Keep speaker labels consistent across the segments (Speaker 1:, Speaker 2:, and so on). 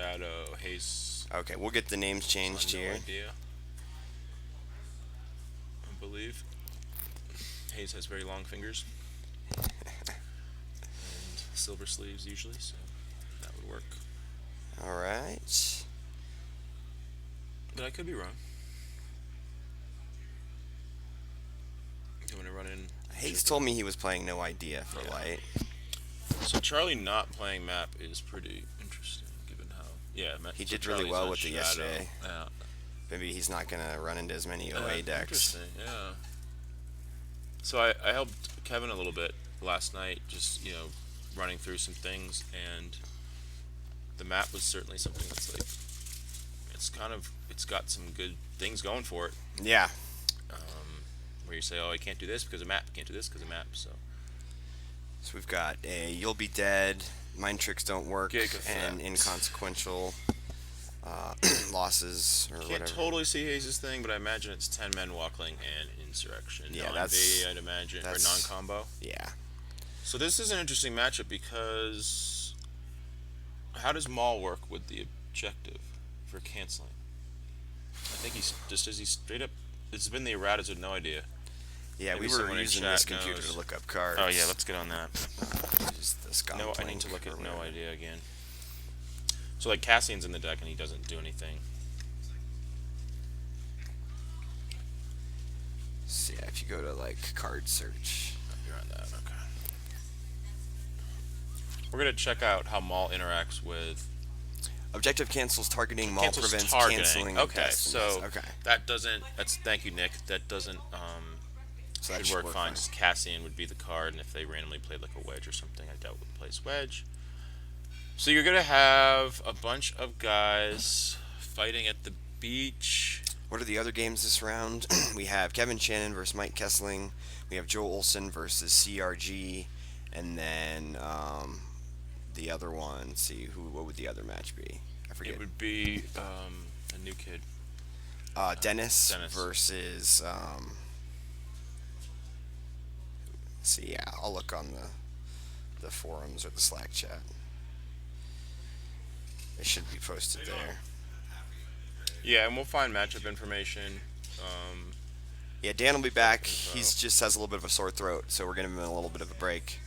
Speaker 1: Shadow. Hayes
Speaker 2: Okay, we'll get the names
Speaker 1: on
Speaker 2: changed
Speaker 1: no
Speaker 2: here.
Speaker 1: idea. I believe Hayes has very long fingers and silver sleeves usually, so that would work.
Speaker 2: All right.
Speaker 1: But I could be wrong. I'm gonna run in
Speaker 2: Hayes
Speaker 1: Joker.
Speaker 2: told me he was playing No Idea for
Speaker 1: Yeah.
Speaker 2: light.
Speaker 1: So Charlie not playing map is pretty interesting, given how
Speaker 2: He
Speaker 1: So
Speaker 2: did really
Speaker 1: Charlie's
Speaker 2: well
Speaker 1: on
Speaker 2: with it
Speaker 1: Shadow.
Speaker 2: yesterday.
Speaker 1: Yeah.
Speaker 2: Maybe he's not gonna run into as many OA decks.
Speaker 1: Interesting. Yeah. So I helped Kevin a little bit last night, just running through some things, and the map was certainly something that's like it's got some good things going for it.
Speaker 2: Yeah.
Speaker 1: Where you say, oh, I can't do this because of map, can't do this because of map. So
Speaker 2: So we've got a You'll Be Dead, Mind Tricks Don't Work,
Speaker 1: Gig
Speaker 2: and
Speaker 1: effect.
Speaker 2: Inconsequential losses or
Speaker 1: Can't
Speaker 2: whatever.
Speaker 1: totally see Hayes' thing, but I imagine it's 10 men walkling and insurrection.
Speaker 2: Yeah,
Speaker 1: Non-V, I'd imagine, or
Speaker 2: that's
Speaker 1: non-combo.
Speaker 2: yeah.
Speaker 1: So this is an interesting matchup because how does Maul work with the objective for canceling? I think he's just is he straight up. It's been the erratas with no idea.
Speaker 2: Yeah,
Speaker 1: Maybe
Speaker 2: we were
Speaker 1: someone in
Speaker 2: using
Speaker 1: chat
Speaker 2: this computer
Speaker 1: knows.
Speaker 2: to look up cards.
Speaker 1: Oh yeah, let's get on that.
Speaker 2: Use the scomp
Speaker 1: No, I need
Speaker 2: link
Speaker 1: to look
Speaker 2: or
Speaker 1: at no
Speaker 2: whatever.
Speaker 1: idea again. So like Cassian's in the deck and he doesn't do anything.
Speaker 2: So yeah, if you go to like card search.
Speaker 1: Oh, you're on that. Okay. We're gonna check out how Maul interacts with
Speaker 2: Objective cancels targeting, Maul
Speaker 1: cancels
Speaker 2: prevents
Speaker 1: targeting.
Speaker 2: canceling
Speaker 1: Okay,
Speaker 2: destinies.
Speaker 1: so
Speaker 2: Okay.
Speaker 1: that doesn't. That's thank you, Nick. That doesn't
Speaker 2: So that
Speaker 1: should
Speaker 2: should
Speaker 1: work fine. Just Cassian would be the card, and if they randomly played like a wedge or something, I doubt would place wedge. So you're gonna have a bunch of guys fighting at the beach.
Speaker 2: What are the other games this round? We have Kevin Shannon versus Mike Kessling. We have Joe Olson versus CRG, and then the other one. Let's see who. What would the other match be? I forget.
Speaker 1: It would be a new kid,
Speaker 2: Dennis,
Speaker 1: Dennis.
Speaker 2: versus. Let's see, yeah, I'll look on the forums or the Slack chat. It should be posted there.
Speaker 1: Yeah, and we'll find matchup information. Um,
Speaker 2: Yeah, Dan will be back.
Speaker 1: info.
Speaker 2: He's just has a little bit of a sore throat, so we're gonna give him a little bit of a break.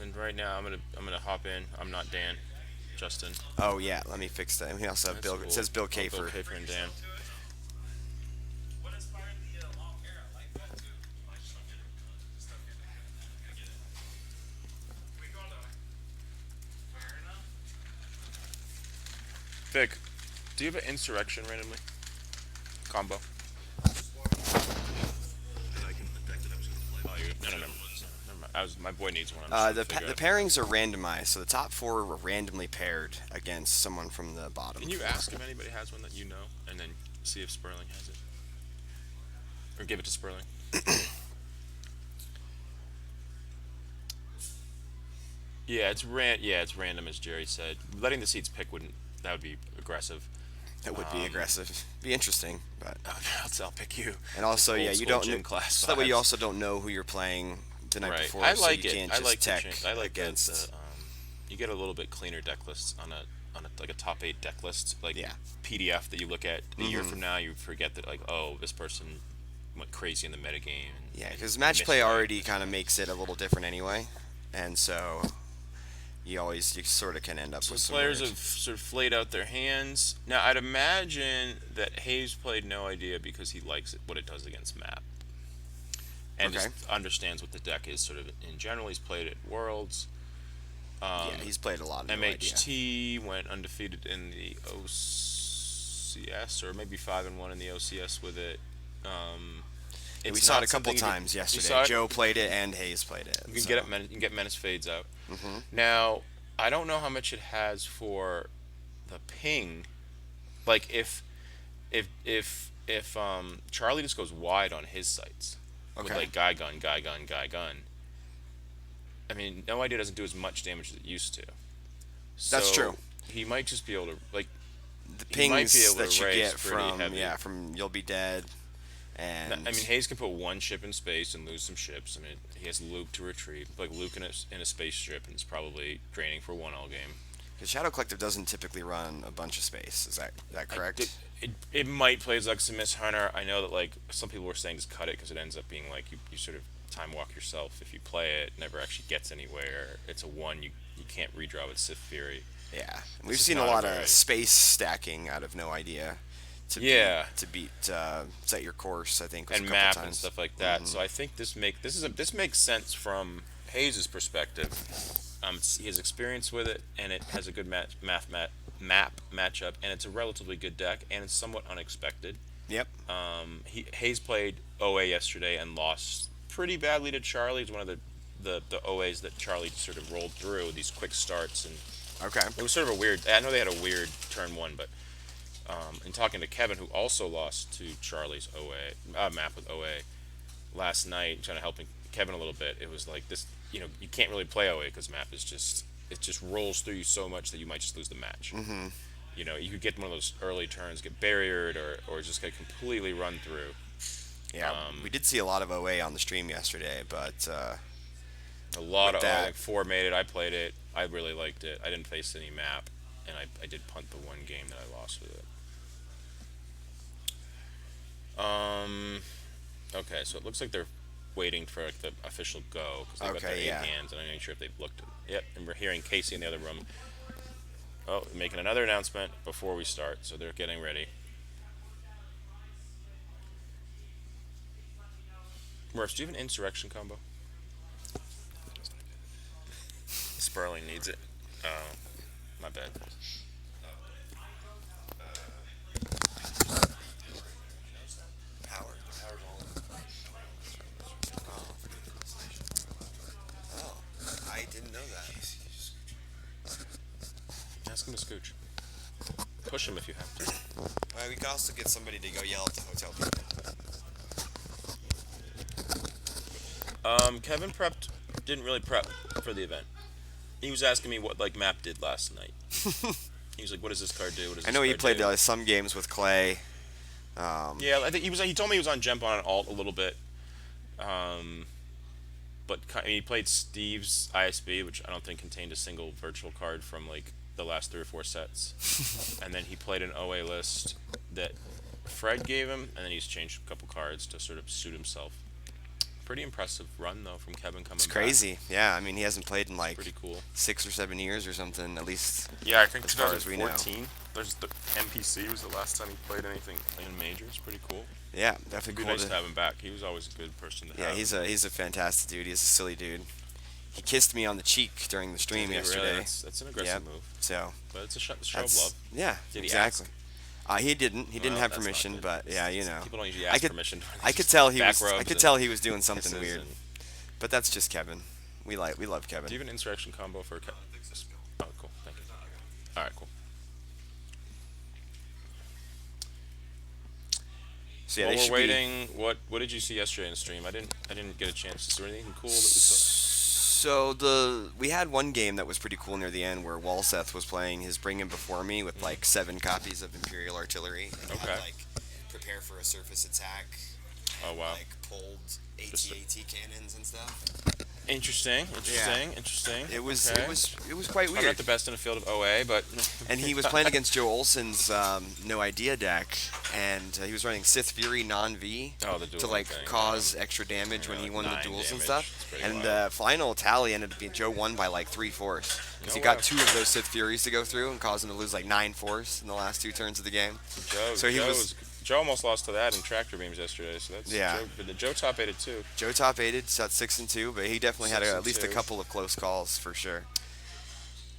Speaker 1: And right now, I'm gonna hop in. I'm not Dan, Justin.
Speaker 2: Oh yeah, let me fix that. We also have
Speaker 1: That's
Speaker 2: Bill.
Speaker 1: cool.
Speaker 2: It says Bill
Speaker 1: Oh, Bill
Speaker 2: Kafer.
Speaker 1: Kafer and Dan. Vic, do you have an insurrection randomly combo? Oh, you no, never mind. My boy needs one. I'm just trying
Speaker 2: The
Speaker 1: to figure
Speaker 2: the
Speaker 1: out.
Speaker 2: pairings are randomized, so the top four were randomly paired against someone from the bottom.
Speaker 1: Can you
Speaker 2: four.
Speaker 1: ask if anybody has one that you know, and then see if Sperling has it, or give it to Sperling? Yeah, it's random as Jerry said. Letting the seeds pick wouldn't. That would be aggressive.
Speaker 2: That would be aggressive. Be interesting, but
Speaker 1: I'll pick you.
Speaker 2: and also
Speaker 1: Like
Speaker 2: yeah,
Speaker 1: old
Speaker 2: you
Speaker 1: school
Speaker 2: don't.
Speaker 1: gym class
Speaker 2: So that way you
Speaker 1: vibes.
Speaker 2: also don't know who you're playing the night
Speaker 1: Right.
Speaker 2: before,
Speaker 1: I
Speaker 2: so
Speaker 1: like
Speaker 2: you
Speaker 1: it.
Speaker 2: can't
Speaker 1: I
Speaker 2: just
Speaker 1: like
Speaker 2: tech
Speaker 1: I like
Speaker 2: against.
Speaker 1: you get a little bit cleaner deck lists on a like a top 8 deck list like
Speaker 2: Yeah.
Speaker 1: PDF that you look at a year from now. You forget that like, oh, this person went crazy in the metagame.
Speaker 2: Yeah,
Speaker 1: And
Speaker 2: because match play
Speaker 1: misread.
Speaker 2: already kind of makes it a little different anyway, and so you sort of can end up
Speaker 1: So
Speaker 2: with
Speaker 1: the
Speaker 2: some
Speaker 1: players
Speaker 2: weird-
Speaker 1: have sort of flayed out their hands. Now, I'd imagine that Hayes played no idea because he likes what it does against map. And
Speaker 2: Okay.
Speaker 1: just understands what the deck is sort of in general. He's played at Worlds.
Speaker 2: yeah, he's played a lot of no idea.
Speaker 1: MHT went undefeated in the OCS, or maybe 5-1 in the OCS with it.
Speaker 2: We
Speaker 1: It's
Speaker 2: saw it
Speaker 1: not
Speaker 2: a couple
Speaker 1: something
Speaker 2: times
Speaker 1: you saw
Speaker 2: yesterday.
Speaker 1: it?
Speaker 2: Joe played it and Hayes played it.
Speaker 1: You can
Speaker 2: so-
Speaker 1: get it. You can get Menace Fades out. Now, I don't know how much it has for the ping. Like if Charlie just goes wide on his sites with
Speaker 2: Okay.
Speaker 1: like guy gun, guy gun, guy gun. I mean, no idea doesn't do as much damage as it used to.
Speaker 2: That's
Speaker 1: So
Speaker 2: true.
Speaker 1: He might just be able to like.
Speaker 2: The
Speaker 1: He might be
Speaker 2: pings
Speaker 1: able to
Speaker 2: that you
Speaker 1: race
Speaker 2: get
Speaker 1: pretty
Speaker 2: from
Speaker 1: heavy.
Speaker 2: from You'll Be Dead, and
Speaker 1: I mean, Hayes can put one ship in space and lose some ships. I mean, he has Luke to retrieve. Like Luke in a spaceship, and it's probably draining for one all game.
Speaker 2: The Shadow Collective doesn't typically run a bunch of space. Is that
Speaker 1: I did,
Speaker 2: correct?
Speaker 1: it might play as Maximus Hunter. I know that like some people were saying just cut it because it ends up being like you sort of time walk yourself if you play it. Never actually gets anywhere. It's a one you can't redraw with Sith Fury.
Speaker 2: Yeah, we've
Speaker 1: It's just
Speaker 2: seen a
Speaker 1: not a
Speaker 2: lot of
Speaker 1: very
Speaker 2: space stacking out of no idea
Speaker 1: yeah
Speaker 2: to beat set your course. I think was a
Speaker 1: and
Speaker 2: couple
Speaker 1: map and
Speaker 2: times.
Speaker 1: stuff like that. So I think this makes sense from Hayes' perspective. He has experience with it, and it has a good map matchup, and it's a relatively good deck, and it's somewhat unexpected.
Speaker 2: Yep.
Speaker 1: Hayes played OA yesterday and lost pretty badly to Charlie. It's one of the OAs that Charlie sort of rolled through these quick starts, and
Speaker 2: Okay.
Speaker 1: it was sort of a weird. I know they had a weird turn one, but in talking to Kevin, who also lost to Charlie's OA map with OA last night, trying to helping Kevin a little bit, it was like this. You can't really play OA because map is just it just rolls through you so much that you might just lose the match. You could get one of those early turns, get barriered, or just get completely run through.
Speaker 2: Yeah, we did see a lot of OA on the stream yesterday, but
Speaker 1: A lot
Speaker 2: with
Speaker 1: of
Speaker 2: that,
Speaker 1: like four made it. I played it. I really liked it. I didn't face any map, and I did punt the one game that I lost with it. Okay, so it looks like they're waiting for like the official go because they've got their
Speaker 2: okay,
Speaker 1: eight
Speaker 2: yeah.
Speaker 1: hands, and I'm not even sure if they've looked at it. Yep, and we're hearing Casey in the other room. Oh, making another announcement before we start, so they're getting ready. Murphs, do you have an insurrection combo? Sperling needs it. Oh, my bad.
Speaker 2: Power. Oh, I didn't know that.
Speaker 1: Ask him to scooch. Push him if you have to.
Speaker 2: Well, we could also get somebody to go yell at the hotel people.
Speaker 1: Kevin didn't really prep for the event. He was asking me what like map did last night. He was like, "What does this card do? What does
Speaker 2: I
Speaker 1: this
Speaker 2: know he
Speaker 1: card
Speaker 2: played
Speaker 1: do?"
Speaker 2: some games with Clay.
Speaker 1: Yeah, I think he was. He told me he was on Jump on alt a little bit. Um, he played Steve's ISB, which I don't think contained a single virtual card from like the last three or four sets. And then he played an OA list that Fred gave him, and then he's changed a couple cards to sort of suit himself. Pretty impressive run though from Kevin coming
Speaker 2: It's
Speaker 1: back.
Speaker 2: crazy. Yeah, I mean he hasn't played in
Speaker 1: It's
Speaker 2: like
Speaker 1: pretty cool.
Speaker 2: 6 or 7 years or something, at least
Speaker 1: Yeah, I think
Speaker 2: as far as we know.
Speaker 1: 2014. There's the NPC was the last time he played anything in majors. Pretty cool.
Speaker 2: Yeah,
Speaker 1: It'd
Speaker 2: definitely
Speaker 1: be
Speaker 2: cool
Speaker 1: nice
Speaker 2: to.
Speaker 1: to have him back. He was always a good person to
Speaker 2: Yeah,
Speaker 1: have.
Speaker 2: he's a fantastic dude. He's a silly dude. He kissed me on the cheek during the stream
Speaker 1: Did he
Speaker 2: yesterday.
Speaker 1: really? That's an aggressive
Speaker 2: Yep.
Speaker 1: move,
Speaker 2: So
Speaker 1: but it's a show of
Speaker 2: that's
Speaker 1: love.
Speaker 2: yeah,
Speaker 1: Did he
Speaker 2: exactly.
Speaker 1: ask?
Speaker 2: He didn't. He didn't
Speaker 1: Well,
Speaker 2: have
Speaker 1: that's not
Speaker 2: permission,
Speaker 1: good.
Speaker 2: but yeah, you know.
Speaker 1: People don't usually
Speaker 2: I
Speaker 1: ask
Speaker 2: could
Speaker 1: permission.
Speaker 2: I could tell he
Speaker 1: Back
Speaker 2: was I
Speaker 1: rubs
Speaker 2: could
Speaker 1: and
Speaker 2: tell he was doing something
Speaker 1: kisses
Speaker 2: weird.
Speaker 1: and-
Speaker 2: But that's just Kevin. We love Kevin.
Speaker 1: Do you have an insurrection combo for? Oh, cool. Thank you. All right, cool.
Speaker 2: So yeah,
Speaker 1: While
Speaker 2: they
Speaker 1: we're
Speaker 2: should
Speaker 1: waiting, what did you see yesterday in the stream? I didn't get a chance. Is there anything cool that we saw?
Speaker 2: So we had one game that was pretty cool near the end where Walseth was playing his Bring Him Before Me with like 7 copies of Imperial Artillery. And he
Speaker 1: Okay.
Speaker 2: had, like prepare for a surface attack.
Speaker 1: Oh wow.
Speaker 2: Like pulled
Speaker 1: Just
Speaker 2: AT-AT cannons and stuff.
Speaker 1: Interesting.
Speaker 2: Yeah.
Speaker 1: Interesting.
Speaker 2: It was
Speaker 1: Okay.
Speaker 2: it was quite
Speaker 1: I'm
Speaker 2: weird.
Speaker 1: not the best in a field of OA, but
Speaker 2: And he was playing against Joe Olson's No Idea deck, and he was running Sith Fury non-V
Speaker 1: Oh, the
Speaker 2: to
Speaker 1: dueling
Speaker 2: like
Speaker 1: thing,
Speaker 2: cause extra damage when
Speaker 1: Yeah,
Speaker 2: he
Speaker 1: like
Speaker 2: won the
Speaker 1: 9
Speaker 2: duels and
Speaker 1: damage.
Speaker 2: stuff.
Speaker 1: It's pretty
Speaker 2: And
Speaker 1: wild.
Speaker 2: the final tally ended up being Joe won by like 3 fourths. Because
Speaker 1: No
Speaker 2: he got
Speaker 1: way.
Speaker 2: 2 of those Sith Furies to go through and caused him to lose like 9 fourths in the last 2 turns of the game.
Speaker 1: Joe almost lost to that in tractor beams yesterday, so that's
Speaker 2: Yeah.
Speaker 1: But the Joe top aided too.
Speaker 2: Joe top aided, so that's 6-2, but he definitely had
Speaker 1: 6
Speaker 2: at
Speaker 1: and
Speaker 2: least a
Speaker 1: 2.
Speaker 2: couple of close calls for sure.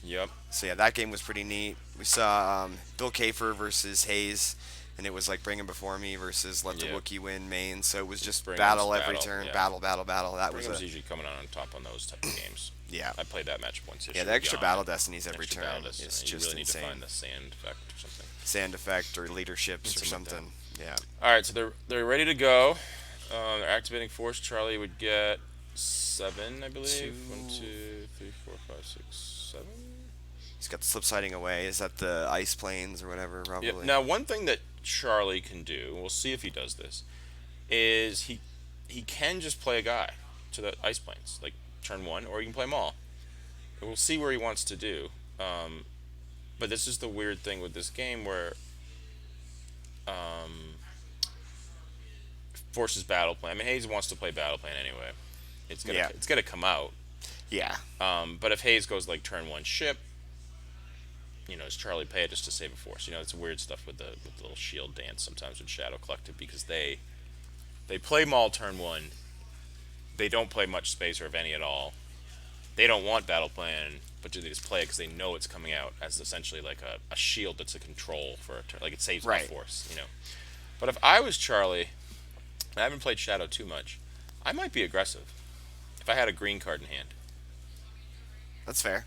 Speaker 1: Yep.
Speaker 2: So yeah, that game was pretty neat. We saw Bill Kafer versus Hayes, and it was like Bring Him Before Me versus Let the
Speaker 1: Yeah.
Speaker 2: Wookiee Win main. So it was just
Speaker 1: Bring
Speaker 2: battle
Speaker 1: Him's
Speaker 2: every
Speaker 1: battle,
Speaker 2: turn,
Speaker 1: yeah.
Speaker 2: battle. That was
Speaker 1: Bringham's
Speaker 2: a
Speaker 1: usually coming on top on those type of games.
Speaker 2: yeah.
Speaker 1: I played that match once.
Speaker 2: Yeah, the extra battle destinies every
Speaker 1: Extra
Speaker 2: turn
Speaker 1: battle destiny.
Speaker 2: is
Speaker 1: You
Speaker 2: just
Speaker 1: really need to
Speaker 2: insane.
Speaker 1: find the sand effect or something.
Speaker 2: Sand effect or leaderships or
Speaker 1: Something like
Speaker 2: something. Yeah.
Speaker 1: All right, so they're ready to go. They're activating force. Charlie would get 7, I believe. 1, 2, 3, 4, 5, 6, 7.
Speaker 2: He's got the slip siding away. Is that the ice planes or whatever? Probably.
Speaker 1: Yep. Now, one thing that Charlie can do, we'll see if he does this, is he can just play a guy to the ice planes, like turn 1, or he can play them all. And we'll see where he wants to do. but this is the weird thing with this game where um, forces battle plan. I mean, Hayes wants to play battle plan anyway.
Speaker 2: Yeah.
Speaker 1: It's gonna come out.
Speaker 2: Yeah.
Speaker 1: But if Hayes goes like turn one ship, does Charlie pay it just to save a force? It's weird stuff with the little shield dance sometimes with Shadow Collective because they play Maul turn one. They don't play much space or if any at all. They don't want battle plan, but they just play it because they know it's coming out as essentially like a shield that's a control for a turn. Like it saves my
Speaker 2: Right.
Speaker 1: force. But if I was Charlie, and I haven't played Shadow too much, I might be aggressive if I had a green card in hand.
Speaker 2: That's fair.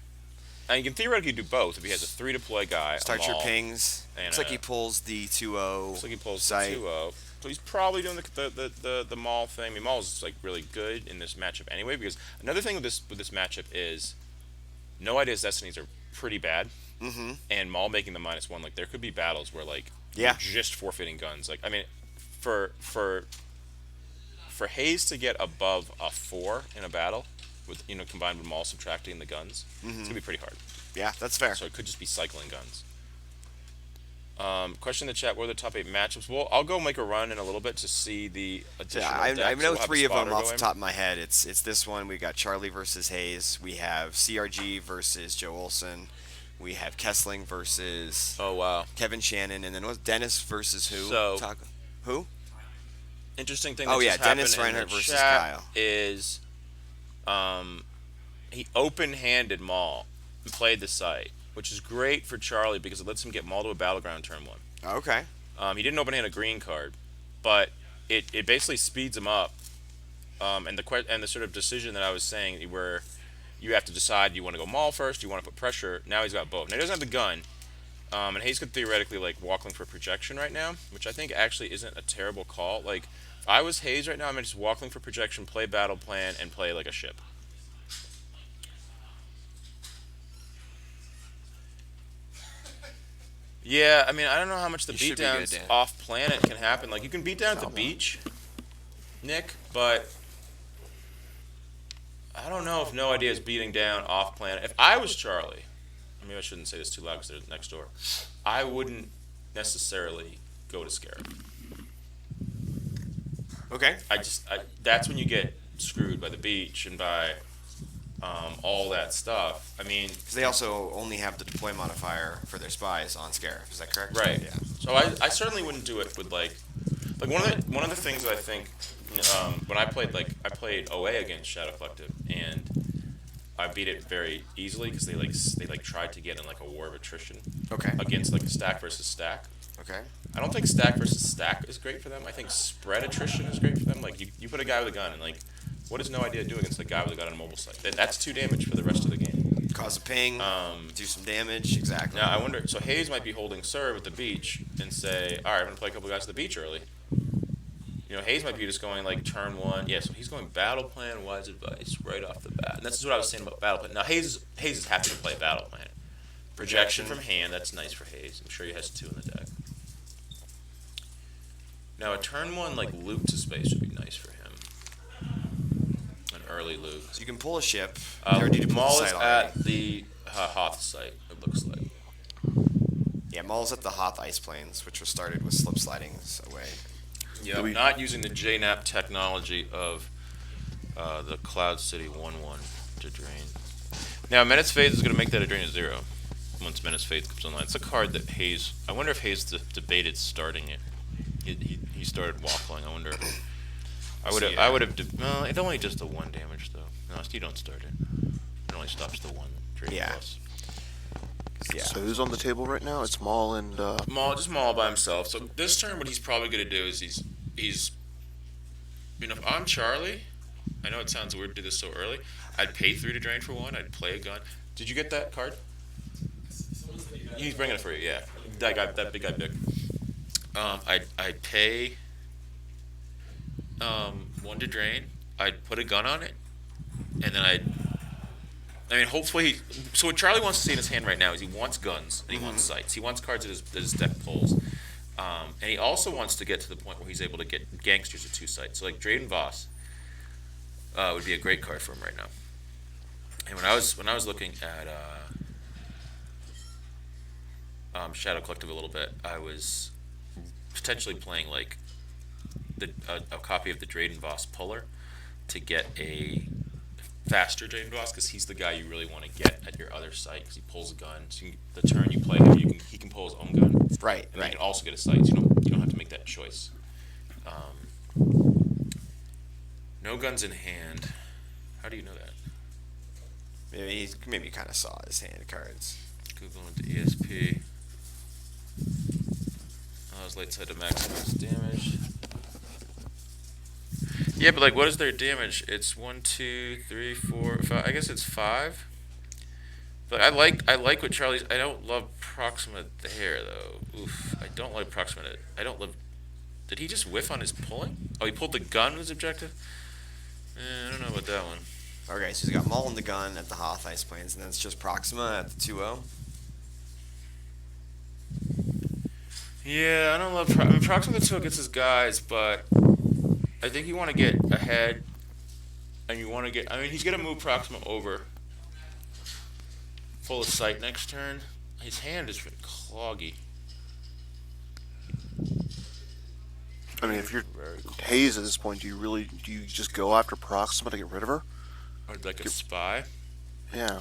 Speaker 1: And you can theoretically do both if he has a 3 deploy guy, a
Speaker 2: Start your
Speaker 1: Maul,
Speaker 2: pings.
Speaker 1: and
Speaker 2: Looks like he pulls the 2-0
Speaker 1: looks like he pulls the
Speaker 2: sight.
Speaker 1: 2-0. So he's probably doing the Maul thing. I mean, Maul's like really good in this matchup anyway. Because another thing with this matchup is no ideas destinies are pretty bad,
Speaker 2: Mm-hmm.
Speaker 1: and Maul making the -1. Like there could be battles where like you're
Speaker 2: Yeah.
Speaker 1: just forfeiting guns. Like I mean, for for Hayes to get above a 4 in a battle with combined with Maul subtracting the guns, it's gonna be pretty hard.
Speaker 2: Yeah, that's fair.
Speaker 1: So it could just be cycling guns. Question in the chat: what are the top 8 matchups? Well, I'll go make a run in a little bit to see the
Speaker 2: So
Speaker 1: additional
Speaker 2: I
Speaker 1: decks.
Speaker 2: know
Speaker 1: We'll have a
Speaker 2: 3 of them
Speaker 1: spotter
Speaker 2: off the
Speaker 1: going.
Speaker 2: top of my head. It's this one. We got Charlie versus Hayes. We have CRG versus Joe Olson. We have Kessling versus
Speaker 1: Oh wow!
Speaker 2: Kevin Shannon, and then what? Dennis versus who?
Speaker 1: So-
Speaker 2: Who?
Speaker 1: Interesting thing.
Speaker 2: Oh,
Speaker 1: That
Speaker 2: yeah,
Speaker 1: just
Speaker 2: Dennis
Speaker 1: happened in
Speaker 2: Reinhardt
Speaker 1: the
Speaker 2: versus
Speaker 1: chat
Speaker 2: Kyle.
Speaker 1: is, he open-handed Maul and played the site, which is great for Charlie because it lets him get Maul to a battleground turn 1.
Speaker 2: Okay.
Speaker 1: He didn't open-hand a green card, but it basically speeds him up. And the sort of decision that I was saying where you have to decide, do you want to go Maul first, do you want to put pressure? Now he's got both. Now he doesn't have the gun, and Hayes could theoretically like walk link for projection right now, which I think actually isn't a terrible call. Like if I was Hayes right now, I might just walk link for projection, play battle plan, and play like a ship. Yeah, I mean I don't know how much the
Speaker 2: You should be good,
Speaker 1: beatdowns
Speaker 2: Dan.
Speaker 1: off planet can happen. Like you can beat down at the beach, Nick, but I don't know if No Idea is beating down off planet. If I was Charlie, maybe I shouldn't say this too loud because they're next door. I wouldn't necessarily go to Scarab.
Speaker 2: Okay.
Speaker 1: That's when you get screwed by the beach and by all that stuff. I mean,
Speaker 2: Because they also only have the deploy modifier for their spies on Scarif. Is that correct?
Speaker 1: right.
Speaker 2: Yeah.
Speaker 1: So I certainly wouldn't do it with like one of the things that I think when I played OA against Shadow Collective and I beat it very easily because they tried to get in like a war of attrition
Speaker 2: Okay.
Speaker 1: against like a stack versus stack.
Speaker 2: Okay.
Speaker 1: I don't think stack versus stack is great for them. I think spread attrition is great for them. Like you put a guy with a gun and like what does No Idea do against a guy with a gun on a mobile site? That's 2 damage for the rest of the game.
Speaker 2: Cause a ping. Do some damage. Exactly.
Speaker 1: Now I wonder. So Hayes might be holding serve at the beach and say, "All right, I'm gonna play a couple guys at the beach early." Hayes might be just going like turn 1. Yeah, so he's going battle plan, wise advice right off the bat. And this is what I was saying about battle plan. Now Hayes is happy to play battle plan. Projection from hand. That's nice for Hayes. I'm sure he has 2 in the deck. Now a turn 1 like loop to space would be nice for him. An early loop.
Speaker 2: So you can pull a ship. They already deployed the
Speaker 1: Maul
Speaker 2: site
Speaker 1: is
Speaker 2: already.
Speaker 1: at the Hoth site. It looks like.
Speaker 2: Yeah, Maul's at the Hoth ice plains, which was started with slip slidings away.
Speaker 1: Yeah, not using the JNAP technology of the Cloud City 1/1 to drain. Now Menace Phase is going to make that a drain of 0 once Menace Phase comes online. It's a card that Hayes. I wonder if Hayes debated starting it. He started waffling. I wonder. I would have. Well, it only does the 1 damage though. No, you don't start it. It only stops the 1 drain
Speaker 2: Yeah.
Speaker 1: plus.
Speaker 2: Yeah.
Speaker 3: So who's on the table right now? It's Maul and
Speaker 1: Maul by himself. So this turn, what he's probably going to do is he's. If I'm Charlie, I know it sounds weird to do this so early. I'd pay 3 to drain for 1. I'd play a gun. Did you get that card? He's bringing it for you. Yeah, that big guy, big. I'd pay 1 to drain. I'd put a gun on it, and then hopefully. So what Charlie wants to see in his hand right now is he wants guns and he wants sights. He wants cards that his deck pulls, and he also wants to get to the point where he's able to get gangsters at 2 sites. So like Drayden Voss would be a great card for him right now. And when I was looking at Shadow Collective a little bit, I was potentially playing like a copy of the Drayden Voss Puller to get a faster Drayden Voss because he's the guy you really want to get at your other site because he pulls a gun. So the turn you play him, he can pull his own gun,
Speaker 2: Right,
Speaker 1: and then you
Speaker 2: right.
Speaker 1: can also get a site. So you don't have to make that choice. No guns in hand. How do you know that?
Speaker 2: Maybe kind of saw his hand cards.
Speaker 1: Google into ESP. Oh, his late side to maximize damage. Yeah, but like, what is their damage? It's 1, 2, 3, 4, 5. I guess it's 5. But I like what Charlie's. I don't love Proxima there though. Oof, I don't like Proxima. I don't love. Did he just whiff on his pulling? Oh, he pulled the gun with his objective. I don't know about that one.
Speaker 2: Okay, so he's got Maul and the gun at the Hoth Ice Plains, and then it's just Proxima at the 2-0.
Speaker 1: Yeah, I don't love. I mean, Proxima still gets his guys, but I think you want to get ahead, and you want to get. I mean, he's gonna move Proxima over full of sight next turn. His hand has been cloggy.
Speaker 3: I mean, if you're
Speaker 1: Very cloggy.
Speaker 3: Hayes at this point, do you just go after Proxima to get rid of her?
Speaker 1: Or like a spy.
Speaker 3: Yeah.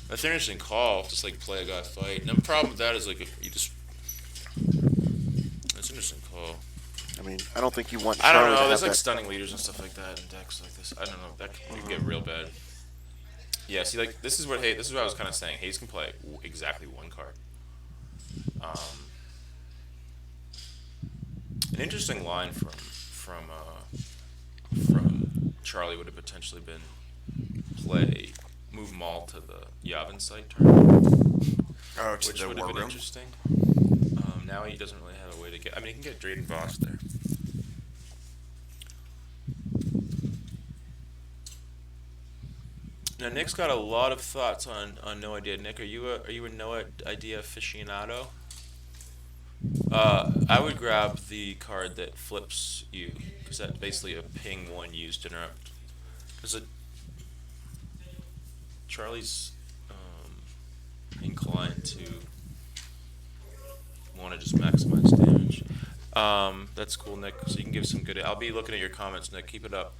Speaker 1: That's an interesting call. Just like play a guy fight. And the problem with that is like you just. That's an interesting call.
Speaker 3: I mean, I don't think you want.
Speaker 1: I don't
Speaker 3: Charlie to
Speaker 1: know.
Speaker 3: have
Speaker 1: There's like
Speaker 3: that.
Speaker 1: stunning leaders and stuff like that in decks like this. I don't know. That could get real bad. Yeah. See, like this is what I was kind of saying. Hayes can play exactly one card. An interesting line from Charlie would have potentially been move Maul to the Yavin site turn,
Speaker 2: Oh, to
Speaker 1: which
Speaker 2: the
Speaker 1: would
Speaker 2: War
Speaker 1: have been
Speaker 2: Room.
Speaker 1: interesting. Now he doesn't really have a way to get. I mean, he can get Drayden Voss there. Now Nick's got a lot of thoughts on No Idea. Nick, are you a No Idea aficionado? I would grab the card that flips you because that's basically a ping one used to interrupt. Because Charlie's inclined to want to just maximize damage. That's cool, Nick. So you can give some good. I'll be looking at your comments, Nick. Keep it up.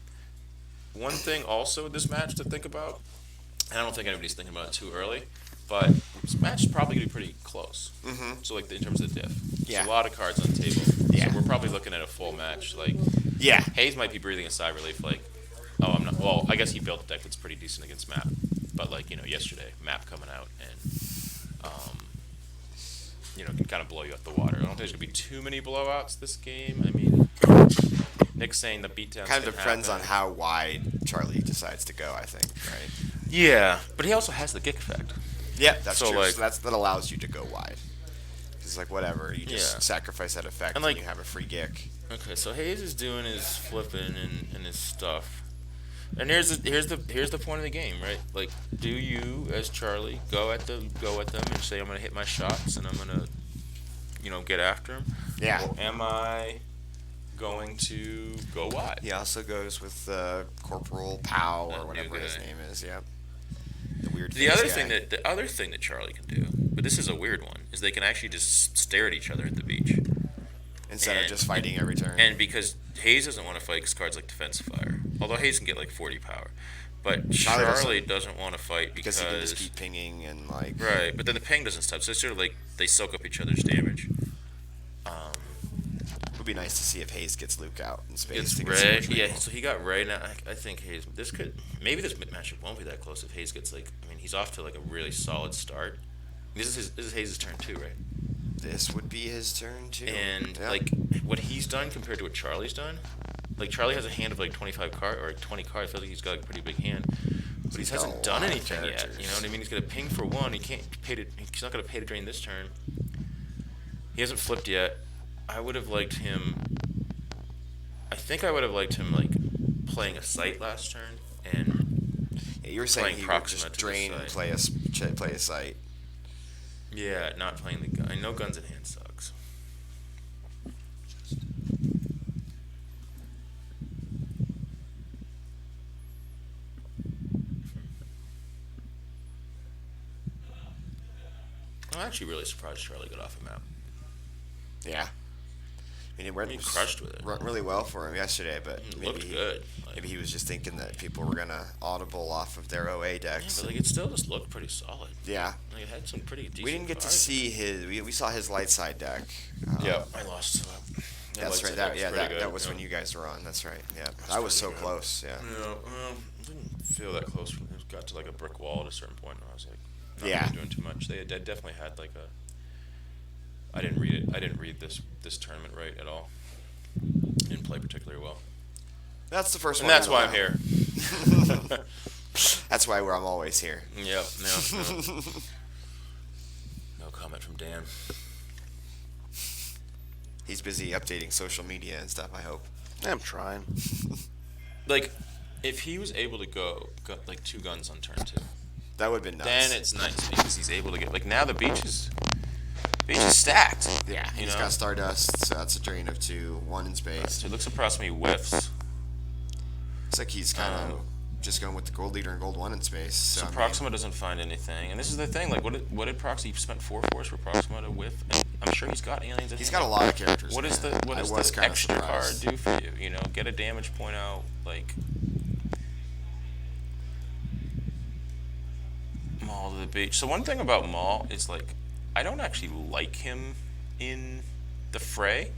Speaker 1: One thing also with this match to think about, and I don't think anybody's thinking about it too early, but this match is probably going to be pretty close.
Speaker 2: Mm-hmm.
Speaker 1: So, like, in terms of the diff.
Speaker 2: Yeah.
Speaker 1: There's a lot of cards on the table.
Speaker 2: Yeah.
Speaker 1: So we're probably looking at a full match. Like,
Speaker 2: Yeah.
Speaker 1: Hayes might be breathing a sigh of relief, like, oh, I'm not. Well, I guess he built a deck that's pretty decent against Map. But, like, yesterday, Map coming out and, can kind of blow you out the water. I don't think there's going to be too many blowouts this game. I mean, Nick's saying the beatdowns
Speaker 2: Kind of
Speaker 1: can
Speaker 2: depends on
Speaker 1: happen.
Speaker 2: how wide Charlie decides to go, I think, right?
Speaker 1: Yeah, but he also has the Gick effect.
Speaker 2: Yeah, that's
Speaker 1: So,
Speaker 2: true.
Speaker 1: like-
Speaker 2: So that allows you to go wide. It's like whatever, you just
Speaker 1: Yeah.
Speaker 2: sacrifice that effect
Speaker 1: And,
Speaker 2: and,
Speaker 1: like-
Speaker 2: you have a free gick.
Speaker 1: Okay, so Hayes is doing his flipping and his stuff. And here's the point of the game, right? Like, do you, as Charlie, go at them and say I'm gonna hit my shots and I'm gonna, get after him?
Speaker 2: Yeah.
Speaker 1: Or am I going to go wide?
Speaker 2: He also goes with Corporal Pow
Speaker 1: That
Speaker 2: or
Speaker 1: new
Speaker 2: whatever his
Speaker 1: guy.
Speaker 2: name is. Yep. The weird.
Speaker 1: The
Speaker 2: face
Speaker 1: other
Speaker 2: guy.
Speaker 1: thing that Charlie can do, but this is a weird one, is they can actually just stare at each other at the beach.
Speaker 2: Instead of
Speaker 1: and-
Speaker 2: just fighting every turn.
Speaker 1: And because Hayes doesn't want to fight because cards like Defense Fire, although Hayes can get like 40 power, but Charlie doesn't want to fight
Speaker 2: because he can just keep pinging and like.
Speaker 1: right. But then the ping doesn't stop, so it's sort of like they soak up each other's damage.
Speaker 2: It would be nice to see if Hayes gets Luke out in space.
Speaker 1: Gets
Speaker 2: to get some
Speaker 1: Ray,
Speaker 2: retrieval.
Speaker 1: yeah. So he got Ray. Now I think Hayes. This matchup won't be that close if Hayes gets he's off to like a really solid start. This is Hayes' turn too, right?
Speaker 2: This would be his turn too.
Speaker 1: And
Speaker 2: Yeah.
Speaker 1: like what he's done compared to what Charlie's done, like Charlie has a hand of like 25 cards or like 20 cards. I feel like he's got like a pretty big hand, but he
Speaker 2: He's got
Speaker 1: hasn't
Speaker 2: a
Speaker 1: done
Speaker 2: lot of
Speaker 1: anything yet.
Speaker 2: characters.
Speaker 1: You know what I mean? He's gonna ping for one. He's not gonna pay to drain this turn. He hasn't flipped yet. I would have liked him. I think I would have liked him like playing a site last turn and
Speaker 2: Yeah, you were saying
Speaker 1: playing
Speaker 2: he would
Speaker 1: Proxima
Speaker 2: just
Speaker 1: to the
Speaker 2: drain and
Speaker 1: side.
Speaker 2: play a site.
Speaker 1: yeah, not playing the gun. I know guns in hand sucks. Well, actually really surprised Charlie got off a map.
Speaker 2: Yeah. I mean, it went
Speaker 1: He crushed with it.
Speaker 2: really well for him yesterday, but
Speaker 1: It
Speaker 2: maybe
Speaker 1: looked good. Like,
Speaker 2: maybe he was just thinking that people were gonna audible off of their OA
Speaker 1: yeah,
Speaker 2: decks.
Speaker 1: but like it still just looked pretty solid.
Speaker 2: Yeah.
Speaker 1: Like it had some pretty decent.
Speaker 2: We didn't get to
Speaker 1: cards.
Speaker 2: see his. We saw his light side deck.
Speaker 1: Yeah, I lost to it.
Speaker 2: That's right. That was when you guys were on. That's right. Yeah. I was so
Speaker 1: pretty good.
Speaker 2: close. Yeah.
Speaker 1: Yeah, well, I didn't feel that close. It got to like a brick wall at a certain point, and I was like, not
Speaker 2: Yeah.
Speaker 1: really doing too much. They definitely had like a. I didn't read it. I didn't read this tournament right at all. Didn't play particularly well,
Speaker 2: That's the first
Speaker 1: and
Speaker 2: one.
Speaker 1: that's
Speaker 2: in a
Speaker 1: why I'm
Speaker 2: while.
Speaker 1: here.
Speaker 2: That's why I'm always here.
Speaker 1: Yep. No. No comment from Dan.
Speaker 2: He's busy updating social media and stuff. I hope.
Speaker 3: I'm trying.
Speaker 1: Like, if he was able to go like 2 guns on turn 2,
Speaker 2: That would have been nice.
Speaker 1: then it's nice because he's able to get like now the beach is stacked.
Speaker 2: Yeah,
Speaker 1: you
Speaker 2: he's
Speaker 1: know?
Speaker 2: got Stardust, so that's a drain of 2, 1 in space.
Speaker 1: So it looks across me whiffs.
Speaker 2: It's like he's kind of just going with the gold leader and gold 1 in space. So,
Speaker 1: So
Speaker 2: I mean,
Speaker 1: Proxima doesn't find anything, and this is the thing. Like, what did Proxima? He spent 4 force for Proxima to whiff, and I'm sure he's got aliens.
Speaker 2: he's got a lot of characters.
Speaker 1: What does
Speaker 2: man.
Speaker 1: the
Speaker 2: I was kinda
Speaker 1: extra card
Speaker 2: surprised.
Speaker 1: do for you? You know, get a damage point out, like Maul to the beach. So one thing about Maul is like, I don't actually like him in the fray.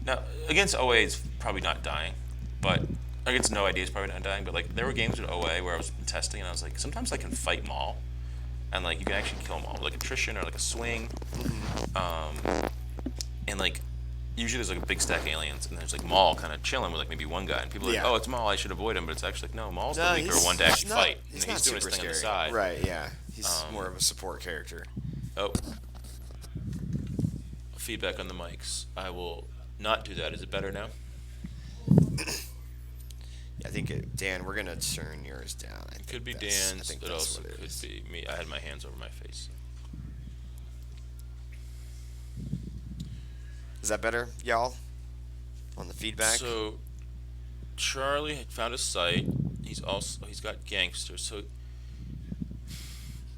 Speaker 1: Now against OA, it's probably not dying, but against No ID, it's probably not dying. But like, there were games with OA where I was testing, and I was like, sometimes I can fight Maul, and like you can actually kill Maul with like attrition or like a swing, and like. Usually there's like a big stack of aliens, and there's like Maul kind of chilling with like maybe one guy, and people are like,
Speaker 2: Yeah.
Speaker 1: "Oh, it's Maul, I should avoid him," but it's actually like, no, Maul's the
Speaker 2: No,
Speaker 1: weaker
Speaker 2: he's-
Speaker 1: one to
Speaker 2: he's
Speaker 1: actually
Speaker 2: not-
Speaker 1: fight.
Speaker 2: He's
Speaker 1: You know,
Speaker 2: not
Speaker 1: doing his
Speaker 2: super
Speaker 1: thing on the
Speaker 2: scary.
Speaker 1: side.
Speaker 2: Right? Yeah, he's more of a support character.
Speaker 1: Oh, feedback on the mics. I will not do that. Is it better now?
Speaker 2: I think Dan, we're gonna turn yours down.
Speaker 1: It could be
Speaker 2: I
Speaker 1: Dan's.
Speaker 2: think
Speaker 1: It
Speaker 2: that's
Speaker 1: also
Speaker 2: what it
Speaker 1: could
Speaker 2: is.
Speaker 1: be me. I had my hands over my face.
Speaker 2: Is that better, y'all? On the feedback.
Speaker 1: So Charlie had found a site. He's got gangster. So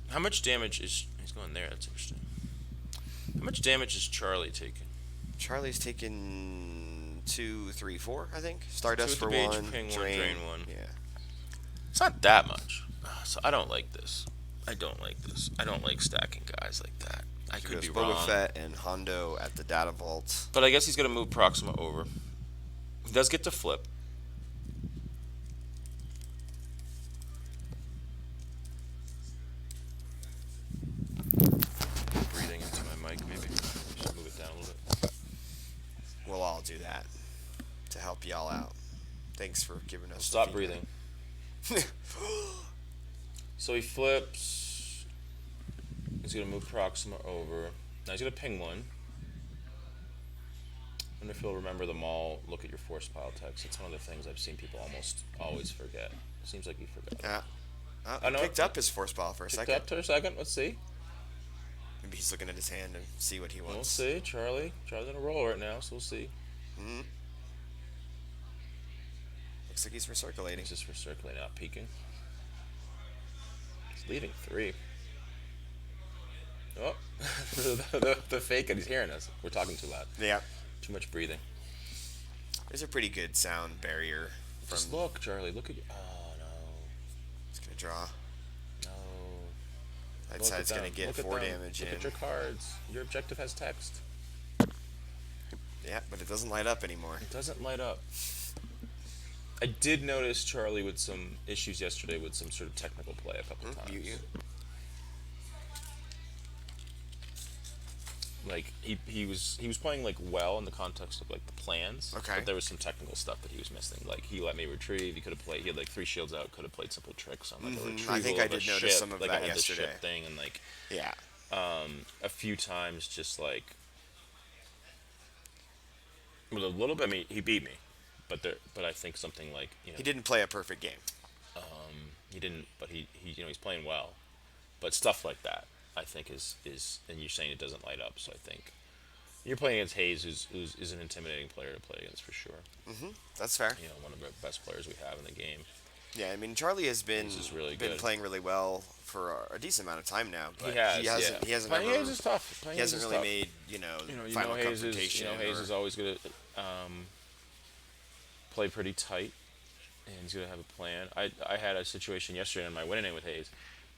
Speaker 1: how much damage is he's going there? That's interesting. How much damage is Charlie taking?
Speaker 2: Charlie's taken 2, 3, 4. I think. Stardust
Speaker 1: Two
Speaker 2: for
Speaker 1: at the beach,
Speaker 2: 1.
Speaker 1: ping one,
Speaker 2: Drain.
Speaker 1: drain one.
Speaker 2: Yeah.
Speaker 1: It's not that much. So I don't like this. I don't like stacking guys like that. I
Speaker 2: He
Speaker 1: could
Speaker 2: goes
Speaker 1: be
Speaker 2: Boba
Speaker 1: wrong.
Speaker 2: Fett and Hondo at the data vault.
Speaker 1: But I guess he's going to move Proxima over. He does get to flip. Breathing into my mic, maybe. Just move it down a little bit.
Speaker 2: We'll all do that to help y'all out. Thanks for giving us. the
Speaker 1: Stop
Speaker 2: feedback.
Speaker 1: breathing. So he flips. He's going to move Proxima over. Now he's going to ping one. I wonder if he'll remember the Maul, look at your force pile text. It's one of the things I've seen people almost always forget. It seems like he forgot.
Speaker 2: Yeah.
Speaker 1: I
Speaker 2: He
Speaker 1: know
Speaker 2: picked
Speaker 1: it-
Speaker 2: up his force ball for a
Speaker 1: Picked
Speaker 2: second.
Speaker 1: up to a second. Let's see.
Speaker 2: Maybe he's looking at his hand and see what he
Speaker 1: We'll
Speaker 2: wants.
Speaker 1: see. Charlie's on a roll right now, so we'll see.
Speaker 2: Looks like he's recirculating.
Speaker 1: He's just recirculating, not peeking. He's leaving 3. Oh, the fake it. He's hearing us. We're talking too loud.
Speaker 2: Yeah.
Speaker 1: Too much breathing.
Speaker 2: There's a pretty good sound barrier from.
Speaker 1: Just look, Charlie. Look at you. Oh no,
Speaker 2: He's gonna draw.
Speaker 1: no.
Speaker 2: That
Speaker 1: Look
Speaker 2: side's
Speaker 1: at
Speaker 2: gonna
Speaker 1: them.
Speaker 2: get
Speaker 1: Look at
Speaker 2: 4
Speaker 1: them.
Speaker 2: damage
Speaker 1: Look
Speaker 2: in.
Speaker 1: at your cards. Your objective has text.
Speaker 2: Yeah, but it doesn't light up anymore.
Speaker 1: It doesn't light up. I did notice Charlie with some issues yesterday with some sort of technical play a couple times.
Speaker 2: Mute you.
Speaker 1: Like he was playing like well in the context of like the plans.
Speaker 2: Okay.
Speaker 1: But there was some technical stuff that he was missing. Like he let me retrieve. He could have played. He had like 3 shields out. Could have played simple tricks on like a retrieval.
Speaker 2: I think I
Speaker 1: of a
Speaker 2: did notice
Speaker 1: ship.
Speaker 2: some of
Speaker 1: like
Speaker 2: that
Speaker 1: I had
Speaker 2: yesterday.
Speaker 1: the ship thing and like
Speaker 2: Yeah.
Speaker 1: a few times just like with a little bit. I mean, he beat me, but I think something like
Speaker 2: He didn't play a perfect game.
Speaker 1: he didn't. But he he's playing well. But stuff like that, I think is and you're saying it doesn't light up. So I think you're playing against Hayes, who's an intimidating player to play against for sure.
Speaker 2: That's fair.
Speaker 1: You know, one of the best players we have in the game.
Speaker 2: Yeah, I mean Charlie has
Speaker 1: Hayes is really
Speaker 2: been
Speaker 1: good.
Speaker 2: playing really well for a decent amount of time now,
Speaker 1: He
Speaker 2: but
Speaker 1: has, yeah.
Speaker 2: he hasn't
Speaker 1: Playing Hayes
Speaker 2: ever
Speaker 1: is tough. Playing
Speaker 2: he
Speaker 1: Hayes
Speaker 2: hasn't
Speaker 1: is
Speaker 2: really
Speaker 1: tough.
Speaker 2: made final confrontation
Speaker 1: Hayes
Speaker 2: or
Speaker 1: is always gonna play pretty tight, and he's gonna have a plan. I had a situation yesterday on my winning name with Hayes,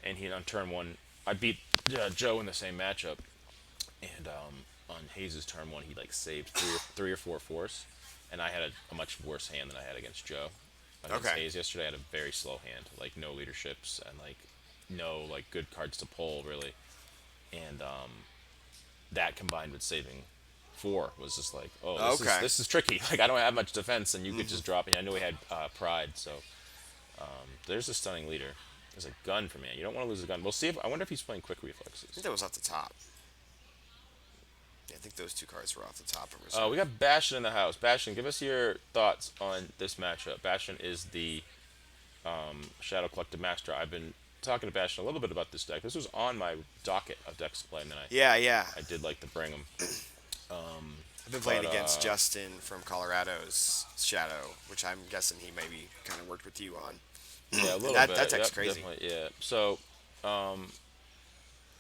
Speaker 1: and he on turn one, I beat Joe in the same matchup, and on Hayes's turn one, he like saved three or four fours, and I had a much worse hand than I had against Joe. Against
Speaker 2: okay.
Speaker 1: Hayes yesterday, I had a very slow hand, like no leaderships and like no like good cards to pull really, and that combined with saving four was just like, oh,
Speaker 2: Okay.
Speaker 1: this is tricky. Like I don't have much defense, and you could just drop me. I know he had pride, so there's a stunning leader. There's a gun for man. You don't want to lose a gun. We'll see if I wonder if he's playing quick
Speaker 2: I think
Speaker 1: reflexes.
Speaker 2: that was off the top. Yeah, I think those two cards were off the top of
Speaker 1: We
Speaker 2: reserve.
Speaker 1: got Bastion in the house. Bastion, give us your thoughts on this matchup. Bastion is the Shadow Collective Master. I've been talking to Bastion a little bit about this deck. This was on my docket of decks to play, and then
Speaker 2: Yeah, yeah.
Speaker 1: I did like to bring them.
Speaker 2: I've been playing
Speaker 1: But
Speaker 2: against Justin from Colorado's Shadow, which I'm guessing he maybe kind of worked with you on.
Speaker 1: yeah, a
Speaker 2: And
Speaker 1: little
Speaker 2: that
Speaker 1: bit.
Speaker 2: deck's
Speaker 1: Yep,
Speaker 2: crazy.
Speaker 1: definitely. Yeah. So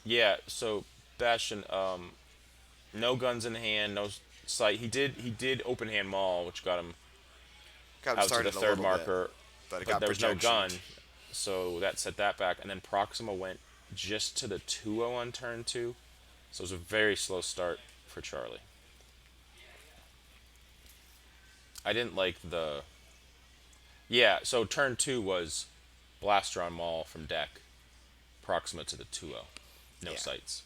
Speaker 1: yeah. So Bastion, no guns in hand, no sight. He did open hand maul, which got him
Speaker 2: Got him
Speaker 1: out to the
Speaker 2: started a
Speaker 1: third
Speaker 2: little bit,
Speaker 1: marker,
Speaker 2: but it
Speaker 1: but
Speaker 2: got
Speaker 1: there was no gun,
Speaker 2: projection.
Speaker 1: so that set that back. And then Proxima went just to the 2-0 on turn two, so it was a very slow start for Charlie. I didn't like the yeah. So turn two was Blaster on Maul from deck, Proxima to the 2-0, no
Speaker 2: Yeah.
Speaker 1: sights.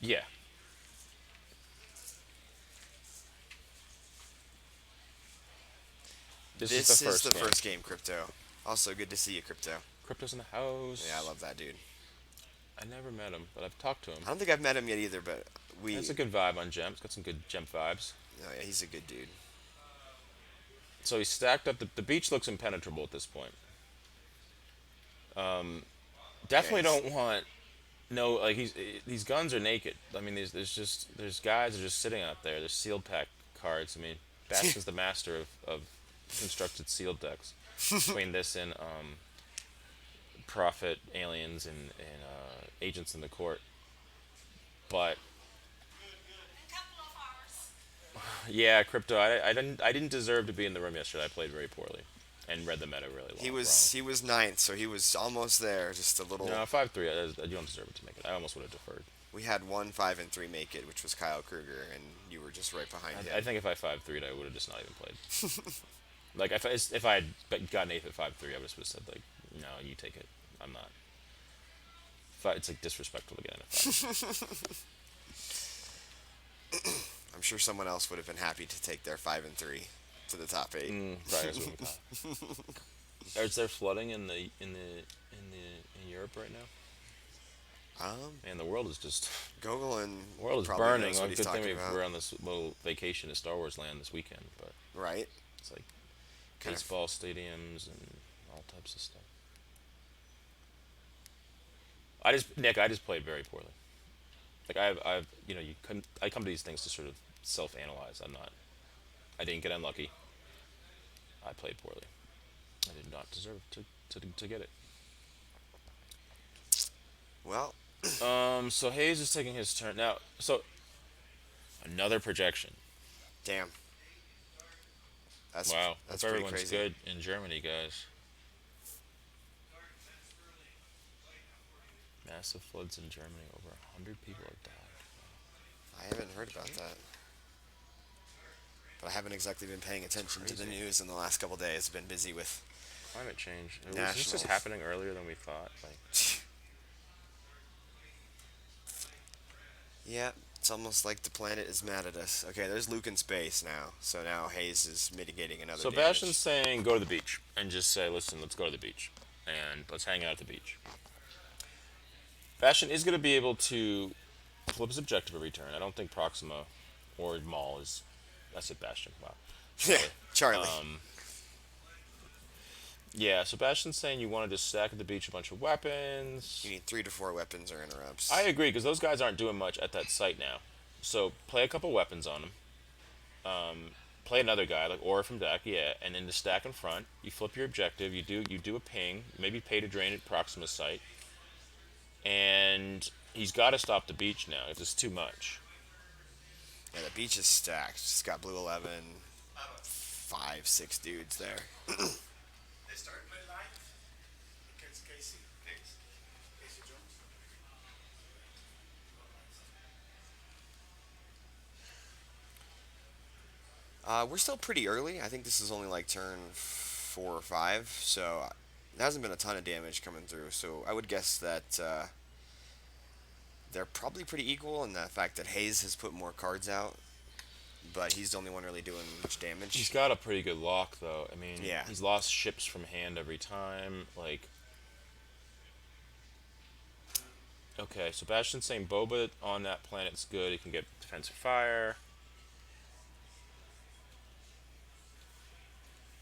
Speaker 1: Yeah, this is the
Speaker 2: This is
Speaker 1: first
Speaker 2: the
Speaker 1: game.
Speaker 2: first game, Crypto. Also, good to see you, Crypto.
Speaker 1: Crypto's in the
Speaker 2: Yeah, I
Speaker 1: house.
Speaker 2: love that dude.
Speaker 1: I never met him, but I've talked to him.
Speaker 2: I don't think I've met him yet either, but
Speaker 1: Has a good vibe on Gems. Got some good Gem vibes.
Speaker 2: oh yeah, he's a good dude.
Speaker 1: So he's stacked up. The beach looks impenetrable at this point.
Speaker 2: Yeah,
Speaker 1: Definitely don't want no like these guns are naked. I mean, there's guys that are just sitting out there. There's sealed pack cards. I mean, Bastion's the master of constructed sealed decks. Between this and Prophet, Aliens, and Agents in the Court. But yeah, Crypto. I didn't deserve to be in the room yesterday. I played very poorly, and read the meta really wrong.
Speaker 2: He was ninth, so he was almost there. Just a little.
Speaker 1: No, 5-3. You don't deserve it to make it. I almost would have deferred.
Speaker 2: We had one 5-3 make it, which was Kyle Krueger, and you were just right behind
Speaker 1: I
Speaker 2: him.
Speaker 1: think if I 5-3'd, I would have just not even played. Like if I had gotten eighth at 5-3, I would have said like, no, you take it. I'm not. It's like disrespectful to get in a fight.
Speaker 2: I'm sure someone else would have been happy to take their 5-3 to the top eight.
Speaker 1: Probably was with top. Is there flooding in Europe right now? Man, the world is just
Speaker 2: Gogol
Speaker 1: the world is
Speaker 2: probably
Speaker 1: burning.
Speaker 2: knows
Speaker 1: Well,
Speaker 2: what he's
Speaker 1: good thing
Speaker 2: talking about,
Speaker 1: we're on this little vacation to Star Wars land this weekend, but
Speaker 2: right?
Speaker 1: it's like
Speaker 2: Kind of.
Speaker 1: baseball stadiums and all types of stuff. I just played very poorly. Like I've you come I come to these things to sort of self-analyze. I didn't get unlucky. I played poorly. I did not deserve to get it.
Speaker 2: Well,
Speaker 1: So Hayes is taking his turn now. So another projection.
Speaker 2: damn.
Speaker 1: Wow.
Speaker 2: That's
Speaker 1: Hope
Speaker 2: pretty
Speaker 1: everyone's
Speaker 2: crazy.
Speaker 1: good in Germany, guys. Massive floods in Germany. Over 100 people have died.
Speaker 2: I haven't heard about that, but I haven't exactly been paying attention to the
Speaker 1: crazy.
Speaker 2: news in the last couple days. I've been busy with
Speaker 1: Climate change. Was this just
Speaker 2: nationals.
Speaker 1: happening earlier than we thought? Like,
Speaker 2: Yeah, it's almost like the planet is mad at us. Okay, there's Luke in space now, so now Hayes is mitigating another
Speaker 1: so
Speaker 2: damage.
Speaker 1: Bastion's saying go to the beach and just say, listen, let's go to the beach and let's hang out at the beach. Bastion is going to be able to flip his objective every turn. I don't think Proxima or Maul is. I said Bastion. Wow.
Speaker 2: Yeah,
Speaker 1: Charlie.
Speaker 2: Charlie.
Speaker 1: Yeah, so Bastion's saying you want to just stack at the beach a bunch of weapons.
Speaker 2: You need 3 to 4 weapons or interrupts.
Speaker 1: I agree because those guys aren't doing much at that site now. So play a couple weapons on them. Play another guy like Aura from deck, yeah, and then the stack in front. You flip your objective. You do a ping. Maybe pay to drain at Proxima site, and he's got to stop the beach now. If it's too much.
Speaker 2: Yeah, the beach is stacked. It's got blue 11, 5, 6 dudes there.
Speaker 4: They start my life against Casey. Casey Jones.
Speaker 2: We're still pretty early. I think this is only like turn 4 or 5, so there hasn't been a ton of damage coming through. So I would guess that they're probably pretty equal in the fact that Hayes has put more cards out, but he's the only one really doing much damage.
Speaker 1: He's got a pretty good lock, though. I mean,
Speaker 2: Yeah.
Speaker 1: he's lost ships from hand every time. Like, okay, so Bastion's saying Boba on that planet's good. He can get defensive fire.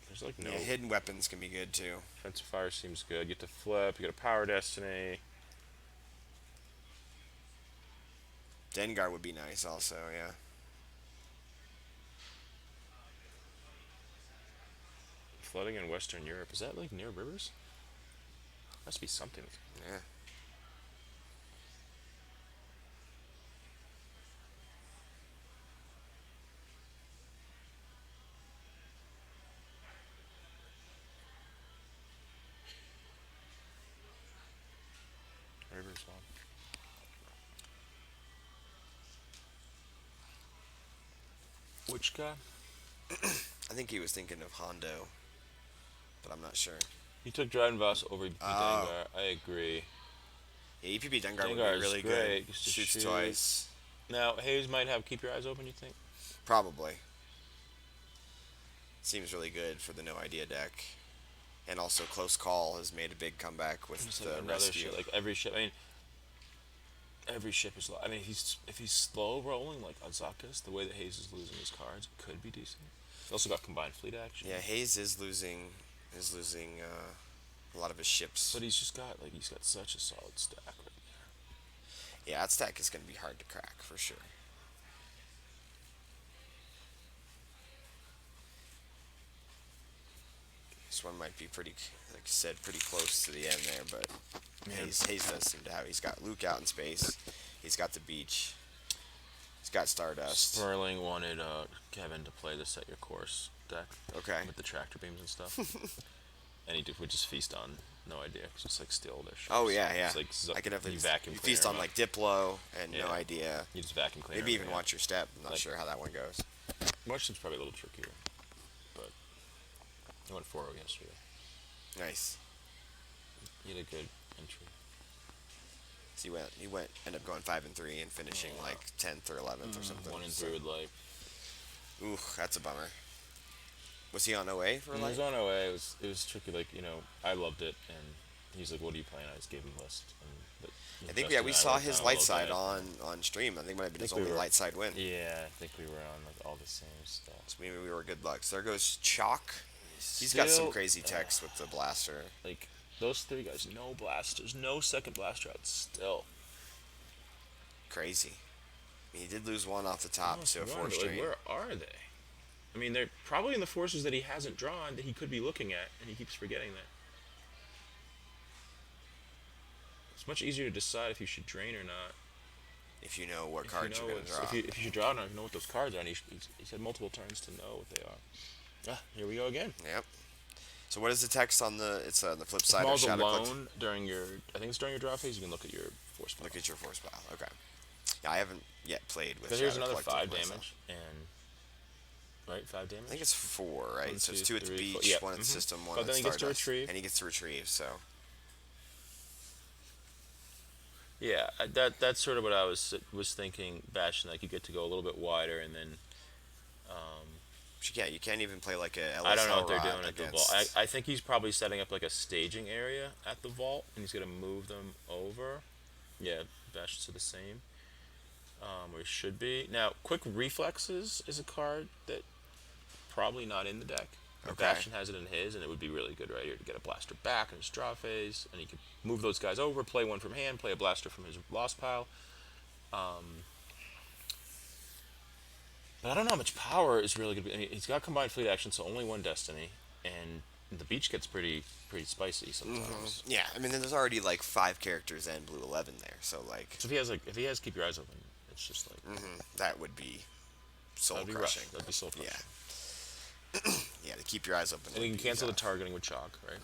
Speaker 1: There's like no
Speaker 2: Yeah, hidden weapons can be good too.
Speaker 1: defensive fire seems good. You get to flip. You get a power destiny.
Speaker 2: Dengar would be nice also, yeah.
Speaker 1: Flooding in Western Europe. Is that like near rivers? Must be something.
Speaker 2: Yeah.
Speaker 1: Rivers one. Which guy?
Speaker 2: I think he was thinking of Hondo, but I'm not sure.
Speaker 1: He took Dryden Voss over Dengar. I agree.
Speaker 2: Yeah, EPP Dengar would
Speaker 1: Dengar
Speaker 2: be
Speaker 1: is
Speaker 2: really
Speaker 1: great.
Speaker 2: good.
Speaker 1: Just to
Speaker 2: Shoots
Speaker 1: shoot.
Speaker 2: twice.
Speaker 1: Now Hayes might have keep your eyes open. You think?
Speaker 2: Probably. Seems really good for the no idea deck. And also Close Call has made a big comeback with
Speaker 1: Just
Speaker 2: the
Speaker 1: like another
Speaker 2: rescue.
Speaker 1: ship. Like every ship. I mean, every ship is. I mean, if he's slow rolling like Azakas, the way that Hayes is losing his cards could be decent. He also got combined fleet action.
Speaker 2: Yeah, Hayes is losing a lot of his ships.
Speaker 1: But he's got such a solid stack right there.
Speaker 2: Yeah, that stack is going to be hard to crack for sure. This one might be pretty, like I said, pretty close to the end there, but Hayes does seem to have. He's got Luke out in space. He's got the beach. He's got Stardust.
Speaker 1: Sperling wanted Kevin to play the Set Your Course deck.
Speaker 2: Okay.
Speaker 1: With the tractor beams and stuff. And would just feast on no idea, cause it's like steal their ships.
Speaker 2: Oh yeah, yeah.
Speaker 1: It's like
Speaker 2: I could have
Speaker 1: you vacuum
Speaker 2: you
Speaker 1: clean
Speaker 2: feast
Speaker 1: them
Speaker 2: on
Speaker 1: up.
Speaker 2: like Diplo and
Speaker 1: Yeah.
Speaker 2: no idea.
Speaker 1: You just vacuum clean.
Speaker 2: Maybe
Speaker 1: them,
Speaker 2: even
Speaker 1: yeah.
Speaker 2: watch your step. I'm not
Speaker 1: Like-
Speaker 2: sure how that one goes.
Speaker 1: Watch probably a little trickier, but I went 4-0 yesterday.
Speaker 2: Nice.
Speaker 1: He had a good entry.
Speaker 2: So ended up going 5-3 and finishing like 10th or 11th or something.
Speaker 1: 1-3 with life.
Speaker 2: Ooh, that's a bummer. Was he on OA for
Speaker 1: It
Speaker 2: like?
Speaker 1: was on OA. It was tricky. Like I loved it, and he's like, "What are you playing?" I just gave him a list.
Speaker 2: I think we saw his light side on stream. I think it might have been his only light side win.
Speaker 1: Yeah, I think we were on like all the same stuff.
Speaker 2: So maybe we were good luck. So there goes Chalk. He's got some crazy text with the blaster.
Speaker 1: Like those three guys, no blasters, no second blaster out still.
Speaker 2: Crazy. I mean, he did lose one off the top to a
Speaker 1: Wonder,
Speaker 2: 4
Speaker 1: like, where are they? I mean, they're probably in the forces that he hasn't drawn that he could be looking at, and he keeps forgetting that. It's much easier to decide if you should drain or not.
Speaker 2: If you know what
Speaker 1: If
Speaker 2: cards
Speaker 1: you know
Speaker 2: you're going to draw.
Speaker 1: If you should draw or not, if you know what those cards are, and he's had multiple turns to know what they are. Ah, here we go again.
Speaker 2: Yep. So what is the text on the? It's on the flip side of
Speaker 1: Maul's
Speaker 2: Shadow Cloak.
Speaker 1: alone during your, I think it's during your draw phase. You can look at your force pile.
Speaker 2: Look at your force pile. Okay. Yeah, I haven't yet played with.
Speaker 1: Because here's
Speaker 2: Shadow
Speaker 1: another
Speaker 2: Collective
Speaker 1: 5
Speaker 2: myself.
Speaker 1: damage, and right, 5 damage.
Speaker 2: I think it's 4, right?
Speaker 1: One,
Speaker 2: So it's
Speaker 1: two,
Speaker 2: 2 at the
Speaker 1: three,
Speaker 2: beach,
Speaker 1: four. Yeah,
Speaker 2: 1 at the system, 1
Speaker 1: But
Speaker 2: at
Speaker 1: then he gets to
Speaker 2: Stardust.
Speaker 1: retrieve.
Speaker 2: And he gets to retrieve. So
Speaker 1: Yeah, that's sort of what I was thinking. Bashing, like you get to go a little bit wider, and then
Speaker 2: yeah, you can't even play like a LSL
Speaker 1: I don't know what they're
Speaker 2: rod
Speaker 1: doing at the
Speaker 2: against-
Speaker 1: vault. I think he's probably setting up like a staging area at the vault, and he's gonna move them over. Yeah, Bastions are the same. Or it should be. Now, Quick Reflexes is a card that probably not in the deck.
Speaker 2: Okay.
Speaker 1: Bastion has it in his, and it would be really good right here to get a blaster back in his draw phase, and he could move those guys over, play one from hand, play a blaster from his lost pile. But I don't know how much power is really going to be. I mean, he's got combined fleet action, so only one destiny, and the beach gets pretty spicy sometimes.
Speaker 2: Yeah, I mean, there's already like 5 characters and blue 11 there, so like
Speaker 1: So if he has keep your eyes open, it's just like
Speaker 2: that would be soul
Speaker 1: that'd be
Speaker 2: crushing.
Speaker 1: rough. That'd be soul crushing.
Speaker 2: Yeah, yeah, to keep your eyes open.
Speaker 1: And
Speaker 2: would
Speaker 1: you can
Speaker 2: be
Speaker 1: cancel the
Speaker 2: tough.
Speaker 1: targeting with chalk, right?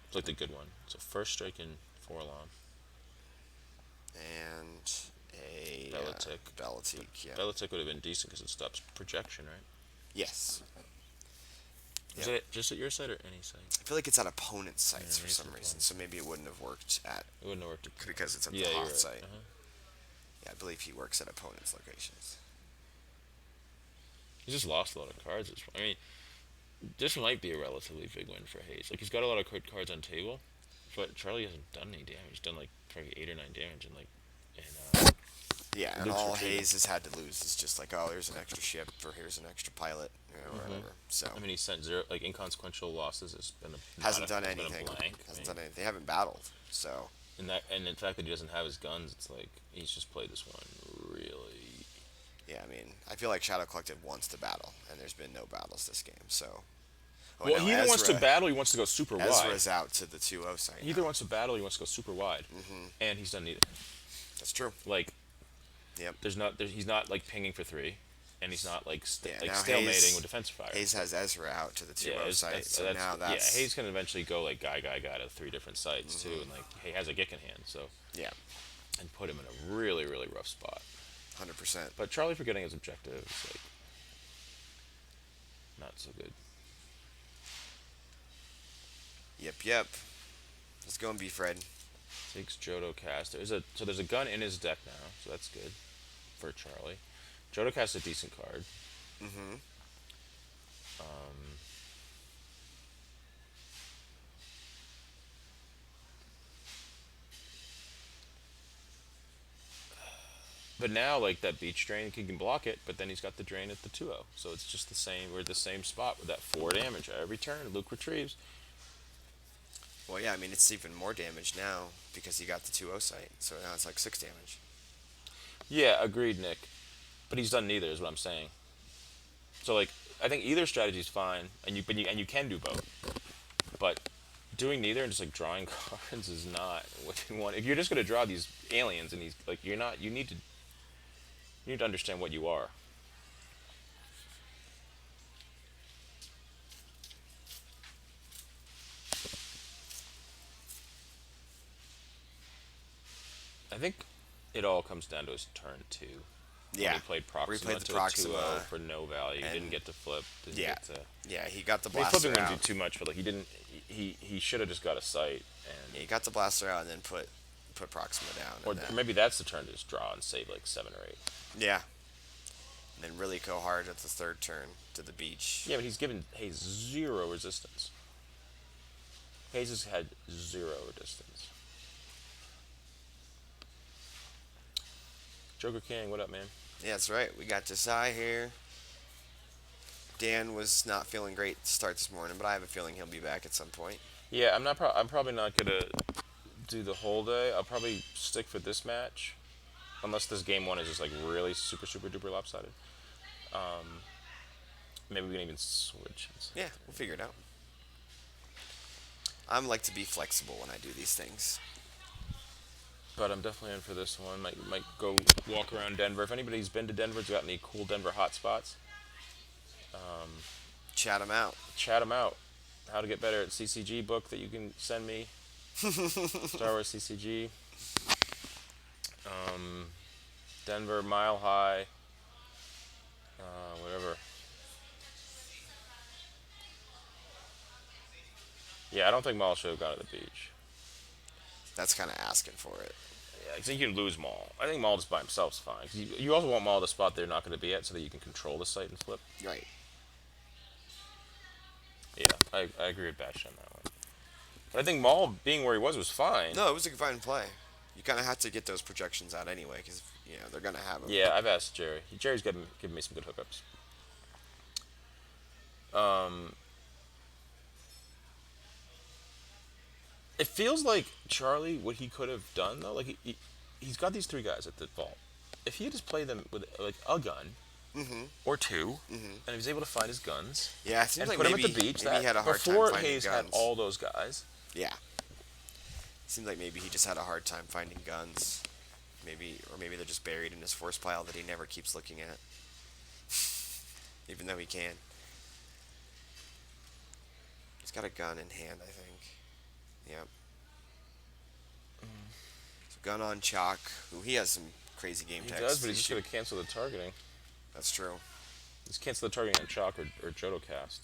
Speaker 1: It's like the good one. So first strike in 4 alarm.
Speaker 2: And a
Speaker 1: Belitic.
Speaker 2: Belitic, yeah.
Speaker 1: Belitic would have been decent because it stops projection, right?
Speaker 2: Yes.
Speaker 1: Is
Speaker 2: Yep.
Speaker 1: it just at your site or any site?
Speaker 2: I feel like it's on opponent's sites
Speaker 1: Yeah,
Speaker 2: for
Speaker 1: it's
Speaker 2: some
Speaker 1: on
Speaker 2: reason,
Speaker 1: opponent's.
Speaker 2: so maybe it wouldn't have worked at
Speaker 1: It wouldn't have worked.
Speaker 2: because it's at
Speaker 1: Yeah,
Speaker 2: the
Speaker 1: you're
Speaker 2: Hoth
Speaker 1: right.
Speaker 2: site.
Speaker 1: Uh-huh.
Speaker 2: Yeah, I believe he works at opponent's locations.
Speaker 1: He's just lost a lot of cards. I mean, this might be a relatively big win for Hayes. Like he's got a lot of good cards on table, but Charlie hasn't done any damage. He's done like probably 8 or 9 damage in
Speaker 2: Yeah, and
Speaker 1: Luke's
Speaker 2: all
Speaker 1: retrieval.
Speaker 2: Hayes has had to lose is just like, oh, here's an extra ship, or here's an extra pilot, or whatever. So
Speaker 1: I mean, he's sent zero like inconsequential losses. Has been a,
Speaker 2: hasn't
Speaker 1: not a,
Speaker 2: done
Speaker 1: been a
Speaker 2: anything.
Speaker 1: blank.
Speaker 2: Hasn't
Speaker 1: I mean,
Speaker 2: done anything. They haven't battled. So
Speaker 1: and the fact that he doesn't have his guns, it's like he's just played this one really.
Speaker 2: yeah, I mean, I feel like Shadow Collective wants to battle, and there's been no battles this game. So
Speaker 1: Well, he either wants to battle, or he wants to go super wide.
Speaker 2: Ezra's out to the 2-0 site.
Speaker 1: He either wants to battle, or he wants to go super wide, and he's done neither.
Speaker 2: That's true.
Speaker 1: Like
Speaker 2: Yep.
Speaker 1: he's not like pinging for 3, and he's not like
Speaker 2: now
Speaker 1: stalemating
Speaker 2: Hayes-
Speaker 1: with defensive fire.
Speaker 2: Hayes has Ezra out to the 2-0
Speaker 1: it's-
Speaker 2: site, so now that's
Speaker 1: yeah. Hayes can eventually go like guy to 3 different sites too, and like he has a Gick in hand, so
Speaker 2: yeah,
Speaker 1: and put him in a really rough spot.
Speaker 2: 100%.
Speaker 1: But Charlie forgetting his objective is like not so good.
Speaker 2: Yep. Let's go and be Fred.
Speaker 1: Takes Jodo cast. There's a gun in his deck now, so that's good for Charlie. Jodo cast is a decent card. But now, like that beach drain, he can block it, but then he's got the drain at the 2-0. So it's just the same. We're at the same spot with that 4 damage every turn. Luke retrieves.
Speaker 2: Well, yeah, I mean, it's even more damage now because he got the 2-0 site, so now it's like 6 damage.
Speaker 1: Yeah, agreed, Nick. But he's done neither, is what I'm saying. So like, I think either strategy is fine, and you can do both. But doing neither and just like drawing cards is not what you want. If you're just gonna draw these aliens and these like you're not, you need to understand what you are. I think it all comes down to his turn 2.
Speaker 2: Yeah.
Speaker 1: He played Proxima
Speaker 2: Replayed the
Speaker 1: to
Speaker 2: Proxima,
Speaker 1: a 2-0 for no value.
Speaker 2: and-
Speaker 1: Didn't get to flip. Didn't
Speaker 2: Yeah.
Speaker 1: get to.
Speaker 2: Yeah, he got the
Speaker 1: I mean,
Speaker 2: blaster
Speaker 1: flipping wouldn't
Speaker 2: out.
Speaker 1: do too much, but like he didn't. He should have just got a sight, and
Speaker 2: Yeah, he got the blaster out and then put Proxima down.
Speaker 1: or
Speaker 2: and then,
Speaker 1: maybe that's the turn to just draw and save like 7 or 8.
Speaker 2: yeah. And then really go hard at the 3rd turn to the beach.
Speaker 1: Yeah, but he's given Hayes 0 resistance. Hayes has had 0 resistance. Joker King, what up, man?
Speaker 2: Yeah, that's right. We got Desai here. Dan was not feeling great to start this morning, but I have a feeling he'll be back at some point.
Speaker 1: Yeah, I'm probably not gonna do the whole day. I'll probably stick for this match, unless this game 1 is just like really super duper lopsided. Maybe we can even switch.
Speaker 2: Yeah, we'll figure it out. I'm like to be flexible when I do these things.
Speaker 1: But I'm definitely in for this one. Might go walk around Denver. If anybody's been to Denver, has got any cool Denver hotspots,
Speaker 2: Chat them out.
Speaker 1: chat them out. How to get better at CCG book that you can send me. Star Wars CCG. Denver Mile High. Whatever. Yeah, I don't think Maul should have gone to the beach.
Speaker 2: That's kind of asking for it.
Speaker 1: Yeah, I think you can lose Maul. I think Maul just by himself is fine. 'Cause you also want Maul at a spot they're not going to be at so that you can control the site and flip.
Speaker 2: Right.
Speaker 1: Yeah, I agree with Bash on that one. But I think Maul being where he was fine.
Speaker 2: No, it was a fine play. You kind of have to get those projections out anyway, because they're gonna have them.
Speaker 1: Yeah, I've asked Jerry. Jerry's given me some good hookups. It feels like Charlie, what he could have done though, like he's got these 3 guys at the vault, if he just played them with like a gun or two, and he was able to find his guns
Speaker 2: Yeah, it seems
Speaker 1: and
Speaker 2: like
Speaker 1: put him at
Speaker 2: maybe
Speaker 1: the beach,
Speaker 2: maybe he
Speaker 1: that
Speaker 2: had a hard time
Speaker 1: before
Speaker 2: finding
Speaker 1: Hayes had
Speaker 2: guns.
Speaker 1: all those guys.
Speaker 2: Yeah. Seems like maybe he just had a hard time finding guns. Maybe they're just buried in his force pile that he never keeps looking at. Even though he can. He's got a gun in hand, I think. Yep. So gun on Chalk, who he has some crazy game
Speaker 1: He
Speaker 2: text.
Speaker 1: does, but he's just going to cancel the targeting.
Speaker 2: That's true.
Speaker 1: He's cancel the targeting on Chalk or Jotocast.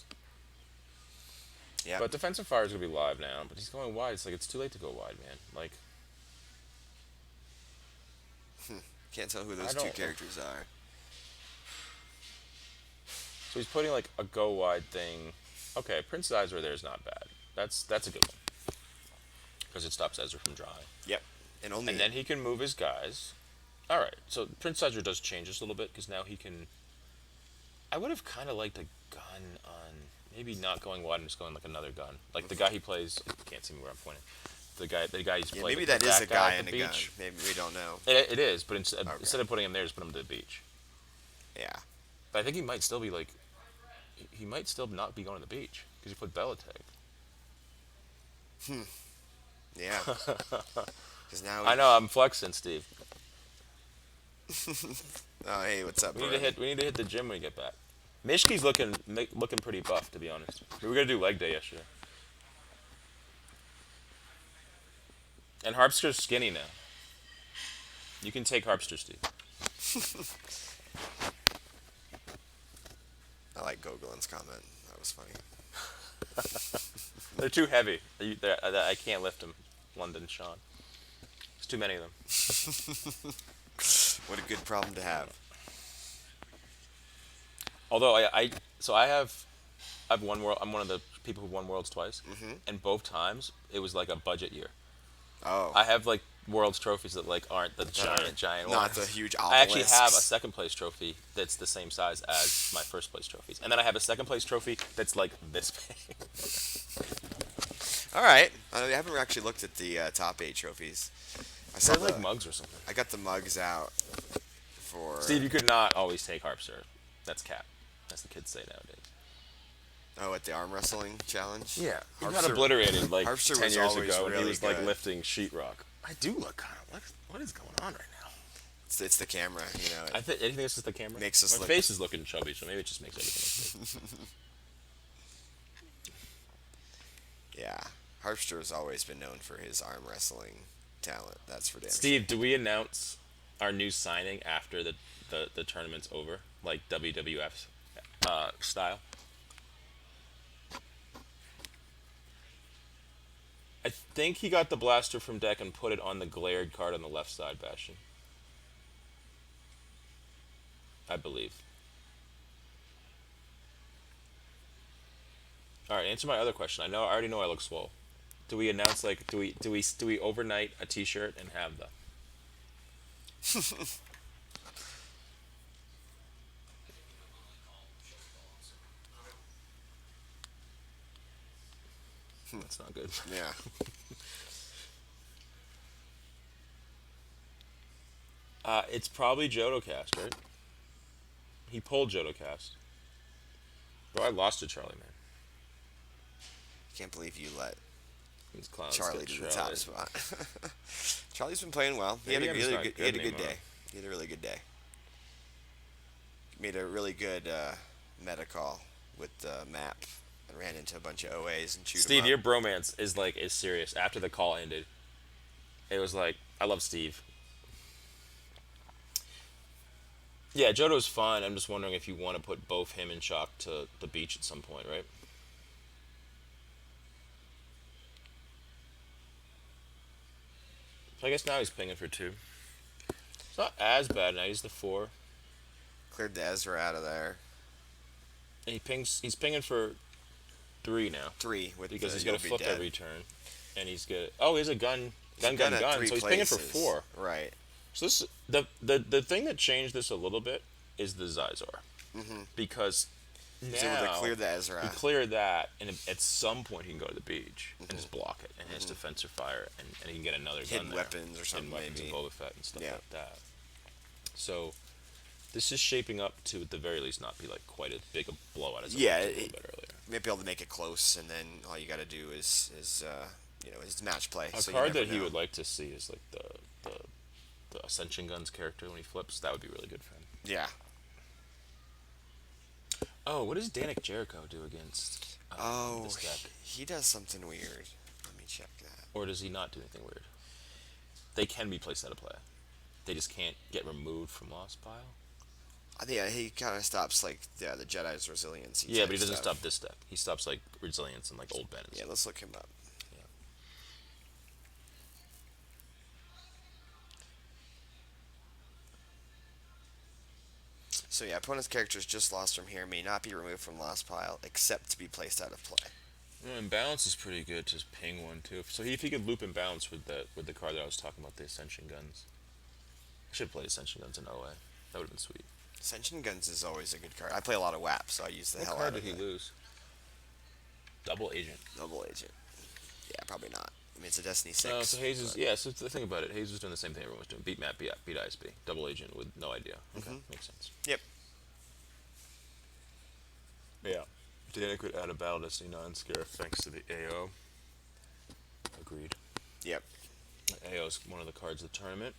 Speaker 2: Yeah.
Speaker 1: But defensive fire is going to be live now, but he's going wide. It's like, it's too late to go wide, man. Like,
Speaker 2: Can't tell who
Speaker 1: I
Speaker 2: those two
Speaker 1: don't-
Speaker 2: characters are.
Speaker 1: so he's putting like a go wide thing. Okay, Prince Ezra there is not bad. That's a good one. Because it stops Ezra from drawing.
Speaker 2: Yep. And only
Speaker 1: And then he can move his guys. Alright, so Prince Ezra does change this a little bit, because now he can... I would have kind of liked a gun on... Maybe not going wide and just going like another gun. Like the guy he plays... You can't see me where I'm pointing. The guy he's
Speaker 2: yeah,
Speaker 1: playing
Speaker 2: maybe
Speaker 1: with,
Speaker 2: that is a guy
Speaker 1: at
Speaker 2: and
Speaker 1: the
Speaker 2: a gun.
Speaker 1: beach.
Speaker 2: Maybe we don't know.
Speaker 1: It is, but instead of putting him there, just put him to the beach.
Speaker 2: Yeah.
Speaker 1: But I think he might still be like... He might still not be going to the beach, because he put Bellatek.
Speaker 2: Yeah. Because now
Speaker 1: I know, I'm flexing, Steve.
Speaker 2: Oh, hey, what's up,
Speaker 1: We
Speaker 2: bro?
Speaker 1: need to hit the gym when we get back. Mishki's looking pretty buff, to be honest. We were gonna do leg day yesterday. And Harpster's skinny now. You can take Harpster, Steve.
Speaker 2: I like Gogolin's comment. That was funny.
Speaker 1: They're too heavy. I can't lift them. London Sean. There's too many of them.
Speaker 2: What a good problem to have.
Speaker 1: Although I I've won world. I'm one of the people who won worlds twice, and both times it was like a budget year.
Speaker 2: Oh.
Speaker 1: I have like worlds trophies that like aren't the giant
Speaker 2: Not
Speaker 1: ones.
Speaker 2: the huge
Speaker 1: I actually
Speaker 2: obelisks.
Speaker 1: have a second place trophy that's the same size as my first place trophies, and then I have a second place trophy that's like this big.
Speaker 2: All right. I haven't actually looked at the top 8 trophies. I saw
Speaker 1: They're like
Speaker 2: the-
Speaker 1: mugs or something.
Speaker 2: I got the mugs out for.
Speaker 1: Steve, you could not always take Harpster. That's cap. That's the kids say nowadays.
Speaker 2: Oh, at the arm wrestling challenge.
Speaker 1: He got
Speaker 2: Harpster-
Speaker 1: obliterated like
Speaker 2: Harpster
Speaker 1: 10
Speaker 2: was
Speaker 1: years
Speaker 2: always
Speaker 1: ago, and he
Speaker 2: really
Speaker 1: was like
Speaker 2: good.
Speaker 1: lifting sheetrock. I do look kind of. What is going on right now?
Speaker 2: It's the camera, you know.
Speaker 1: I think this is the camera.
Speaker 2: Makes us
Speaker 1: My
Speaker 2: look-
Speaker 1: face is looking chubby, so maybe it just makes everything look big.
Speaker 2: Yeah. Harpster has always been known for his arm wrestling talent. That's for damn sure.
Speaker 1: Steve, do we announce our new signing after the tournament's over, like WWF style? I think he got the blaster from deck and put it on the glared card on the left side, Bastion. I believe. All right, answer my other question. I already know I look swole. Do we announce like do we overnight a T-shirt and have the? That's not good.
Speaker 2: Yeah.
Speaker 1: It's probably Jotocast, right? He pulled Jotocast. Bro, I lost to Charlie, man.
Speaker 2: Can't believe you let
Speaker 1: These clowns
Speaker 2: Charlie
Speaker 1: get
Speaker 2: to the top
Speaker 1: Charlie.
Speaker 2: spot. Charlie's been playing well. He had
Speaker 1: Maybe
Speaker 2: a
Speaker 1: I'm just
Speaker 2: really
Speaker 1: not
Speaker 2: good,
Speaker 1: good
Speaker 2: he had a good
Speaker 1: anymore.
Speaker 2: day. He had a really good day. Made a really good meta call with the map. And ran into a bunch of OAs and chewed 'em
Speaker 1: Steve,
Speaker 2: up.
Speaker 1: your bromance is serious. After the call ended, it was like, I love Steve. Yeah, Jodo's fine. I'm just wondering if you want to put both him and Chalk to the beach at some point, right? So I guess now he's pinging for 2. It's not as bad now. He's the 4.
Speaker 2: Cleared the Ezra out of there.
Speaker 1: And he's pinging for 3 now.
Speaker 2: 3 with
Speaker 1: Because
Speaker 2: the
Speaker 1: he's got to
Speaker 2: You'll Be
Speaker 1: flip
Speaker 2: Dead.
Speaker 1: every turn. And he's got... Oh, he has a gun.
Speaker 2: He's
Speaker 1: Gun.
Speaker 2: at 3
Speaker 1: So he's pinging for
Speaker 2: places.
Speaker 1: 4.
Speaker 2: Right.
Speaker 1: So this the thing that changed this a little bit is the Zizar. Because
Speaker 2: He's able to
Speaker 1: now
Speaker 2: clear the Ezra.
Speaker 1: he cleared that, and at some point he can go to the beach and just block it, and his defensive fire, and he can get another
Speaker 2: Hidden
Speaker 1: gun there.
Speaker 2: weapons or something,
Speaker 1: Hidden weapons
Speaker 2: maybe.
Speaker 1: and Boba Fett and stuff
Speaker 2: Yeah.
Speaker 1: like that. So this is shaping up to, at the very least, not be like quite as big a blowout as it
Speaker 2: Yeah,
Speaker 1: looked a little bit earlier.
Speaker 2: may be able to make it close, and then all you got to do is match play.
Speaker 1: A
Speaker 2: So you
Speaker 1: card
Speaker 2: never
Speaker 1: that he
Speaker 2: know.
Speaker 1: would like to see is like the Ascension Guns character when he flips. That would be really good for him.
Speaker 2: Yeah.
Speaker 1: Oh, what does Danik Jericho do against
Speaker 2: Oh,
Speaker 1: this deck?
Speaker 2: he does something weird. Let me check that.
Speaker 1: Or does he not do anything weird? They can be placed out of play. They just can't get removed from Lost Pile.
Speaker 2: I think he kind of stops like the Jedi's resiliency.
Speaker 1: Yeah,
Speaker 2: type
Speaker 1: but he doesn't
Speaker 2: stuff.
Speaker 1: stop this deck. He stops like Resilience and like Old Ben and
Speaker 2: Yeah,
Speaker 1: stuff.
Speaker 2: let's look him up.
Speaker 1: Yeah.
Speaker 2: So yeah, opponent's characters just lost from here may not be removed from lost pile except to be placed out of play.
Speaker 1: Yeah, and balance is pretty good. Just ping one too. So if he could loop and bounce with the card that I was talking about, the Ascension Guns. I should have played Ascension Guns in OA. That would have been sweet.
Speaker 2: Ascension Guns is always a good card. I play a lot of WAP, so I use the
Speaker 1: What
Speaker 2: hell
Speaker 1: card
Speaker 2: out
Speaker 1: did
Speaker 2: of
Speaker 1: he
Speaker 2: it.
Speaker 1: lose? Double Agent.
Speaker 2: Double Agent. Yeah, probably not. I mean, it's a Destiny 6.
Speaker 1: So Hayes is,
Speaker 2: but-
Speaker 1: yeah. So the thing about it, Hayes was doing the same thing everyone was doing. Beat map, beat ISB. Double Agent with no idea. Okay, makes sense.
Speaker 2: Yep.
Speaker 1: Yeah. Dana could add a Battle Destiny non-scare thanks to the AO. Agreed.
Speaker 2: Yep.
Speaker 1: AO is one of the cards of the tournament.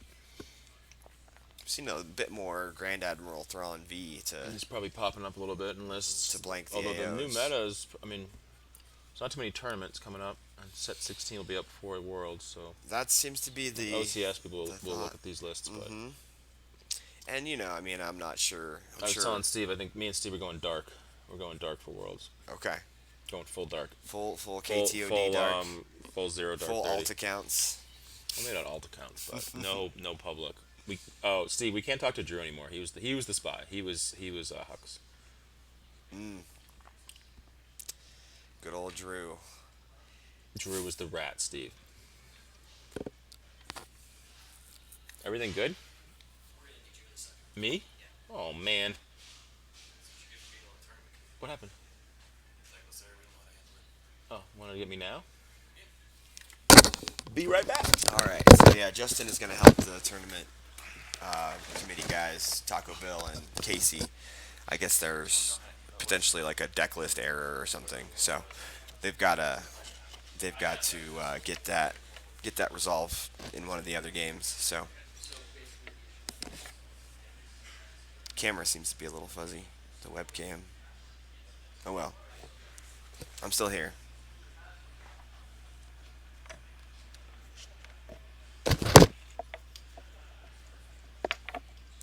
Speaker 2: I've seen a bit more Grand Admiral Thrawn V to.
Speaker 1: He's probably popping up a little bit in lists.
Speaker 2: To blank the
Speaker 1: Although the new
Speaker 2: AOs.
Speaker 1: meta is, I mean, there's not too many tournaments coming up. And set 16 will be up before Worlds, so
Speaker 2: That seems to be the.
Speaker 1: OCS people
Speaker 2: the
Speaker 1: will look
Speaker 2: thought.
Speaker 1: at these lists. But
Speaker 2: And I mean, I'm not sure.
Speaker 1: I was telling Steve, I think me and Steve are going dark. We're going dark for Worlds.
Speaker 2: Okay.
Speaker 1: Going full dark.
Speaker 2: Full
Speaker 1: Full,
Speaker 2: KTOD
Speaker 1: full,
Speaker 2: dark.
Speaker 1: full zero dark.
Speaker 2: Full
Speaker 1: 30.
Speaker 2: alt accounts.
Speaker 1: I made an alt account, but no public. Steve, we can't talk to Drew anymore. He was the spy. He was Hux.
Speaker 2: Good old Drew.
Speaker 1: Drew was the rat. Steve. Everything good? Me? Oh man. What happened? Oh, want to get me now? Be right back.
Speaker 2: All right. So yeah, Justin is going to help the tournament committee guys, Taco Bill and Casey. I guess there's potentially like a deck list error or something. So they've got to get that resolved in one of the other games. So camera seems to be a little fuzzy. The webcam. Oh well. I'm still here.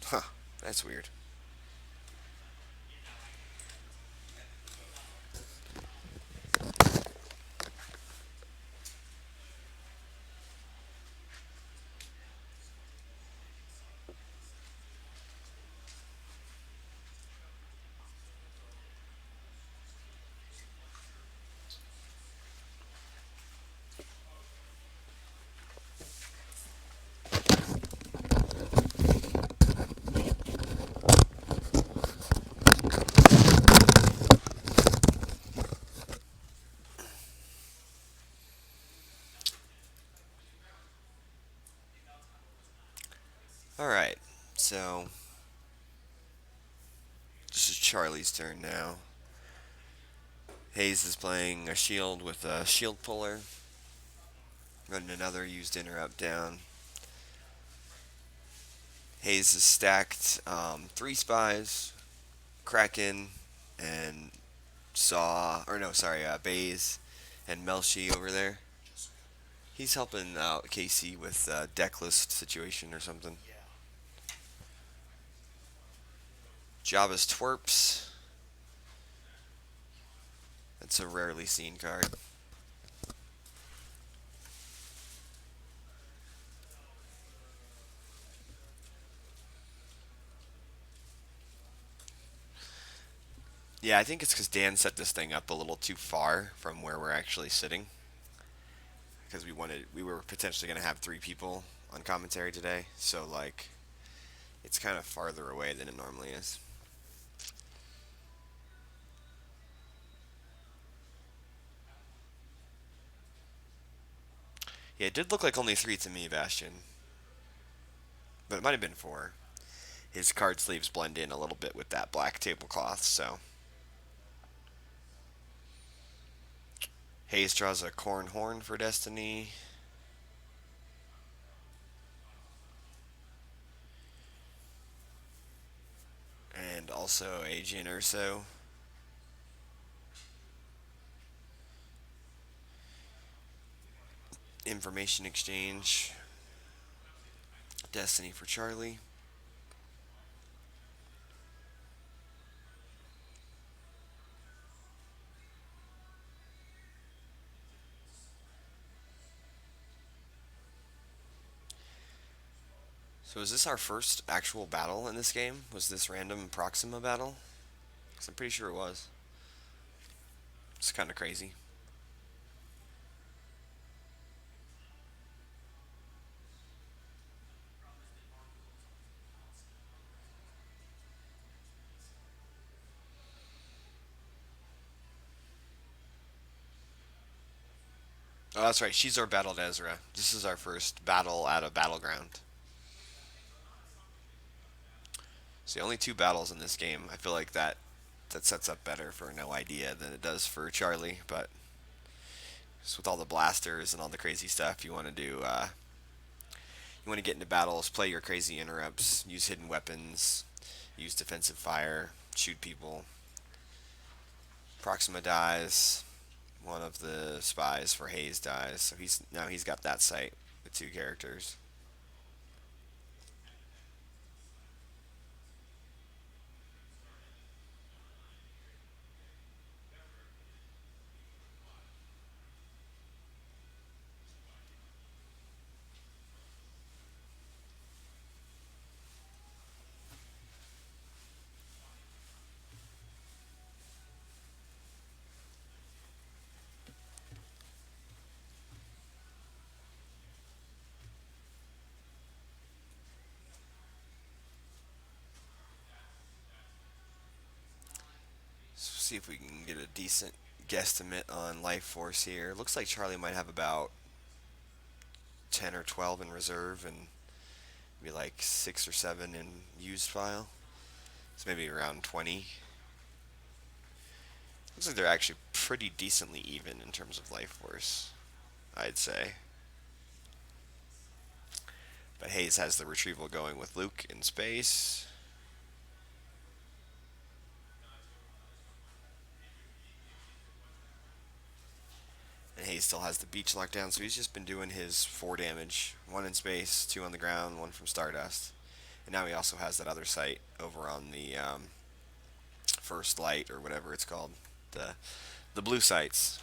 Speaker 2: Huh. That's weird. All right. So this is Charlie's turn now. Hayes is playing a shield with a shield puller. Running another used interrupt down. Hayes has stacked 3 spies, Kraken, and Baze and Melshi over there. He's helping out Casey with deck list situation or something. Jabba's Twerps. That's a rarely seen card. Yeah, I think it's because Dan set this thing up a little too far from where we're actually sitting. Because we were potentially going to have 3 people on commentary today. So, like, it's kind of farther away than it normally is. Yeah, it did look like only 3 to me, Bastion. But it might have been 4. his card sleeves blend in a little bit with that black tablecloth. So Hayes draws a Corn Horn for Destiny. And also a Jin Urso. Information exchange. Destiny for Charlie. So is this our first actual battle in this game? Was this random Proxima battle? Because I'm pretty sure it was. It's kind of crazy. Oh, that's right. She's our battled Ezra. This is our first battle at a battleground. So the only two battles in this game. I feel like that sets up better for No Idea than it does for Charlie. But just with all the blasters and all the crazy stuff, you want to get into battles, play your crazy interrupts, use hidden weapons, use defensive fire, shoot people. Proxima dies. One of the spies for Hayes dies, so he's got that site with two characters. So see if we can get a decent guesstimate on life force here. Looks like Charlie might have about 10 or 12 in reserve and maybe like 6 or 7 in used file. So maybe around 20. Looks like they're actually pretty decently even in terms of life force, I'd say. But Hayes has the retrieval going with Luke in space. And Hayes still has the beach locked down, so he's just been doing his 4 damage. 1 in space, 2 on the ground, 1 from Stardust. And now he also has that other site over on the first light, or whatever it's called. The blue sites.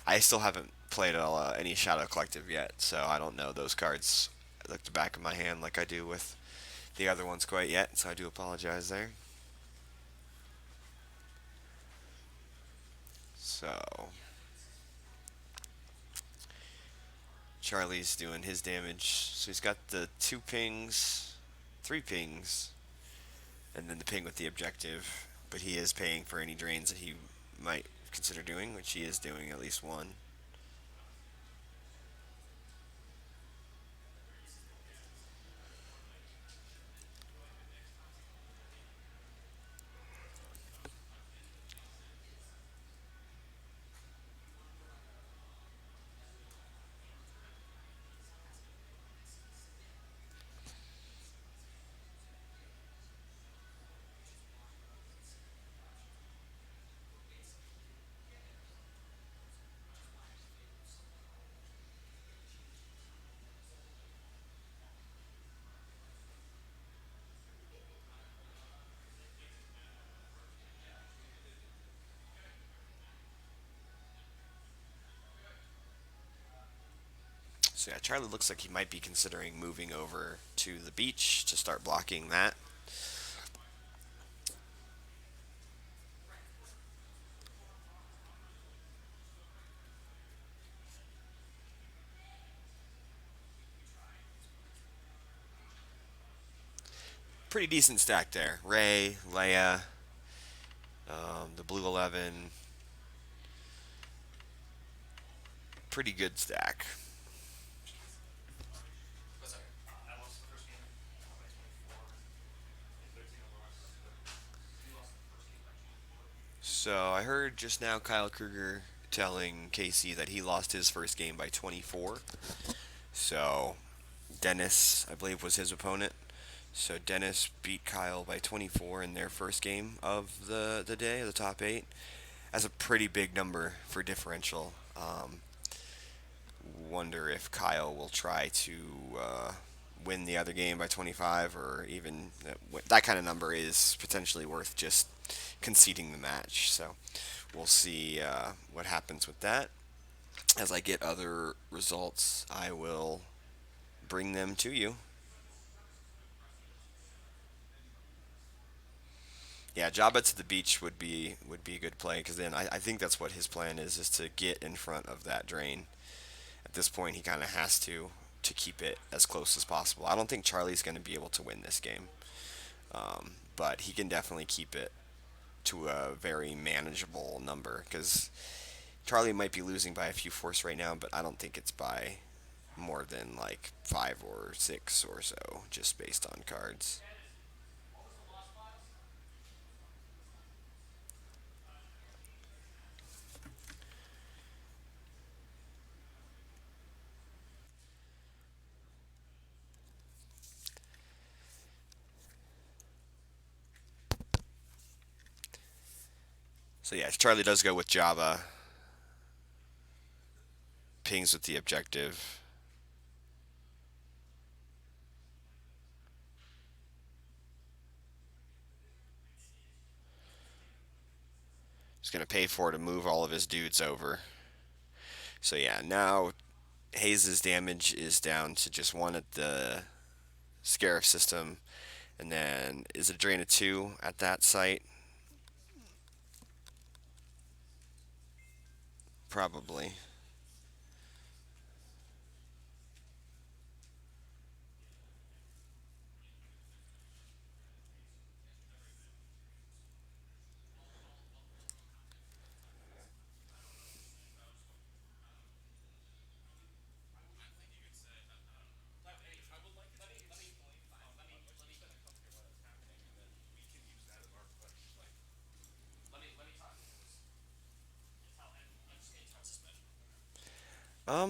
Speaker 2: I still haven't played any Shadow Collective yet, so I don't know those cards at the back of my hand like I do with the other ones quite yet, so I do apologize there. So Charlie's doing his damage. So he's got the 2 pings, 3 pings, and then the ping with the objective. But he is paying for any drains that he might consider doing, which he is doing at least 1. So yeah, Charlie looks like he might be considering moving over to the beach to start blocking that. Pretty decent stack there. Ray, Leia, the blue 11. Pretty good stack. So I heard just now Kyle Krueger telling Casey that he lost his first game by 24. So Dennis, I believe, was his opponent. So Dennis beat Kyle by 24 in their first game of the day, the top eight. That's a pretty big number for differential. Wonder if Kyle will try to win the other game by 25, or even that kind of number is potentially worth just conceding the match. So we'll see what happens with that. As I get other results, I will bring them to you. Yeah, Jabba to the beach would be a good play, because then I think that's what his plan is to get in front of that drain. At this point, he kind of has to keep it as close as possible. I don't think Charlie's going to be able to win this game, but he can definitely keep it to a very manageable number, because Charlie might be losing by a few force right now, but I don't think it's by more than like 5 or 6 or so, just based on cards. So yeah, Charlie does go with Java. Pings with the objective. He's going to pay for to move all of his dudes over. So yeah, now Hayes' damage is down to just one at the Scarif system. And then is it a drain of 2 at that site? Probably.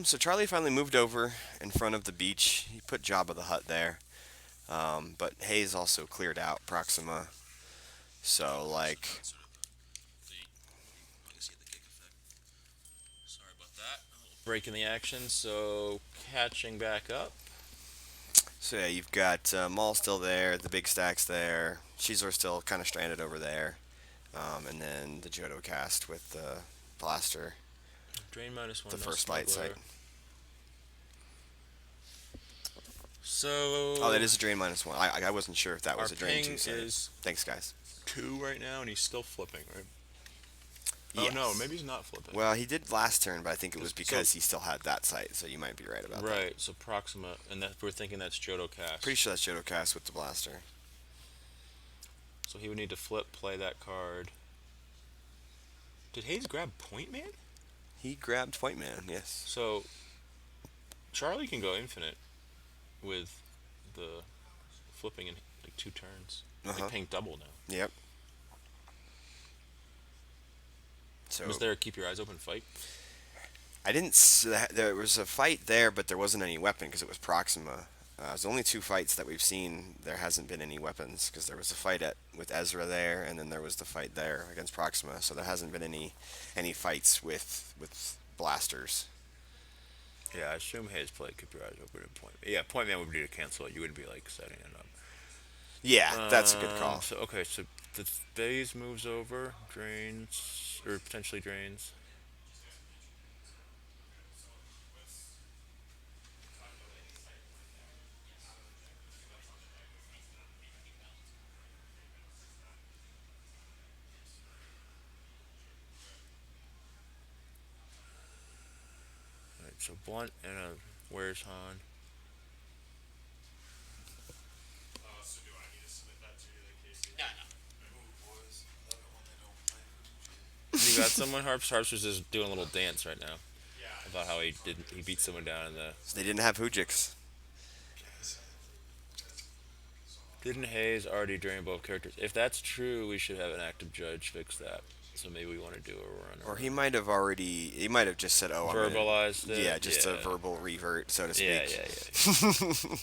Speaker 2: So Charlie finally moved over in front of the beach. He put Jabba the Hutt there. But Hayes also cleared out Proxima. So, like,
Speaker 1: Sorry about that. Breaking the action, so catching back up.
Speaker 2: so yeah, you've got Maul still there, the big stack's there, Shizor still kind of stranded over there, and then the Johto cast with the blaster,
Speaker 1: Drain -1,
Speaker 2: the
Speaker 1: no
Speaker 2: first light
Speaker 1: smuggler.
Speaker 2: sight.
Speaker 1: So
Speaker 2: Oh, that is a drain -1. I wasn't sure if that
Speaker 1: our
Speaker 2: was a drain
Speaker 1: ping
Speaker 2: 2 sight.
Speaker 1: is
Speaker 2: Thanks, guys.
Speaker 1: 2 right now, and he's still flipping, right?
Speaker 2: Yes.
Speaker 1: Oh no, maybe he's not flipping.
Speaker 2: Well, he did last turn, but I think it was
Speaker 1: So-
Speaker 2: because he still had that sight, so you might be right about that.
Speaker 1: Right, so Proxima, and that we're thinking that's Johto cast.
Speaker 2: Pretty sure that's Johto cast with the blaster.
Speaker 1: So he would need to flip, play that card. Did Hayes grab Point Man?
Speaker 2: He grabbed Point Man, yes.
Speaker 1: So Charlie can go infinite with the flipping in like 2 turns.
Speaker 2: Uh-huh.
Speaker 1: Like paying double now.
Speaker 2: Yep. So
Speaker 1: Was there a keep your eyes open fight?
Speaker 2: I didn't. There was a fight there, but there wasn't any weapon because it was Proxima. It's only 2 fights that we've seen. There hasn't been any weapons because there was a fight with Ezra there, and then there was the fight there against Proxima. So there hasn't been any fights with blasters.
Speaker 1: Yeah, I assume Hayes played keep your eyes open and Point. Yeah, Point Man would be to cancel it. You wouldn't be like setting it up.
Speaker 2: Yeah, that's a good call.
Speaker 1: So okay, so the phase moves over, drains or potentially drains. Right, so blunt and a where's Han?
Speaker 4: So do I need to submit that to you, then, Casey?
Speaker 5: No, no.
Speaker 4: Ooh, boys, I love it when they don't play
Speaker 1: You got someone? Harps was just doing a little dance right now
Speaker 4: Yeah.
Speaker 1: about how he beat someone down in the.
Speaker 2: So they didn't have Hujix.
Speaker 1: Didn't Hayes already drain both characters? If that's true, we should have an active judge fix that. So maybe we want to do a run
Speaker 2: Or
Speaker 1: or
Speaker 2: he might have just said, "Oh, I'm gonna,"
Speaker 1: verbalized
Speaker 2: yeah,
Speaker 1: it.
Speaker 2: just a verbal revert, so to
Speaker 1: Yeah,
Speaker 2: speak.
Speaker 1: yeah, yeah.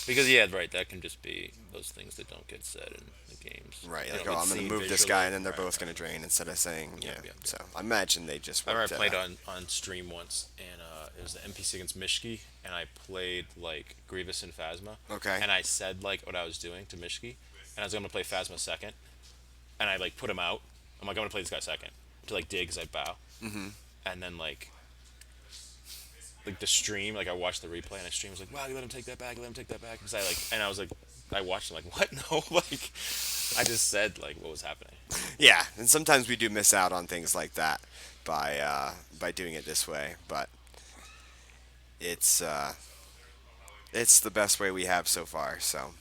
Speaker 1: Because yeah, right. That can just be those things that don't get said in the games.
Speaker 2: Right,
Speaker 1: They
Speaker 2: like,
Speaker 1: don't
Speaker 2: oh,
Speaker 1: get
Speaker 2: I'm gonna
Speaker 1: seen
Speaker 2: move this guy,
Speaker 1: visually.
Speaker 2: and then they're
Speaker 1: Right,
Speaker 2: both gonna
Speaker 1: right.
Speaker 2: drain instead of saying,
Speaker 1: Yep,
Speaker 2: yeah.
Speaker 1: yep,
Speaker 2: So
Speaker 1: yep.
Speaker 2: I imagine they just
Speaker 1: I
Speaker 2: worked
Speaker 1: remember I
Speaker 2: that
Speaker 1: played
Speaker 2: out.
Speaker 1: on stream once, and it was the NPC against Mishki, and I played like Grievous and Phasma,
Speaker 2: Okay.
Speaker 1: and I said like what I was doing to Mishki, and I was gonna play Phasma second, and I like put him out. I'm like, I'm gonna play this guy second to like dig as I bow, and then like the stream, like I watched the replay and the stream was like, wow, you let him take that back, you let him take that back, because I like, and I was like, I watched him like, what? No, like, I just said like what was happening.
Speaker 2: Yeah, and sometimes we do miss out on things like that by doing it this way, but it's uh, it's the best way we have so far. So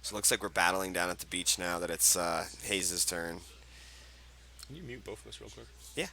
Speaker 2: it looks like we're battling down at the beach now that it's Hayes' turn.
Speaker 1: Can you mute both of us real quick?
Speaker 2: Yeah.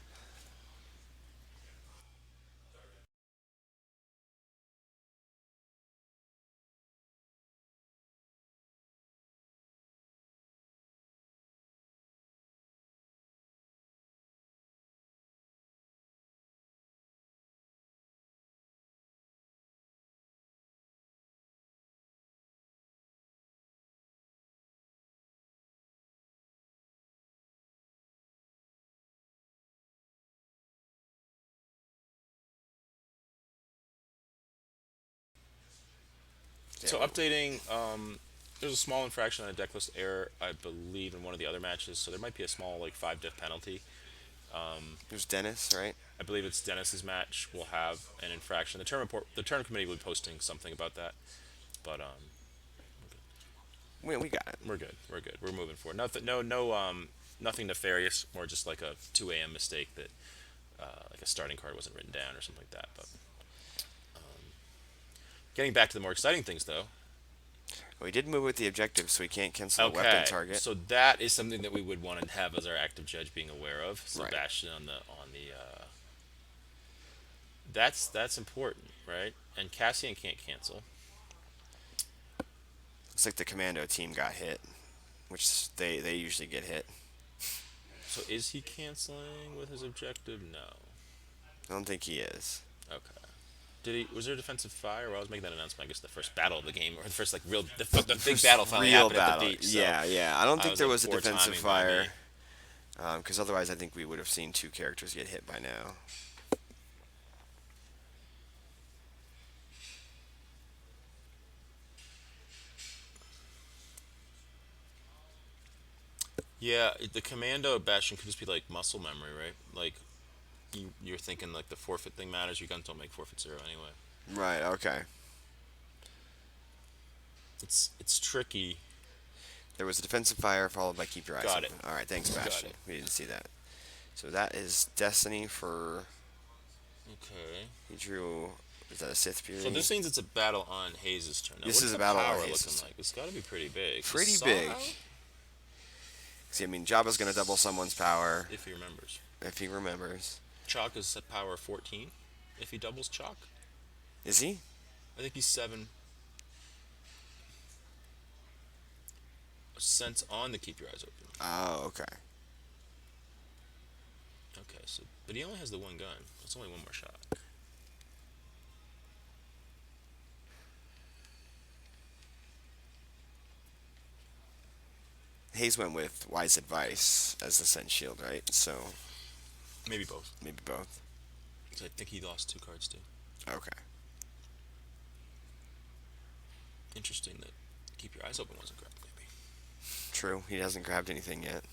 Speaker 1: So
Speaker 2: Yeah.
Speaker 1: updating, there's a small infraction on a decklist error, I believe, in one of the other matches. So there might be a small like 5 diff penalty.
Speaker 2: There's Dennis, right?
Speaker 1: I believe it's Dennis's match will have an infraction. The tournament committee will be posting something about that. But
Speaker 2: We got it.
Speaker 1: we're good. We're good. We're moving forward. Nothing. No. No. Nothing nefarious. More just like a 2 a.m. mistake that like a starting card wasn't written down or something like that. But getting back to the more exciting things, though.
Speaker 2: We did move with the objective, so we can't cancel the weapon
Speaker 1: Okay,
Speaker 2: target.
Speaker 1: so that is something that we would want to have as our active judge being aware of.
Speaker 2: Right.
Speaker 1: Sebastian on the that's important, right? And Cassian can't cancel.
Speaker 2: Looks like the commando team got hit, which they usually get hit.
Speaker 1: So is he canceling with his objective? No.
Speaker 2: I don't think he is.
Speaker 1: Okay. Did he? Was there a defensive fire? Well, I was making that announcement. I guess the first battle of the game, or the first like real, the big battle finally
Speaker 2: Real
Speaker 1: happened
Speaker 2: battle.
Speaker 1: at the beach. So
Speaker 2: Yeah, yeah. I don't think there
Speaker 1: like,
Speaker 2: was a
Speaker 1: poor
Speaker 2: defensive
Speaker 1: timing by me.
Speaker 2: fire, because otherwise I think we would have seen two characters get hit by now.
Speaker 1: Yeah, the commando bastion could just be like muscle memory, right? Like you're thinking like the forfeit thing matters. Your guns don't make forfeit 0 anyway.
Speaker 2: Right. Okay.
Speaker 1: It's tricky.
Speaker 2: There was a defensive fire followed by keep your eyes
Speaker 1: Got
Speaker 2: open.
Speaker 1: it.
Speaker 2: All right. Thanks,
Speaker 1: Got
Speaker 2: Bastion.
Speaker 1: it.
Speaker 2: We didn't see that. So that is Destiny for.
Speaker 1: Okay.
Speaker 2: He drew. Is that a Sith Fury?
Speaker 1: So this means it's a battle on Hayes' turn. Now,
Speaker 2: This
Speaker 1: what's
Speaker 2: is
Speaker 1: the
Speaker 2: a battle on
Speaker 1: power
Speaker 2: Hayes'
Speaker 1: looking
Speaker 2: turn.
Speaker 1: like? It's got to be pretty big. Is
Speaker 2: Pretty
Speaker 1: Saw
Speaker 2: big.
Speaker 1: out?
Speaker 2: See, I mean, Jabba's gonna double someone's power
Speaker 1: If he remembers.
Speaker 2: if he remembers.
Speaker 1: Chalk is at power 14. If he doubles Chalk,
Speaker 2: Is he?
Speaker 1: I think he's 7 cents on the keep your eyes open.
Speaker 2: Oh, okay.
Speaker 1: Okay, so but he only has the one gun. It's only one more shot.
Speaker 2: Hayes went with wise advice as the sense shield, right? So
Speaker 1: Maybe both.
Speaker 2: maybe both.
Speaker 1: 'Cause I think he lost 2 cards too.
Speaker 2: Okay.
Speaker 1: Interesting that keep your eyes open wasn't grabbed. Maybe.
Speaker 2: True. He hasn't grabbed anything yet.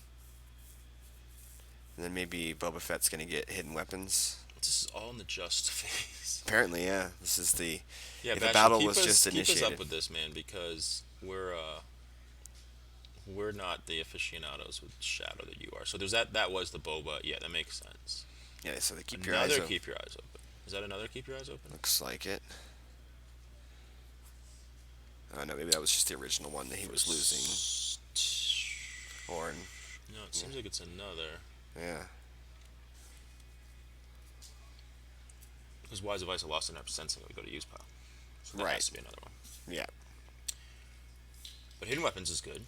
Speaker 2: And then maybe Boba Fett's gonna get hidden weapons.
Speaker 1: This is all in the just phase.
Speaker 2: Apparently, yeah. This is the.
Speaker 1: Yeah,
Speaker 2: If the
Speaker 1: Bastion,
Speaker 2: battle
Speaker 1: keep
Speaker 2: was
Speaker 1: us,
Speaker 2: just
Speaker 1: keep
Speaker 2: initiated.
Speaker 1: us up with this, man, because we're not the aficionados with Shadow that you are. So there's that. That was the Boba. Yeah, that makes sense.
Speaker 2: Yeah. So they keep your eyes
Speaker 1: Another
Speaker 2: open.
Speaker 1: keep your eyes open. Is that another keep your eyes open?
Speaker 2: Looks like it. Oh no, maybe that was just the original one that he was losing. Or
Speaker 1: No, it seems like it's another.
Speaker 2: yeah.
Speaker 1: Because Wise Advice lost an sensing, we go to use pile. So that
Speaker 2: Right.
Speaker 1: has to be another one.
Speaker 2: Yeah.
Speaker 1: But hidden weapons is good.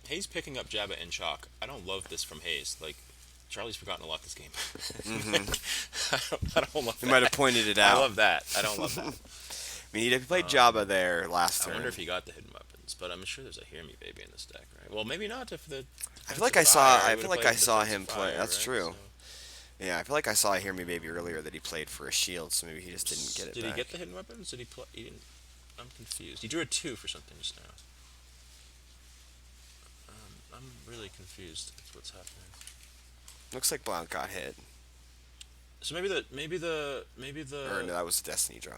Speaker 1: Hayes picking up Jabba and Chalk. I don't love this from Hayes. Like, Charlie's forgotten a lot this game. I don't love
Speaker 2: He might have
Speaker 1: that.
Speaker 2: pointed it
Speaker 1: I
Speaker 2: out.
Speaker 1: love that. I don't love that.
Speaker 2: I mean, he played Jabba there last
Speaker 1: I
Speaker 2: turn.
Speaker 1: wonder if he got the hidden weapons, but I'm sure there's a Hear Me Baby in this deck, right? Well, maybe not if the.
Speaker 2: I feel like I
Speaker 1: defensive
Speaker 2: saw.
Speaker 1: fire, he
Speaker 2: I
Speaker 1: would've
Speaker 2: feel like
Speaker 1: played
Speaker 2: I saw
Speaker 1: defensive
Speaker 2: him play.
Speaker 1: fire,
Speaker 2: That's
Speaker 1: right?
Speaker 2: true.
Speaker 1: So,
Speaker 2: Yeah, I feel like I saw Hear Me Baby earlier that he played for a shield, so maybe he just didn't get it
Speaker 1: did
Speaker 2: back.
Speaker 1: he get the hidden weapons? Did he play? He didn't. I'm confused. He drew a 2 for something just now. I'm really confused. With what's happening?
Speaker 2: Looks like Blount got hit.
Speaker 1: So maybe the.
Speaker 2: Or no, that was a Destiny draw.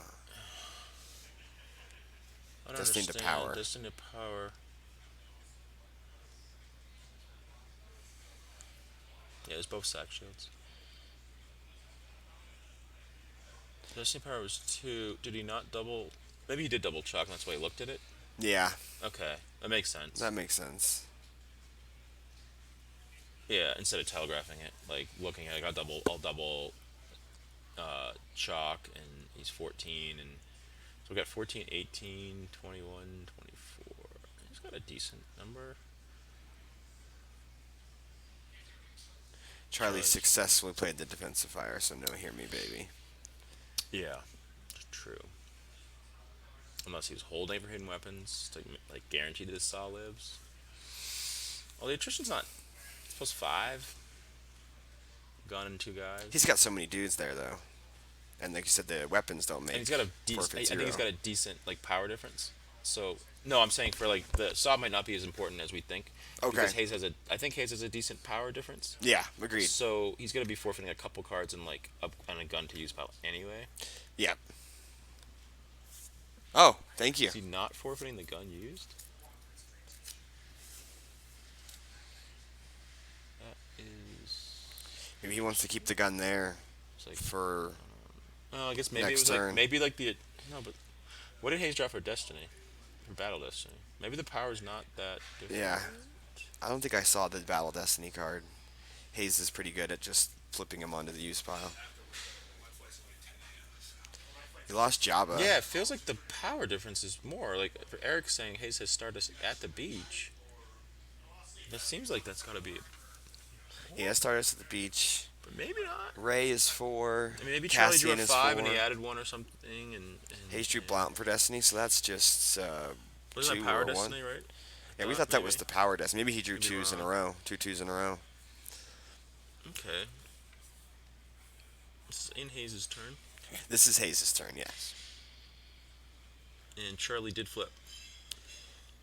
Speaker 1: I don't
Speaker 2: Destined to
Speaker 1: understand.
Speaker 2: Power.
Speaker 1: Destined to power. Yeah, it's both sack shields. Destined power was 2. Did he not double? Maybe he did double chalk, and that's why he looked at it.
Speaker 2: Yeah,
Speaker 1: Okay, that makes sense.
Speaker 2: that makes sense.
Speaker 1: Yeah, instead of telegraphing it, like looking at it, I'll double chalk, and he's 14, and so we got 14, 18, 21, 24. He's got a decent number.
Speaker 2: Charlie
Speaker 1: Charlie.
Speaker 2: successfully played the defensive fire, so no Hear Me Baby.
Speaker 1: Yeah, true. Unless he was holding for hidden weapons to like guarantee that his saw lives. Well, the attrition's not +5. Gun and 2 guys.
Speaker 2: He's got so many dudes there, though. And like you said, the weapons don't make
Speaker 1: And he's got a decent.
Speaker 2: forfeit
Speaker 1: I
Speaker 2: zero.
Speaker 1: think he's got a decent like power difference. So no, I'm saying for like the saw might not be as important as we think.
Speaker 2: Okay.
Speaker 1: Because Hayes has a. I think Hayes has a decent power difference.
Speaker 2: Yeah, agreed.
Speaker 1: So he's gonna be forfeiting a couple cards and like on a gun to use pile anyway.
Speaker 2: Yeah. Oh, thank you.
Speaker 1: Is he not forfeiting the gun used? That is.
Speaker 2: Maybe he wants to keep the gun there
Speaker 1: It's like.
Speaker 2: for.
Speaker 1: Oh, I guess maybe
Speaker 2: next
Speaker 1: it was
Speaker 2: turn.
Speaker 1: like maybe like the. No, but what did Hayes draw for Destiny? For Battle Destiny? Maybe the power's not that different.
Speaker 2: Yeah. I don't think I saw the Battle Destiny card. Hayes is pretty good at just flipping him onto the use pile. He lost Jabba.
Speaker 1: Yeah, it feels like the power difference is more. Like for Eric saying Hayes has Stardust at the beach. That seems like that's gotta be,
Speaker 2: He has Stardust at the beach.
Speaker 1: but maybe not.
Speaker 2: Ray is 4.
Speaker 1: I mean, maybe Charlie
Speaker 2: Cassian
Speaker 1: drew a
Speaker 2: is
Speaker 1: 5
Speaker 2: 4.
Speaker 1: and he added 1 or something, and
Speaker 2: Hayes drew Blount for Destiny, so that's just
Speaker 1: wasn't
Speaker 2: 2
Speaker 1: that Power
Speaker 2: or 1.
Speaker 1: Destiny, right?
Speaker 2: Yeah, we
Speaker 1: thought
Speaker 2: thought that was
Speaker 1: maybe.
Speaker 2: the Power Destiny. Maybe he drew
Speaker 1: Maybe
Speaker 2: twos in a
Speaker 1: wrong.
Speaker 2: row. 2 twos in a row.
Speaker 1: Okay. This is in Hayes' turn,
Speaker 2: This is Hayes' turn, yes.
Speaker 1: and Charlie did flip,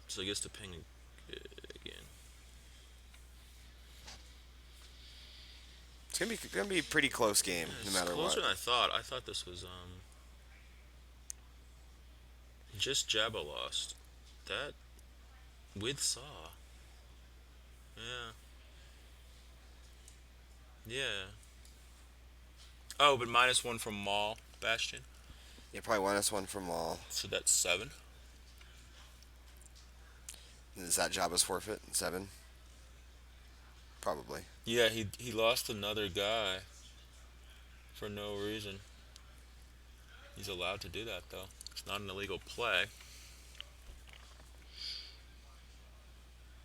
Speaker 1: so he gets to ping again.
Speaker 2: It's gonna be a pretty close game, no
Speaker 1: It's
Speaker 2: matter
Speaker 1: closer
Speaker 2: what.
Speaker 1: than I thought. I thought this was just Jabba lost. That with Saw. Yeah. Yeah. Oh, but -1 from Maul Bastion.
Speaker 2: Yeah, probably -1 from all.
Speaker 1: So that's 7.
Speaker 2: Is that Jabba's forfeit? 7? Probably.
Speaker 1: Yeah, he lost another guy for no reason. He's allowed to do that though. It's not an illegal play.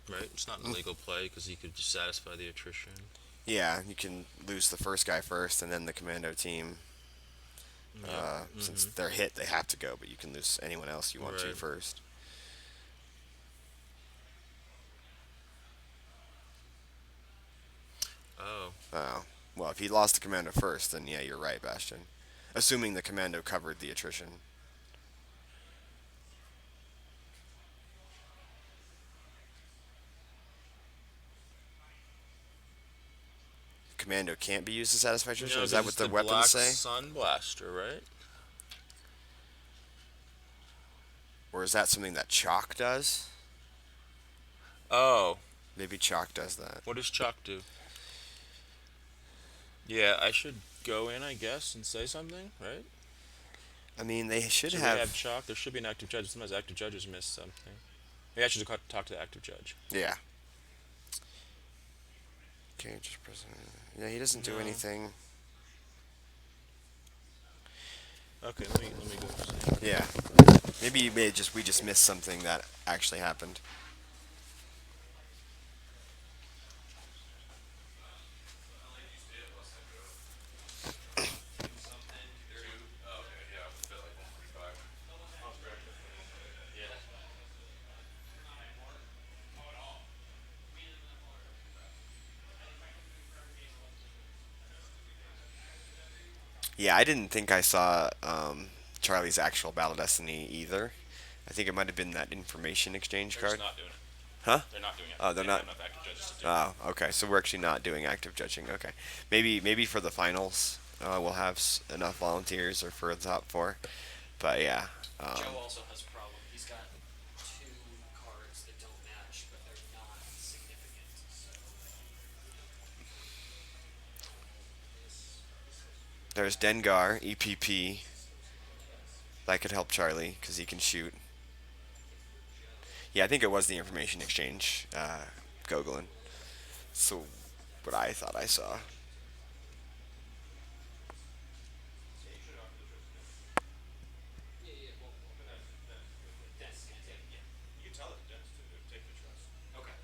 Speaker 1: Right? It's not an illegal play because he could just satisfy the attrition.
Speaker 2: Yeah, you can lose the first guy first, and then the commando team.
Speaker 1: Yeah.
Speaker 2: Since they're hit, they have to go, but you can lose anyone else you want to
Speaker 1: Right.
Speaker 2: first.
Speaker 1: Oh.
Speaker 2: Oh. Well, if he lost the commando first, then yeah, you're right, Bastion. Assuming the commando covered the attrition. Commando can't be used to satisfy attrition?
Speaker 1: No,
Speaker 2: Is that
Speaker 1: 'cause
Speaker 2: what
Speaker 1: it's
Speaker 2: the weapons
Speaker 1: Black
Speaker 2: say?
Speaker 1: Sun Blaster, right?
Speaker 2: Or is that something that Chalk does?
Speaker 1: Oh.
Speaker 2: Maybe Chalk does that.
Speaker 1: What does Chalk do? Yeah, I should go in, I guess, and say something, right?
Speaker 2: I mean, they should
Speaker 1: Should
Speaker 2: have.
Speaker 1: we have Chalk? There should be an active judge. Sometimes active judges miss something. Maybe I should talk to the active judge.
Speaker 2: Yeah. Okay, just press. Yeah, he doesn't do
Speaker 1: No.
Speaker 2: anything.
Speaker 1: Okay, let me go.
Speaker 2: Yeah. Maybe we just missed something that actually happened. Yeah, I didn't think I saw Charlie's actual Battle Destiny either. I think it might have been that information exchange
Speaker 1: They're just
Speaker 2: card.
Speaker 1: not doing it.
Speaker 2: Huh?
Speaker 1: They're not doing it.
Speaker 2: Oh, they're
Speaker 1: They don't
Speaker 2: not.
Speaker 1: have enough active judges to do it.
Speaker 2: Oh, okay. So we're actually not doing active judging. Okay, maybe for the finals, we'll have enough volunteers or for the top four. But yeah, um,
Speaker 5: Joe also has a problem. He's got two cards that don't match, but they're not significant. So
Speaker 2: there's Dengar EPP. That could help Charlie because he can shoot. Yeah, I think it was the information exchange, Gogolin. So what I thought I saw.
Speaker 5: yeah, yeah. Well, that's gonna take. Yeah.
Speaker 1: You can tell it to Dennis to take the trust,
Speaker 5: Okay.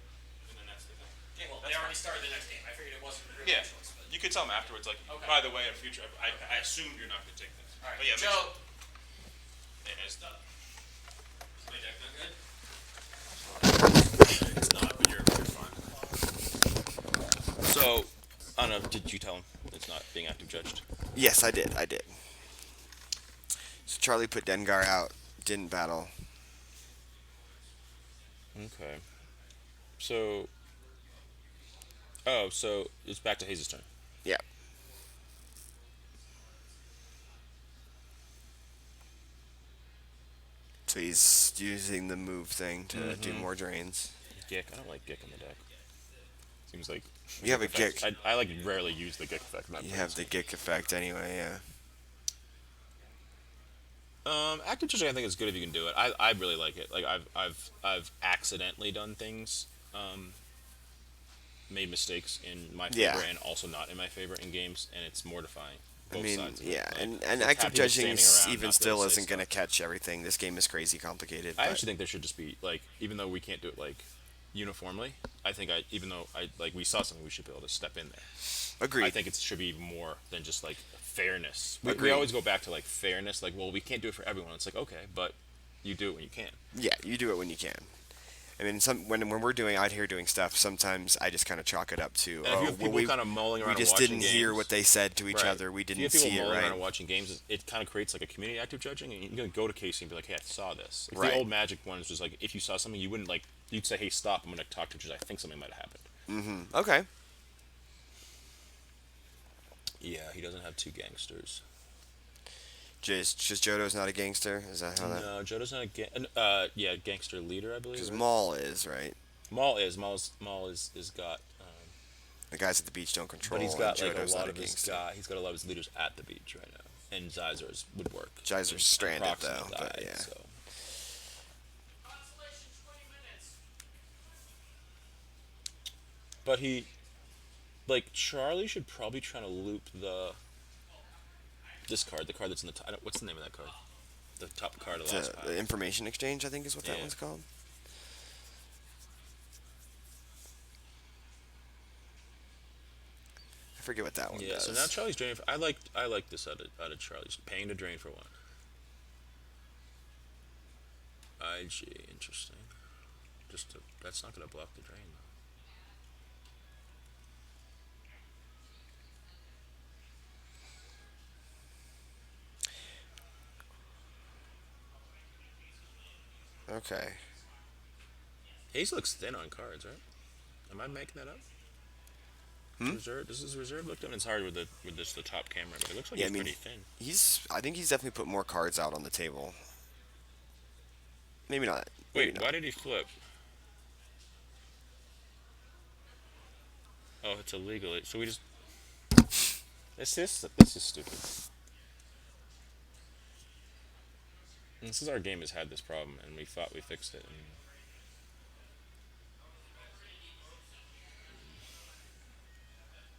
Speaker 1: and then that's the thing. Yeah,
Speaker 5: Well,
Speaker 1: that's
Speaker 5: they already
Speaker 1: fine.
Speaker 5: started the next game. I figured it wasn't really
Speaker 1: Yeah,
Speaker 5: a choice, but.
Speaker 1: you could tell him afterwards. Like,
Speaker 5: Okay.
Speaker 1: by the way, in future, I assumed you're not going to take this.
Speaker 5: All right,
Speaker 1: But yeah,
Speaker 5: Joe.
Speaker 1: yeah, it's done.
Speaker 5: Is my deck not good?
Speaker 1: It's not, but you're fine. So, I don't know. Did you tell him it's not being active judged?
Speaker 2: Yes, I did. I did. So Charlie put Dengar out. Didn't battle.
Speaker 1: Okay. So, so it's back to Hayes' turn.
Speaker 2: Yeah. So he's using the move thing to do more drains.
Speaker 1: Gick. I don't like Gick in the deck. Seems like
Speaker 2: You have a
Speaker 1: effect-
Speaker 2: Gick.
Speaker 1: I like rarely use the Gick effect. In my
Speaker 2: You have the
Speaker 1: plays.
Speaker 2: Gick effect anyway. Yeah.
Speaker 1: Active judging I think is good if you can do it. I really like it. Like I've accidentally done things, made mistakes in my favor
Speaker 2: Yeah.
Speaker 1: and also not in my favor in games, and it's mortifying.
Speaker 2: I
Speaker 1: Both
Speaker 2: mean,
Speaker 1: sides of it.
Speaker 2: yeah,
Speaker 1: Like,
Speaker 2: and
Speaker 1: let's
Speaker 2: active
Speaker 1: have people
Speaker 2: judging
Speaker 1: standing around
Speaker 2: even
Speaker 1: not
Speaker 2: still
Speaker 1: be able to say
Speaker 2: isn't going to
Speaker 1: stuff.
Speaker 2: catch everything. This game is crazy complicated.
Speaker 1: I
Speaker 2: but-
Speaker 1: actually think there should just be like, even though we can't do it like uniformly, I think even though I like we saw something, we should be able to step in there.
Speaker 2: Agreed.
Speaker 1: I think it should be more than just like fairness. We
Speaker 2: Agreed.
Speaker 1: always go back to like fairness, like, well, we can't do it for everyone. It's like, okay, but you do it when you can.
Speaker 2: Yeah, you do it when you can. I mean, when we're doing out here doing stuff, sometimes I just kind of chalk it up to
Speaker 1: And if you have people
Speaker 2: we
Speaker 1: kind of mulling around
Speaker 2: we
Speaker 1: and
Speaker 2: just
Speaker 1: watching
Speaker 2: didn't hear
Speaker 1: games-
Speaker 2: what they said to each
Speaker 1: Right.
Speaker 2: other. We
Speaker 1: If you
Speaker 2: didn't
Speaker 1: have people
Speaker 2: see it
Speaker 1: mulling around
Speaker 2: right.
Speaker 1: and watching games, it kind of creates like a community active judging, and you can go to Casey and be like, hey, I saw this. Like,
Speaker 2: Right.
Speaker 1: the old Magic ones was like, if you saw something, you wouldn't like, you'd say, hey, stop, I'm going to talk to you because I think something might have happened.
Speaker 2: Okay.
Speaker 1: Yeah, he doesn't have two gangsters.
Speaker 2: Just Jodo's not a gangster. Is that how that?
Speaker 1: No, Jodo's not a gangster leader, I believe.
Speaker 2: Because
Speaker 1: right?
Speaker 2: Maul is right.
Speaker 1: Maul is got,
Speaker 2: The guys at the beach don't control.
Speaker 1: but he's got
Speaker 2: and
Speaker 1: like a
Speaker 2: Jodo's
Speaker 1: lot
Speaker 2: not
Speaker 1: of his
Speaker 2: gangster.
Speaker 1: he's got a lot of his leaders at the beach right now, and Zizer's would work.
Speaker 2: Zizer's
Speaker 1: And
Speaker 2: stranded,
Speaker 1: Proxima
Speaker 2: though, but
Speaker 1: died,
Speaker 2: yeah.
Speaker 1: So.
Speaker 5: Consolation 20 minutes.
Speaker 1: But like Charlie should probably try to loop this card, the card that's in the top. What's the name of that card? The top card of the last pile.
Speaker 2: The information exchange, I think, is what that
Speaker 1: Yeah.
Speaker 2: one's called. I forget what that one
Speaker 1: Yeah.
Speaker 2: does.
Speaker 1: So now Charlie's draining. I like this out of Charlie's paying to drain for one. IG, interesting. That's not gonna block the drain though.
Speaker 2: Okay.
Speaker 1: Hayes looks thin on cards, right? Am I making that up? Reserve. This is reserve looked up. It's hard with the top camera, but it looks like
Speaker 2: Yeah,
Speaker 1: he's
Speaker 2: I mean,
Speaker 1: pretty thin.
Speaker 2: I think he's definitely put more cards out on the table. Maybe not. Maybe
Speaker 1: Wait,
Speaker 2: not.
Speaker 1: why did he flip? Oh, it's illegal. So we just. This is stupid. This is our game has had this problem, and we thought we fixed it. And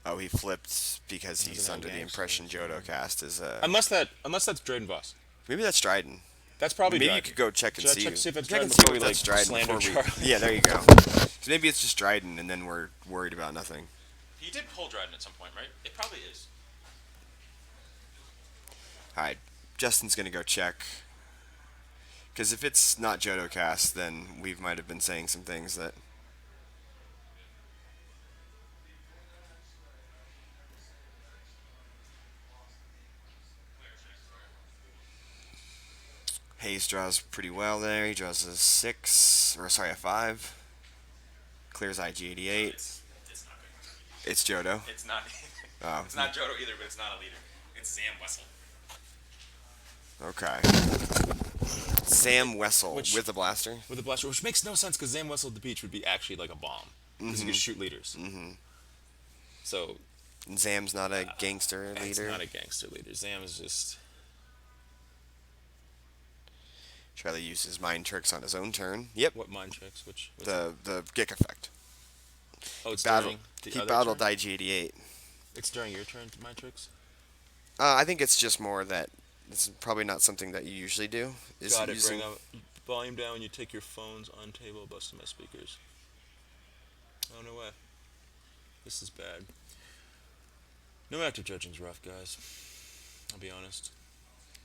Speaker 2: Oh, he flipped because he's
Speaker 1: no
Speaker 2: under the
Speaker 1: gangsters.
Speaker 2: impression Jodo cast is
Speaker 1: unless that's Drayden Voss.
Speaker 2: maybe that's Dryden.
Speaker 1: That's probably
Speaker 2: Maybe
Speaker 1: Dryden.
Speaker 2: you could go check and
Speaker 1: Should I
Speaker 2: see.
Speaker 1: check to see if it's
Speaker 2: Check and
Speaker 1: Dryden
Speaker 2: see
Speaker 1: before
Speaker 2: if
Speaker 1: we,
Speaker 2: that's
Speaker 1: like,
Speaker 2: Dryden
Speaker 1: slander
Speaker 2: before we.
Speaker 1: Charlie?
Speaker 2: Yeah, there you go. So maybe it's just Dryden, and then we're worried about nothing.
Speaker 1: He did pull Dryden at some point, right? It probably is.
Speaker 2: All right, Justin's gonna go check. Because if it's not Jodo cast, then we might have been saying some things that. Hayes draws pretty well there. He draws a 6, or sorry, a 5. Clears IG88.
Speaker 1: It's not good.
Speaker 2: It's Jodo.
Speaker 1: It's not.
Speaker 2: Oh,
Speaker 1: It's not Jodo either, but it's not a leader. It's Sam Wessel.
Speaker 2: okay. Sam Wessel
Speaker 1: Which-
Speaker 2: with the blaster.
Speaker 1: With a blaster, which makes no sense because Sam Wessel at the beach would be actually like a bomb because he could shoot leaders. Mm-hmm. So
Speaker 2: And Zam's not a gangster
Speaker 1: it's
Speaker 2: leader.
Speaker 1: not a gangster leader. Sam is just.
Speaker 2: Charlie uses mind tricks on his own turn. Yep.
Speaker 1: What mind tricks? Which
Speaker 2: The Gick effect.
Speaker 1: oh, it's
Speaker 2: Battle.
Speaker 1: during the
Speaker 2: He
Speaker 1: other
Speaker 2: battled
Speaker 1: turn?
Speaker 2: IG88.
Speaker 1: It's during your turn, mind tricks.
Speaker 2: I think it's just more that it's probably not something that you usually do. Is
Speaker 1: Got it.
Speaker 2: using,
Speaker 1: Bring up volume down when you take your phones on table, busting my speakers. Oh no way. This is bad. No active judging's rough, guys. I'll be honest.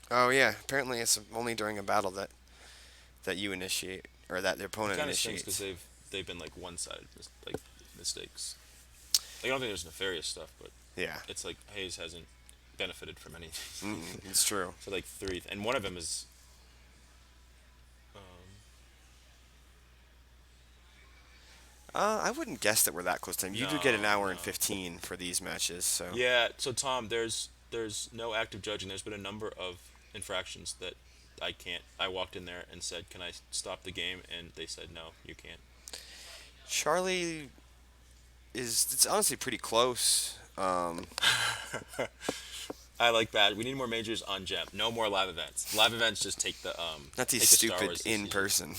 Speaker 2: Oh yeah. Apparently it's only during a battle that you initiate, or that the opponent
Speaker 1: Kind of stinks because
Speaker 2: initiates.
Speaker 1: they've been like one-sided like mistakes. Like, I don't think there's nefarious stuff, but
Speaker 2: Yeah.
Speaker 1: it's like Hayes hasn't benefited from anything.
Speaker 2: It's true.
Speaker 1: So like 3, and one of them is.
Speaker 2: I wouldn't guess that we're that close to him. You do get an hour and
Speaker 1: No.
Speaker 2: 15 for these matches, so.
Speaker 1: Yeah. So Tom, there's no active judging. There's been a number of infractions that I can't. I walked in there and said, "Can I stop the game?" And they said, "No, you can't."
Speaker 2: Charlie it's honestly pretty close.
Speaker 1: I like that. We need more majors on Gem. No more live events. Live events just take the
Speaker 2: Not these
Speaker 1: take the Star
Speaker 2: stupid
Speaker 1: Wars
Speaker 2: in
Speaker 1: decision.
Speaker 2: person.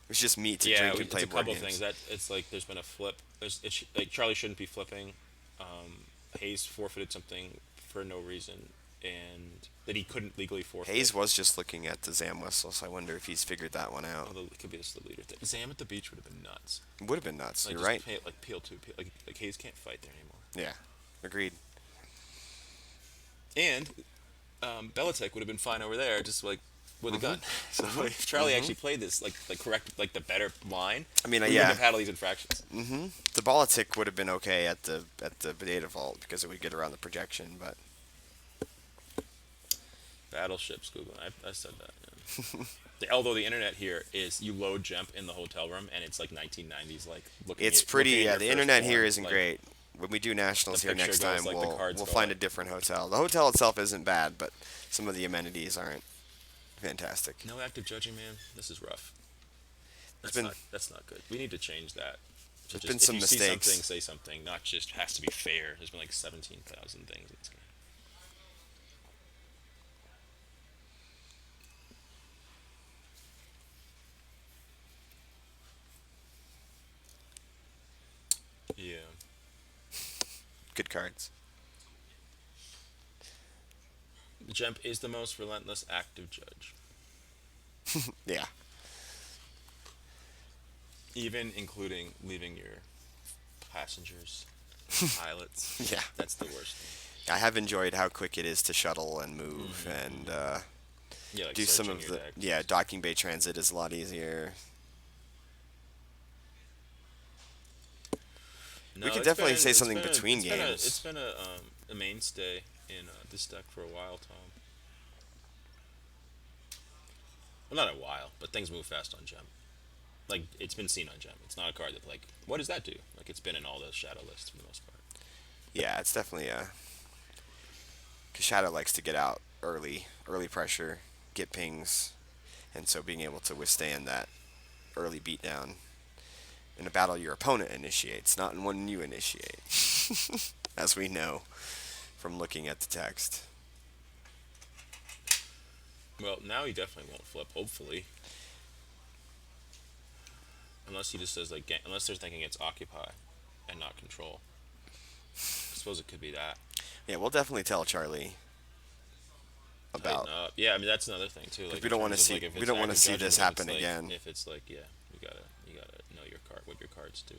Speaker 2: It's just meet to
Speaker 1: Yeah,
Speaker 2: drink and
Speaker 1: it's
Speaker 2: play
Speaker 1: a
Speaker 2: board
Speaker 1: couple
Speaker 2: games.
Speaker 1: things. That it's like there's been a flip. Like Charlie shouldn't be flipping. Hayes forfeited something for no reason, and that he couldn't legally forfeit.
Speaker 2: Hayes was just looking at the Zam whistle, so I wonder if he's figured that one out.
Speaker 1: Although it could be the slip leader thing. Zam at the beach would have been nuts.
Speaker 2: Would have been nuts.
Speaker 1: Like,
Speaker 2: You're
Speaker 1: just
Speaker 2: right.
Speaker 1: Pay, like peel two. Like Hayes can't fight there anymore.
Speaker 2: Yeah, agreed.
Speaker 1: And Belichick would have been fine over there, just like with
Speaker 2: Mm-hmm.
Speaker 1: a gun. So if Charlie actually played this like correct, like the better line,
Speaker 2: I mean,
Speaker 1: we
Speaker 2: yeah.
Speaker 1: wouldn't have had all these infractions.
Speaker 2: The Bolitic would have been okay at the data vault because it would get around the projection, but
Speaker 1: Battleships, Google. I said that. Yeah. Although the internet here is you load Jump in the hotel room and it's like 1990s, like looking.
Speaker 2: it's
Speaker 1: at,
Speaker 2: pretty.
Speaker 1: looking at
Speaker 2: Yeah,
Speaker 1: your
Speaker 2: the
Speaker 1: first
Speaker 2: internet here
Speaker 1: porn,
Speaker 2: isn't
Speaker 1: like,
Speaker 2: great. When we do nationals
Speaker 1: the
Speaker 2: here
Speaker 1: picture
Speaker 2: next
Speaker 1: goes,
Speaker 2: time,
Speaker 1: like, the cards
Speaker 2: we'll
Speaker 1: go
Speaker 2: find
Speaker 1: up.
Speaker 2: a different hotel. The hotel itself isn't bad, but some of the amenities aren't fantastic.
Speaker 1: No active judging, man. This is rough. That's
Speaker 2: been-
Speaker 1: that's not good. We need to change that.
Speaker 2: There's
Speaker 1: Just,
Speaker 2: been some
Speaker 1: if you
Speaker 2: mistakes.
Speaker 1: see something, say something. Not just has to be fair. There's been like 17,000 things in this game. Yeah.
Speaker 2: Good cards.
Speaker 1: Jemp is the most relentless active judge,
Speaker 2: Yeah.
Speaker 1: even including leaving your passengers, pilots.
Speaker 2: Yeah.
Speaker 1: That's the worst thing.
Speaker 2: I have enjoyed how quick it is to shuttle and move and
Speaker 1: Yeah, like
Speaker 2: do some
Speaker 1: searching
Speaker 2: of
Speaker 1: your
Speaker 2: the.
Speaker 1: deck.
Speaker 2: Yeah, docking bay transit is a lot easier.
Speaker 1: No,
Speaker 2: We could
Speaker 1: it's
Speaker 2: definitely
Speaker 1: been-
Speaker 2: say
Speaker 1: it's
Speaker 2: something
Speaker 1: been a-
Speaker 2: between
Speaker 1: it's been
Speaker 2: games.
Speaker 1: It's been a mainstay in this deck for a while, Tom. Well, not a while, but things move fast on Gem. Like, it's been seen on Gem. It's not a card that, like, what does that do? Like, it's been in all the shadow lists for the most part.
Speaker 2: Yeah, it's definitely because Shadow likes to get out early pressure, get pings, and so being able to withstand that early beatdown in a battle your opponent initiates, not in one you initiate, as we know from looking at the text.
Speaker 1: Well, now he definitely won't flip, hopefully. Unless he just says, like, unless they're thinking it's occupy and not control. I suppose it could be that.
Speaker 2: Yeah, we'll definitely tell Charlie about.
Speaker 1: Tighten up. Yeah, I mean, that's another thing, too. Like,
Speaker 2: we
Speaker 1: in
Speaker 2: don't wanna
Speaker 1: terms of,
Speaker 2: see-
Speaker 1: like, if
Speaker 2: we
Speaker 1: it's
Speaker 2: don't wanna
Speaker 1: active
Speaker 2: see
Speaker 1: judgment,
Speaker 2: this
Speaker 1: if it's
Speaker 2: happen
Speaker 1: like-
Speaker 2: again.
Speaker 1: If it's like, yeah, you gotta know your card, what your cards do.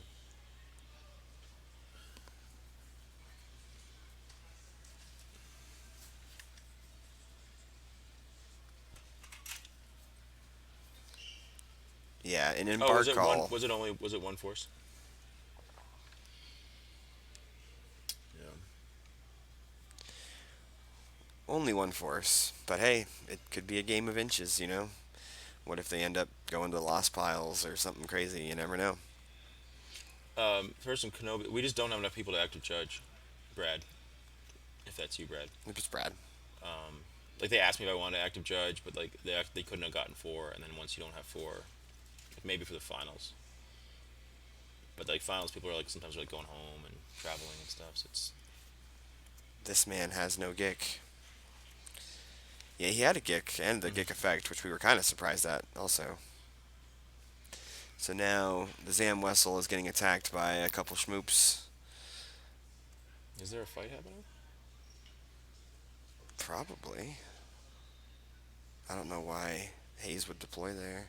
Speaker 2: Yeah, an
Speaker 1: Oh,
Speaker 2: embark call.
Speaker 1: Was it one force? Yeah.
Speaker 2: Only one force, but hey, it could be a game of inches, you know. What if they end up going to the lost piles or something crazy? You never know.
Speaker 1: Person Kenobi, we just don't have enough people to active judge. Brad, if that's you, Brad.
Speaker 2: If it's Brad.
Speaker 1: Like they asked me if I wanted to active judge, but like they couldn't have gotten four, and then once you don't have four, like maybe for the finals. But like finals, people are like sometimes like going home and traveling and stuff. So it's
Speaker 2: This man has no gick. Yeah, he had a gick and the gick effect, which we were kind of surprised at also. So now the Zam Wessel is getting attacked by a couple schmoops.
Speaker 1: is there a fight happening?
Speaker 2: Probably. I don't know why Hayes would deploy there.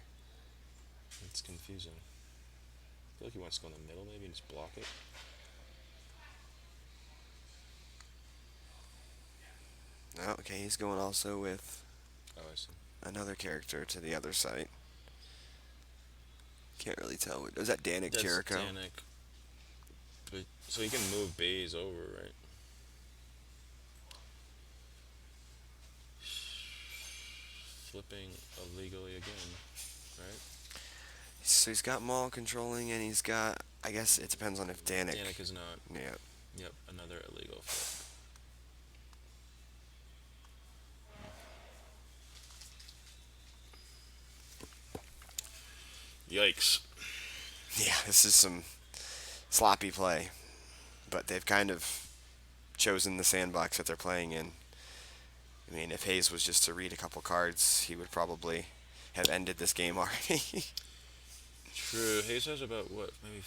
Speaker 1: It's confusing. I feel like he wants to go in the middle, maybe and just block it.
Speaker 2: Oh, okay, he's going also with
Speaker 1: Oh, I see.
Speaker 2: another character to the other site. Can't really tell. Was that Danik
Speaker 1: That's
Speaker 2: Jericho?
Speaker 1: Danik. But so he can move Bays over, right? Flipping illegally again, right?
Speaker 2: So he's got Maul controlling, and he's got. I guess it depends on if Danik.
Speaker 1: Danik is not.
Speaker 2: Yeah.
Speaker 1: Yep, another illegal flip. Yikes.
Speaker 2: Yeah, this is some sloppy play, but they've kind of chosen the sandbox that they're playing in. I mean, if Hayes was just to read a couple cards, he would probably have ended this game already.
Speaker 1: True. Hayes has about what, maybe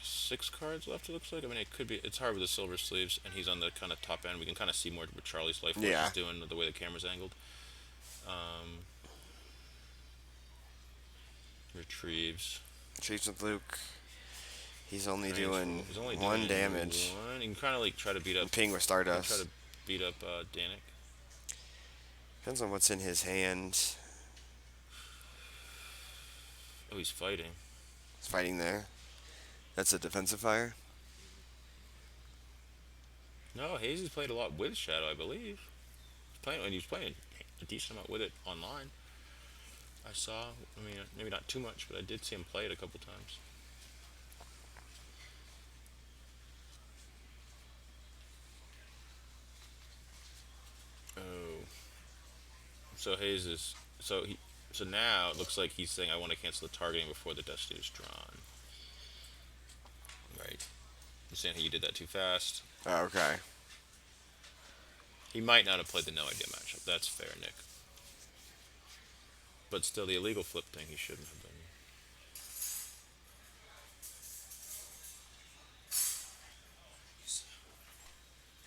Speaker 1: six cards left. It looks like. I mean, it could be. It's hard with the silver sleeves, and he's on the kind of top end. We can kind of see more what Charlie's life force
Speaker 2: Yeah.
Speaker 1: is doing with the way the camera's angled. Retrieves.
Speaker 2: Treats with Luke. He's only
Speaker 1: Range
Speaker 2: doing
Speaker 1: roll. He's only
Speaker 2: one
Speaker 1: doing
Speaker 2: damage.
Speaker 1: One. You can kind of like try to beat up.
Speaker 2: Ping with
Speaker 1: You can try
Speaker 2: Stardust.
Speaker 1: to beat up Danik.
Speaker 2: Depends on what's in his hand.
Speaker 1: Oh, he's fighting.
Speaker 2: He's fighting there. That's a defensive fire.
Speaker 1: No, Hayes has played a lot with Shadow, I believe. He was playing a decent amount with it online. I saw. I mean, maybe not too much, but I did see him play it a couple times. Oh. So Hayes is so now it looks like he's saying I want to cancel the targeting before the destiny is drawn. Right. He's saying he did that too fast.
Speaker 2: Oh, okay.
Speaker 1: He might not have played the no idea matchup. That's fair, Nick. But still, the illegal flip thing he shouldn't have done.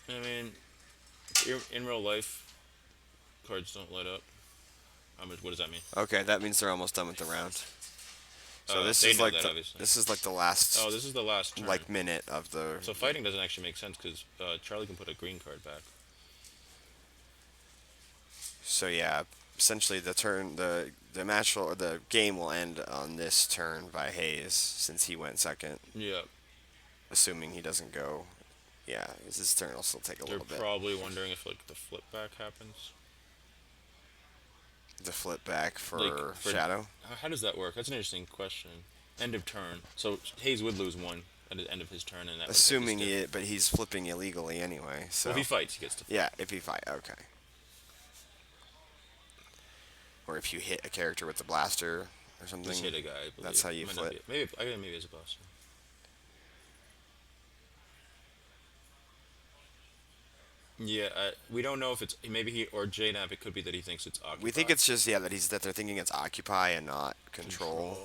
Speaker 1: I mean, in real life, cards don't light up. What does that mean?
Speaker 2: Okay, that means they're almost done with the round. So this
Speaker 1: they
Speaker 2: is
Speaker 1: know
Speaker 2: like
Speaker 1: that,
Speaker 2: the,
Speaker 1: obviously.
Speaker 2: this is like the last
Speaker 1: Oh, this is the last turn.
Speaker 2: like minute of the.
Speaker 1: So fighting doesn't actually make sense because Charlie can put a green card back.
Speaker 2: So yeah, essentially the match or the game will end on this turn by Hayes since he went second,
Speaker 1: Yeah.
Speaker 2: assuming he doesn't go. Yeah, his turn will still take a
Speaker 1: They're
Speaker 2: little bit.
Speaker 1: probably wondering if like the flip back happens.
Speaker 2: The flip back for,
Speaker 1: Like, for
Speaker 2: Shadow.
Speaker 1: How does that work? That's an interesting question. End of turn. So Hayes would lose one at the end of his turn, and that
Speaker 2: Assuming
Speaker 1: would
Speaker 2: he, but he's flipping illegally anyway. So
Speaker 1: Well, if he fights, he gets to.
Speaker 2: yeah, if he fight, okay. Or if you hit a character with the blaster or something.
Speaker 1: Just hit a guy. I believe.
Speaker 2: That's how you
Speaker 1: Might not
Speaker 2: flip.
Speaker 1: be- maybe it's a boss. Yeah, we don't know if it's maybe he or JNAP. It could be that he thinks it's occupied.
Speaker 2: We think it's just that they're thinking it's occupy and not control.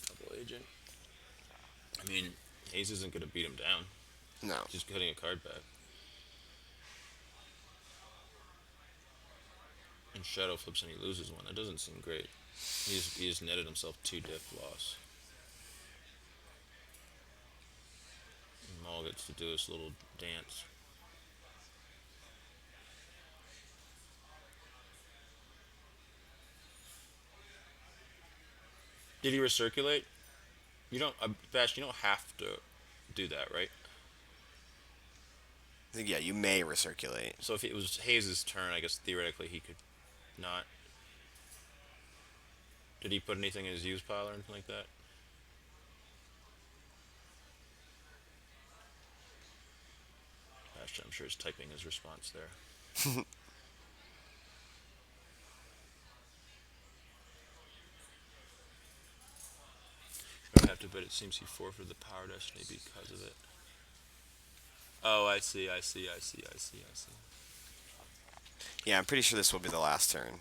Speaker 1: Double agent. I mean, Hayes isn't going to beat him down.
Speaker 2: No.
Speaker 1: Just cutting a card back. And Shadow flips and he loses one. That doesn't seem great. He just netted himself 2 diff loss. And Maul gets to do his little dance. Did he recirculate? You don't, Bash. You don't have to do that, right?
Speaker 2: I think, yeah, you may recirculate.
Speaker 1: So if it was Hayes' turn, I guess theoretically he could not. Did he put anything in his use pile or anything like that? Gosh, I'm sure he's typing his response there. I would have to bet it seems he forfeited the power destiny because of it. Oh, I see, I see, I see, I see, I see.
Speaker 2: Yeah, I'm pretty sure this will be the last turn.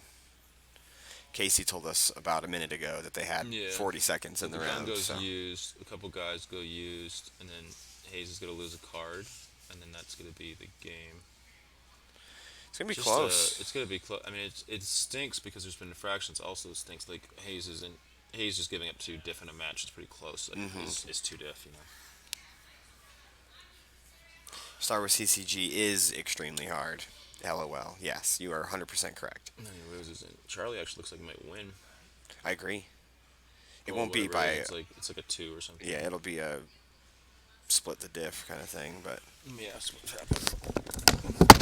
Speaker 2: Casey told us about a minute ago that they had
Speaker 1: Yeah.
Speaker 2: 40 seconds
Speaker 1: So
Speaker 2: in
Speaker 1: the
Speaker 2: the
Speaker 1: gun
Speaker 2: round.
Speaker 1: goes
Speaker 2: So
Speaker 1: used, a couple guys go used, and then Hayes is going to lose a card, and then that's going to be the game.
Speaker 2: it's gonna be
Speaker 1: Just
Speaker 2: close.
Speaker 1: it's going to be close. I mean, it stinks because there's been infractions. Also stinks like Hayes is giving up 2 diff in a match. It's pretty close. Like, is 2 diff, you know.
Speaker 2: Star Wars CCG is extremely hard. LOL. Yes, you are 100% correct.
Speaker 1: And then he loses, and Charlie actually looks like he might win.
Speaker 2: I agree. It
Speaker 1: Well,
Speaker 2: won't be
Speaker 1: whatever it
Speaker 2: by.
Speaker 1: is, it's like a 2 or something.
Speaker 2: Yeah, it'll be a split the diff kind of thing, but
Speaker 1: Yeah, that's what happened.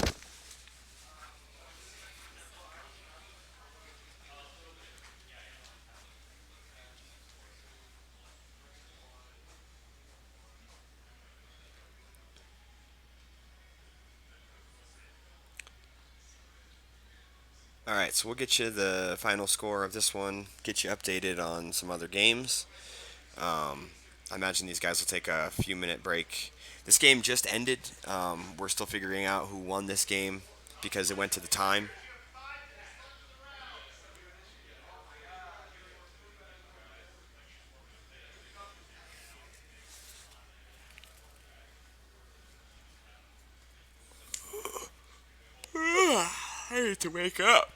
Speaker 2: all right. So we'll get you the final score of this one. Get you updated on some other games. I imagine these guys will take a few minute break. This game just ended. We're still figuring out who won this game because it went to the time. I need to wake up.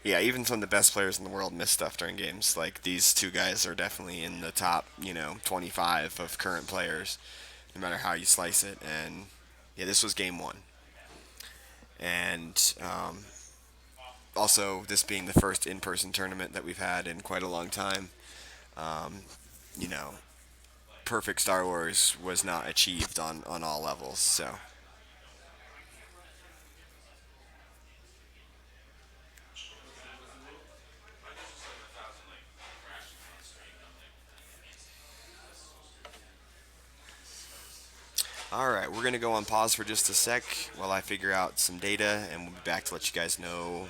Speaker 2: Yeah, even some of the best players in the world miss stuff during games. Like these two guys are definitely in the top, 25 of current players, no matter how you slice it. And yeah, this was game one. And also, this being the first in-person tournament that we've had in quite a long time, you know, perfect Star Wars was not achieved on all levels. So all right, we're going to go on pause for just a sec while I figure out some data, and we'll be back to let you guys know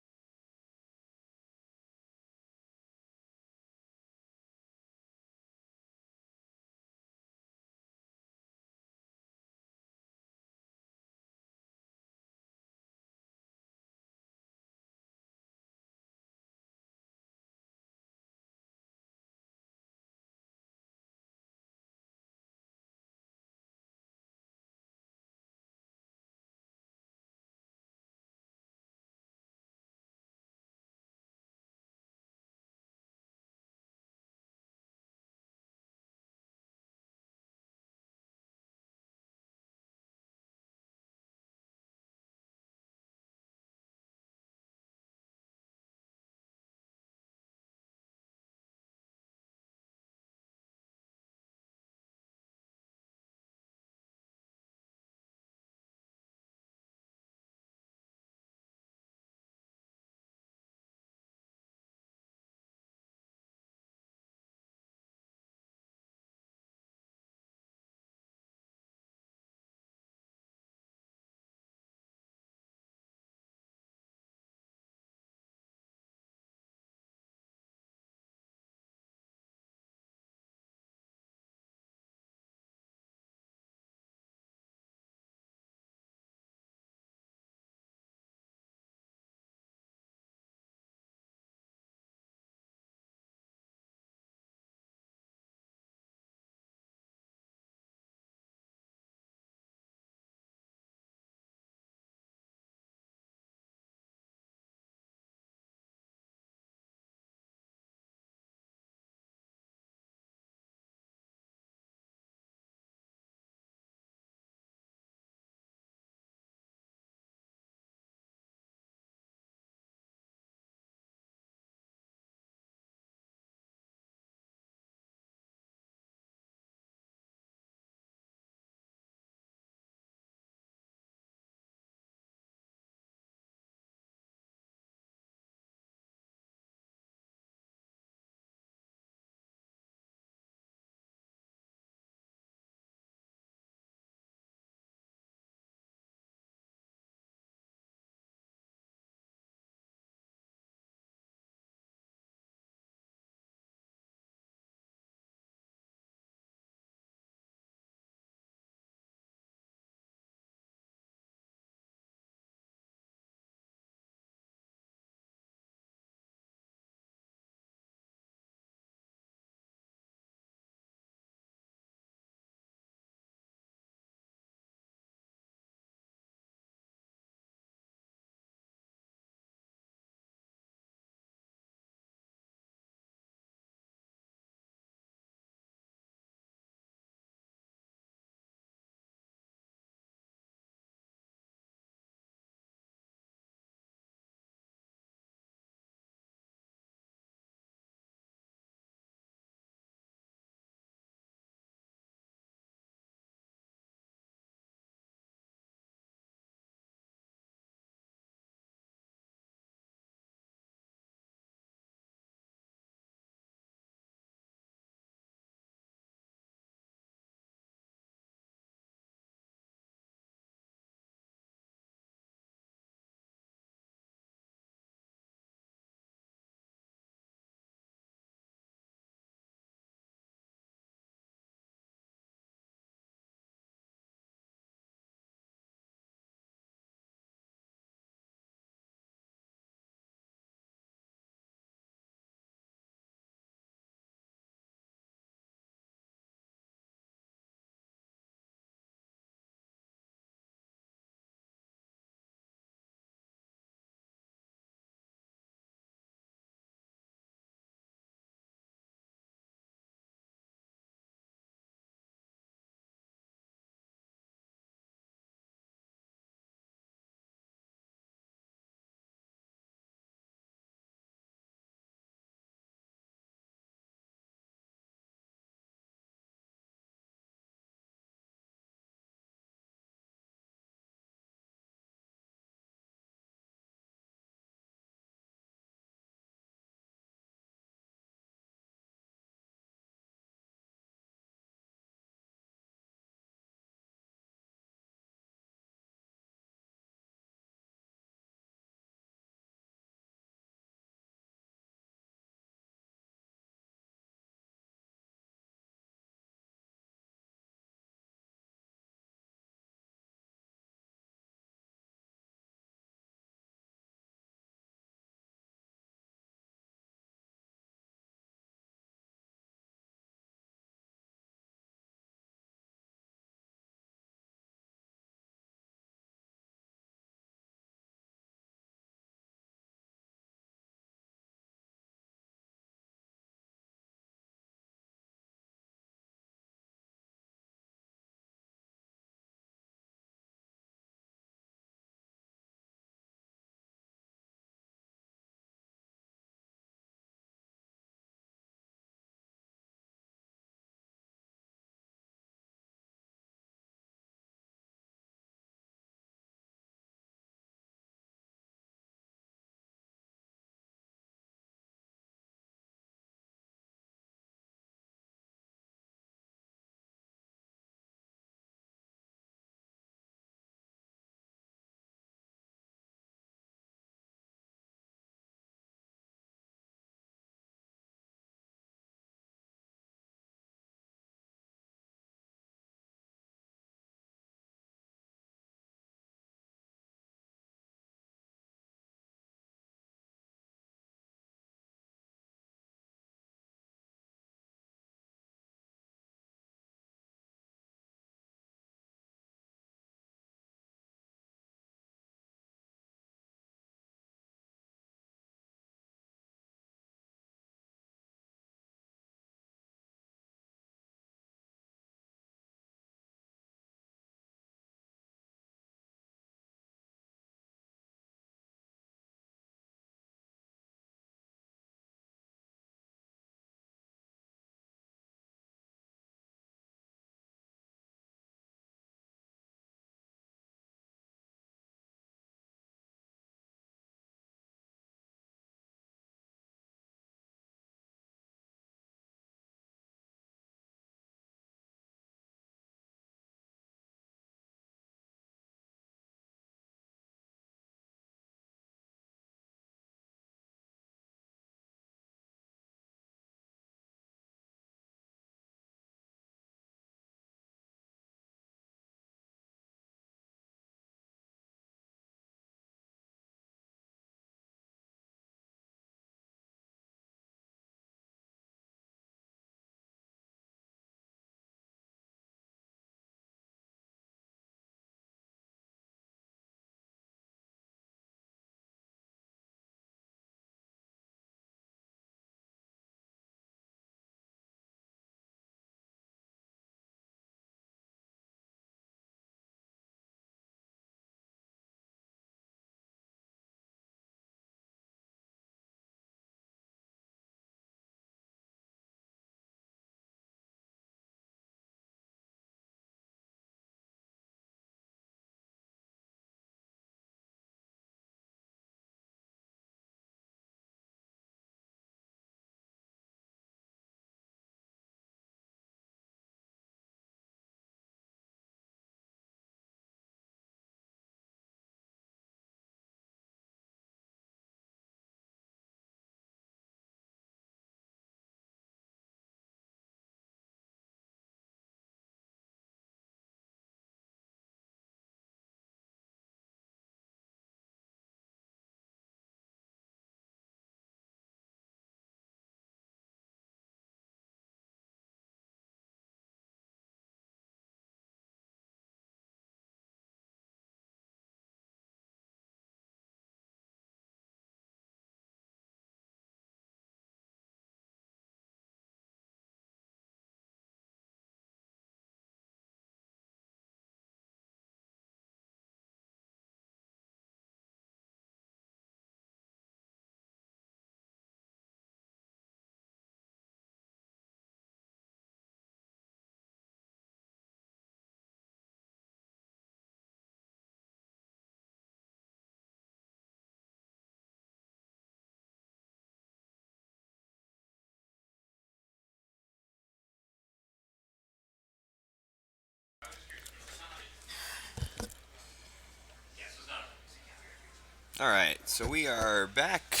Speaker 2: All right, so we are back,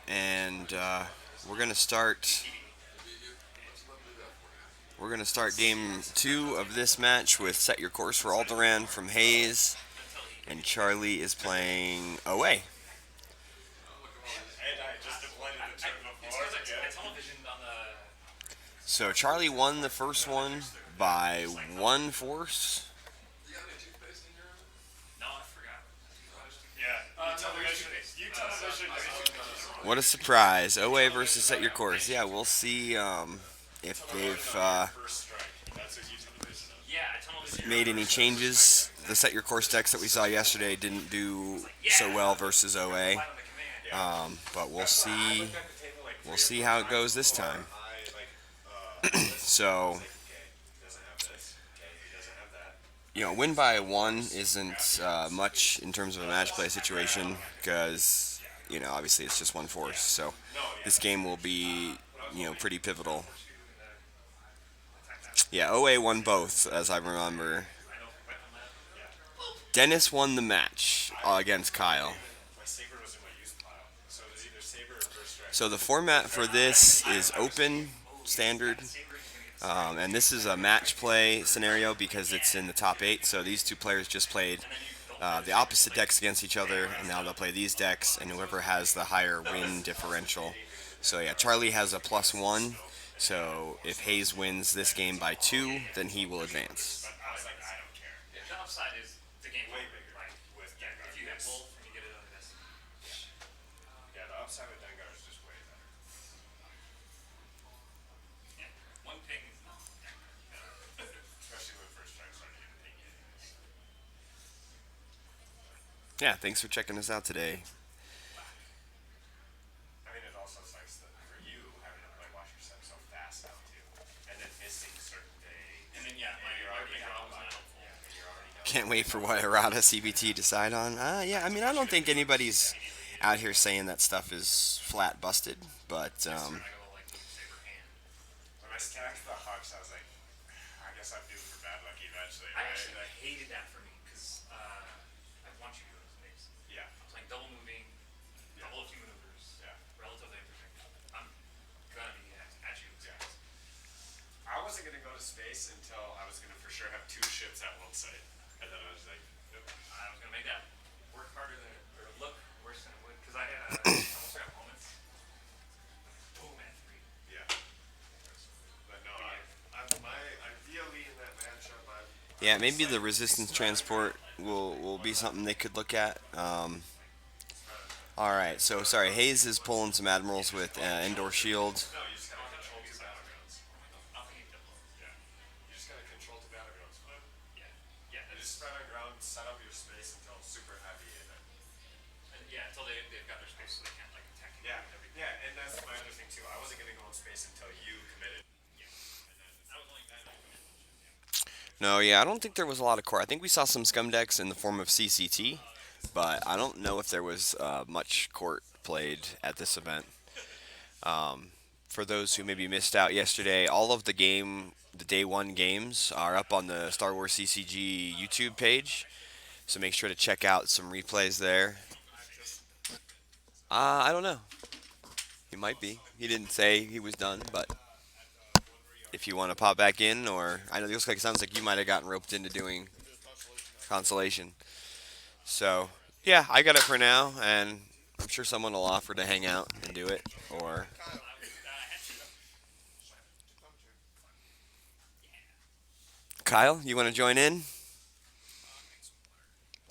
Speaker 2: and we're gonna start. We're gonna start game two of this match with "Set Your Course" for Alderaan from Hayes, and Charlie is playing away.
Speaker 4: And I just deployed the turn before.
Speaker 5: I televisioned on the.
Speaker 2: So Charlie won the first one by one force.
Speaker 5: No, I forgot.
Speaker 4: Yeah. You television.
Speaker 2: What a surprise! OA versus Set Your Course. Yeah, we'll see if they've
Speaker 4: First strike. That's what you television.
Speaker 5: Yeah, I televisioned.
Speaker 2: made any changes. The Set Your Course decks that we saw yesterday didn't do so well versus OA,
Speaker 5: On the command.
Speaker 2: but we'll see. We'll see how it goes this time. So, win by one isn't much in terms of a match play situation because, obviously it's just one force. So, this game will be, pretty pivotal. Yeah, OA won both, as I remember. Dennis won the match against Kyle.
Speaker 4: My saber was in my use pile. So it was either saber or first strike.
Speaker 2: So the format for this is open, standard, and this is a match play scenario because it's in the top eight. So these two players just played the opposite decks against each other, and now they'll play these decks, and whoever has the higher win differential. So yeah, Charlie has a +1. So if Hayes wins this game by 2, then he will advance.
Speaker 4: I was like, I don't care.
Speaker 5: The upside is the game
Speaker 4: Way
Speaker 5: will,
Speaker 4: bigger.
Speaker 5: like,
Speaker 4: With
Speaker 5: yeah,
Speaker 4: Dengar.
Speaker 5: if you hit both and you get it on this.
Speaker 4: Yeah, the upside with Dengar is just way better.
Speaker 5: Yeah, one ping is not.
Speaker 4: Especially when first strikes aren't even ping anyways.
Speaker 2: Yeah, thanks for checking us out today.
Speaker 4: I mean, it also sucks that for you having to play Watch Your Step so fast now too, and then missing certain day.
Speaker 5: And then, yeah, my
Speaker 4: you're already
Speaker 5: ping
Speaker 4: down
Speaker 5: was
Speaker 4: by.
Speaker 5: not helpful.
Speaker 4: Yeah, and you're already down.
Speaker 2: Can't wait for what Errata CBT decide on. Yeah, I mean, I don't think anybody's out here saying that stuff is flat busted, but
Speaker 5: I go, like, with saber hand.
Speaker 4: When I stacked the Hawks, I was like, I guess I'm due for bad luck eventually,
Speaker 5: I
Speaker 4: right?
Speaker 5: actually
Speaker 4: Like,
Speaker 5: hated that for me because I want you to go to space.
Speaker 4: yeah,
Speaker 5: I'm playing double moving, double a few maneuvers,
Speaker 4: yeah.
Speaker 5: relatively interesting. I'm gonna be at you.
Speaker 4: Yeah. I wasn't gonna go to space until I was gonna for sure have 2 ships at one site, and then I was like, nope.
Speaker 5: I was gonna make that work harder than or look worse than it would because I almost got moments. Boom at 3.
Speaker 4: Yeah. But no, ideally in that matchup,
Speaker 2: yeah, maybe the resistance transport will be something they could look at. All right, so sorry, Hayes is pulling some admirals with indoor shield.
Speaker 4: no, you just gotta control 2 battlegrounds.
Speaker 5: I'll think double.
Speaker 4: Yeah. You just gotta control 2 battlegrounds.
Speaker 5: Yeah. Yeah.
Speaker 4: And just spread on ground, set up your space until super heavy, and then
Speaker 5: Yeah, until they've got their space so they can't like attack you
Speaker 4: yeah,
Speaker 5: with everything.
Speaker 4: yeah, and that's my other thing too. I wasn't gonna go in space until you committed.
Speaker 5: I was only kind of
Speaker 2: No, yeah, I don't think there was a lot of core. I think we saw some scum decks in the form of CCT, but I don't know if there was much court played at this event. For those who maybe missed out yesterday, all of the day one games are up on the Star Wars CCG YouTube page, so make sure to check out some replays there. I don't know. He might be. He didn't say he was done, but if you want to pop back in, or I know it looks like it sounds like you might have gotten roped into doing consolation. So yeah, I got it for now, and I'm sure someone will offer to hang out and do it, or Kyle, you want to join in?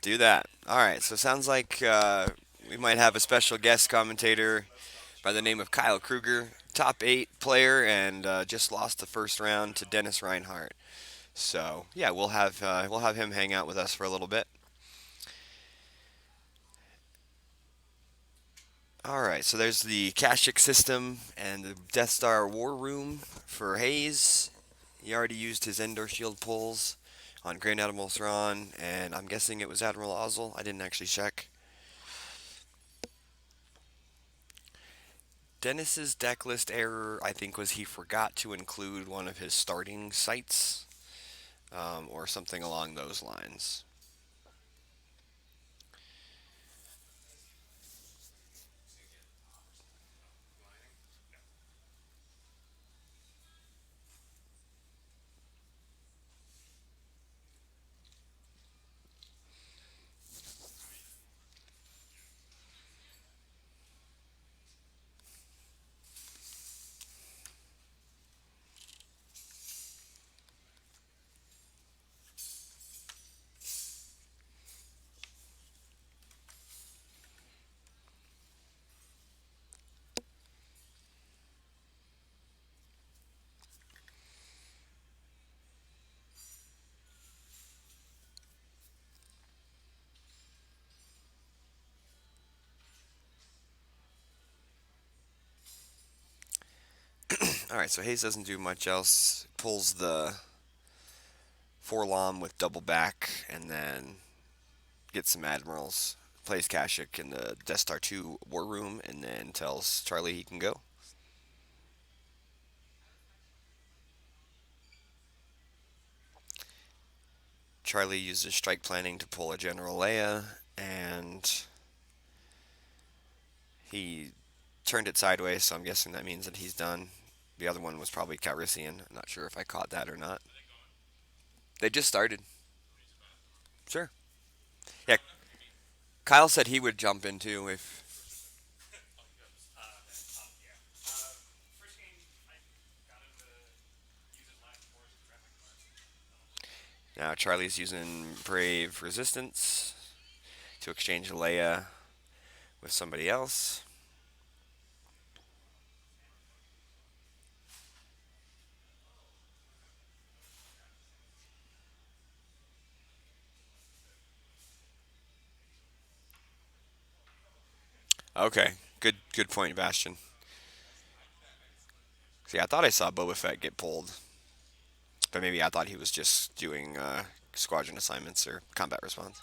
Speaker 2: Do that. All right. So it sounds like we might have a special guest commentator by the name of Kyle Krueger, top 8 player, and just lost the first round to Dennis Reinhardt. So yeah, we'll have him hang out with us for a little bit. All right. So there's the Kashyyyk system and the Death Star War Room for Hayes. He already used his Endor Shield pulls on Grand Admiral Thrawn, and I'm guessing it was Admiral Ozzel. I didn't actually check. Dennis's deck list error, I think, was he forgot to include one of his starting sites, or something along those lines. All right, so Hayes doesn't do much else. Pulls the Forlom with double back, and then gets some admirals. Plays Kashyyyk in the Death Star 2 war room, and then tells Charlie he can go. Charlie uses strike planning to pull a General Leia, and he turned it sideways, so I'm guessing that means that he's done. The other one was probably Calrissian. I'm not sure if I caught that or not. They just started. Sure. Yeah, Kyle said he would jump in too if.
Speaker 5: Yeah. First game, I got him to use his last force to grab my card.
Speaker 2: Now Charlie's using Brave Resistance to exchange Leia with somebody else. Okay, good point, Bastion. See, I thought I saw Boba Fett get pulled, but maybe I thought he was just doing squadron assignments or combat response.